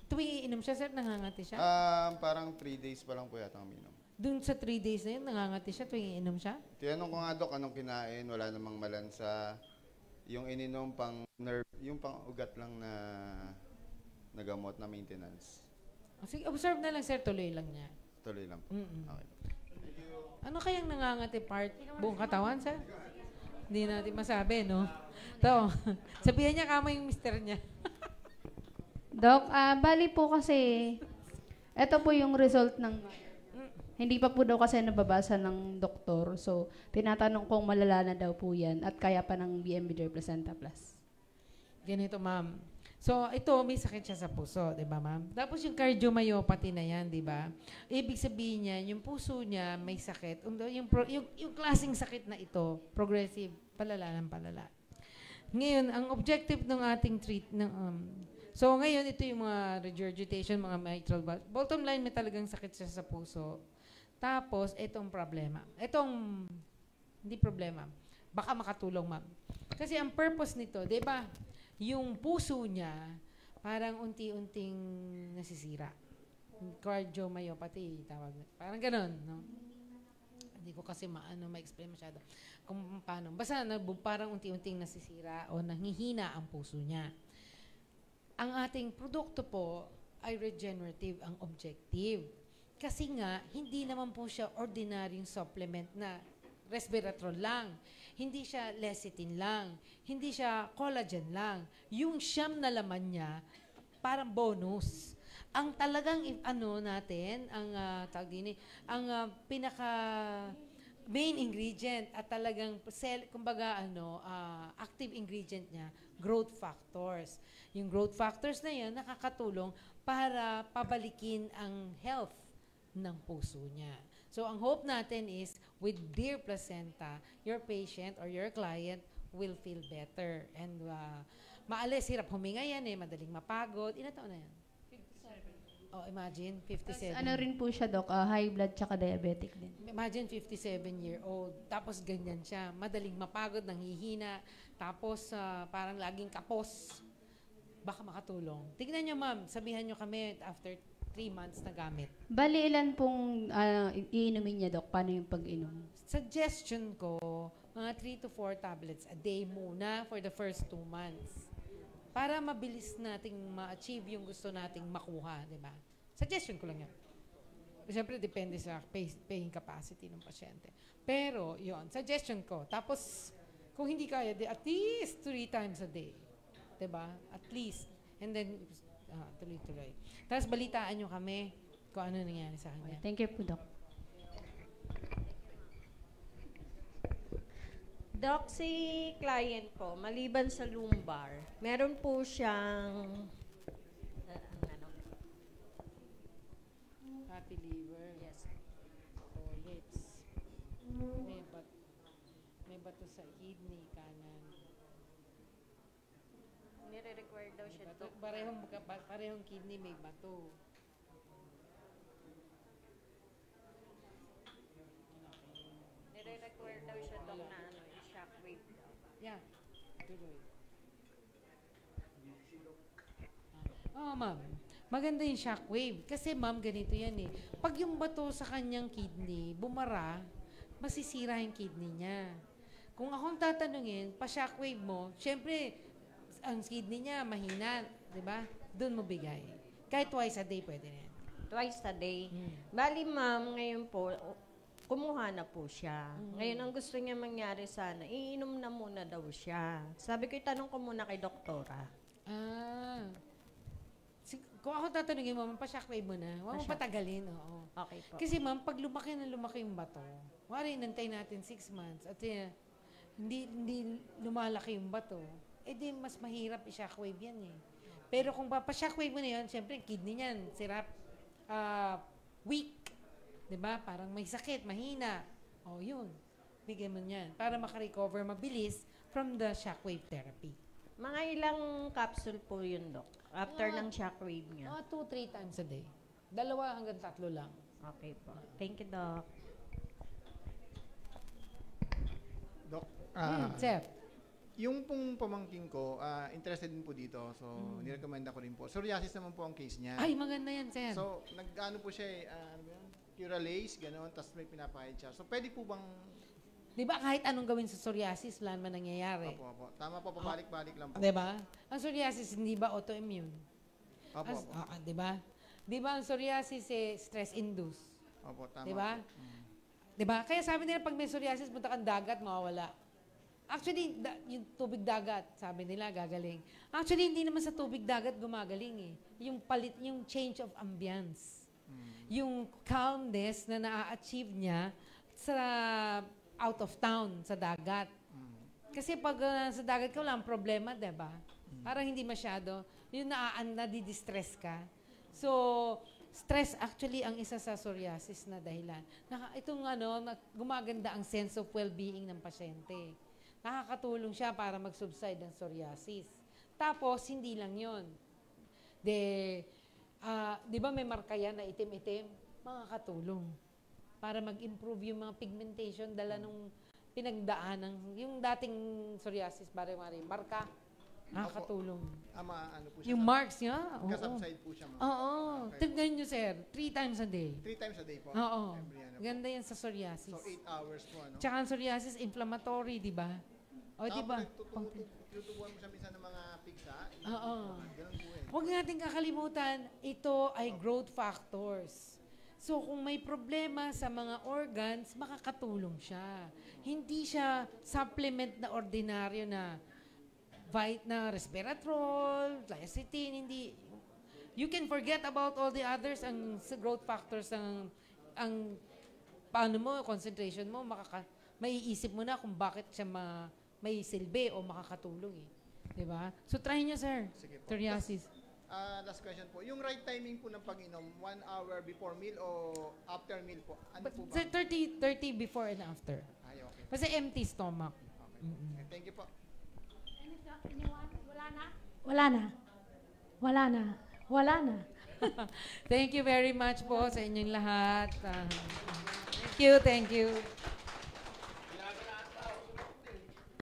Tuwing iinom siya, sir, nangangati siya? Parang 3 days pa lang po yata ang minom. Doon sa 3 days na yun, nangangati siya tuwing iinom siya? Tinanong ko nga, Dok, anong kinain? Wala namang malansa. Yung ininom pang nerve, yung pang ugat lang na nagamot na maintenance. Sige, observe na lang, sir. Tuloy lang niya. Tuloy lang po. Okay. Ano kayang nangangati part? Buong katawan, sir? Hindi natin masabi, no? Ito, sabihan niya kama yung mister niya. Doc, bali po kasi, ito po yung result ng, hindi pa po daw kasi nababasa ng doktor. So, tinatanong kung malala na daw po yan at kaya pa ng BMB Placenta Plus. Ganito, ma'am. So, ito, may sakit siya sa puso, di ba, ma'am? Tapos yung cardiomyopathy na yan, di ba? Ibig sabihin niya, yung puso niya may sakit. Yung klaseng sakit na ito, progressive, palala ng palala. Ngayon, ang objective ng ating so, ngayon, ito yung mga regurgitation, mga mitral valve. Bottom line, may talagang sakit siya sa puso. Tapos, itong problema. Hindi problema. Baka makatulong, ma'am. Kasi ang purpose nito, di ba, yung puso niya, parang unti-unting nasisira. Cardiomyopathy, tawag na. Parang ganun, no? Hindi ko kasi ma-explain masyado kung paano. Basta parang unti-unting nasisira o nanghihina ang puso niya. Ang ating produkto po ay regenerative ang objective. Kasi nga, hindi naman po siya ordinaryong supplement na resveratrol lang. Hindi siya lecithin lang. Hindi siya collagen lang. Yung siyam na laman niya, parang bonus. Ang talagang, natin, ang pinaka main ingredient at talagang, active ingredient niya, growth factors. Yung growth factors na yan, nakakatulong para pabalikin ang health ng puso niya. So, ang hope natin is, with Dear Placenta, your patient or your client will feel better. And maalis, hirap huminga yan madaling mapagod. Ilan taon na yan? 57. Oh, imagine, 57. Ano rin po siya, Doc? High blood tsaka diabetic din. Imagine, 57-year-old. Tapos ganyan siya. Madaling mapagod, nanghihina. Tapos parang laging kapos. Baka makatulong. Tignan nyo, ma'am. Sabihan nyo kami after 3 months na gamit. Bali, ilan pong iinumin niya, Doc? Paano yung pag-inom? Suggestion ko, mga 3 to 4 tablets a day muna for the first 2 months. Para mabilis nating ma-achieve yung gusto nating makuha, di ba? Suggestion ko lang yan. Siyempre, depende sa paying capacity ng pasyente. Pero, yon suggestion ko. Tapos, kung hindi kaya, at least 3 times a day. Di ba? At least. And then, tuloy-tuloy. Tapos balitaan nyo kami kung ano nangyari sa kanya. Thank you po, Doc. Doc, si client ko, maliban sa lumbar, meron po siyang fatty liver. Yes. Colitis. May bato sa kidney, kanan. Nire-require daw siya Bato, to. parehong kidney may bato. Nire-require daw siya to na ano, yung shockwave daw. Yeah. Tuloy. Oo, ma'am. Maganda yung shockwave. Kasi, ma'am, ganito yan eh. Pag yung bato sa kanyang kidney, bumara, masisira yung kidney niya. Kung akong tatanungin, pa-shockwave mo, syempre, ang kidney niya mahina, di ba? Doon mo bigay. Kahit twice a day, pwede na yan. Twice a day. Bali, ma'am, ngayon po, kumuha na po siya. Ngayon, ang gusto niya mangyari sana, iinom na muna daw siya. Sabi ko, itanong ko muna kay doktora. Kung ako tatanungin mo, pa-shockwave mo na. Huwag mo patagalin, oo. Okay po. Kasi ma'am, pag lumaki yung bato, wari, nantay natin 6 months, at hindi lumalaki yung bato, di mas mahirap i-shockwave yan eh. Pero kung pa-shockwave mo na yan, syempre, kidney niyan, sirap, weak. Diba? Parang may sakit, mahina. O, yun. Bigyan mo niyan. Para makarecover mabilis from the shockwave therapy. Mga ilang capsule po yun, Dok? After ng shockwave niya? Mga 2-3 times a day. 2 hanggang 3 lang. Okay po. Thank you, Doc. Doc, sir. Yung pong pamangkin ko, interested din po dito. So, nirecommend ako rin po. Psoriasis naman po ang case niya. Ay, maganda yan, sir. So, nag-ano po siya Curalase, gano'n, tapos may pinapahid siya. So, pwede po bang... Di ba kahit anong gawin sa psoriasis, wala naman nangyayari? Opo. Tama po, pabalik-balik lang po. Di ba? Ang psoriasis, hindi ba autoimmune? Opo. Di ba? Di ba ang psoriasis stress-induced? Opo, tama Di ba? po. Di ba? Kaya sabi nila, pag may psoriasis, punta kang dagat, mawawala. Actually, yung tubig dagat, sabi nila, gagaling. Actually, hindi naman sa tubig dagat gumagaling eh. Yung change of ambience. Yung calmness na na-achieve niya sa out of town, sa dagat. Kasi pag sa dagat ka, wala ang problema, diba? Parang hindi masyado. Yung nadi-distress ka. So, stress actually ang isa sa psoriasis na dahilan. Gumaganda ang sense of well-being ng pasyente. Nakakatulong siya para mag-subside ang psoriasis. Tapos, hindi lang yun. Di ba may marka yan na itim-itim? Makakatulong. Para mag-improve yung mga pigmentation, dala nung pinagdaanan, yung dating psoriasis, marka, nakakatulong. Ano po siya? Yung marks niya? Kasubside po siya. Oo. Tignan nyo, sir. 3 times a day. 3 times a day po? Oo. Ganda yan sa psoriasis. So, 8 hours po, ano? Tsaka ang psoriasis, inflammatory, di ba? O, di ba? Tutubuan mo siya minsan ng mga pigsa. Oo. Ganun po eh. Huwag natin kakalimutan, ito ay growth factors. So, kung may problema sa mga organs, makakatulong siya. Hindi siya supplement na ordinaryo na resveratrol, lecithin, hindi. You can forget about all the others. Ang growth factors, ang paano mo, concentration mo, maiisip mo na kung bakit siya may silbi o makakatulong eh. Diba? So, try nyo, sir. Sige po. Psoriasis. Last question po. Yung right timing po ng pag-inom, 1 hour before meal o after meal po? Ano po ba? 30 before and after. Ay, okay. Kasi empty stomach. Okay. Thank you po. Wala na. Thank you very much po sa inyong lahat. Thank you.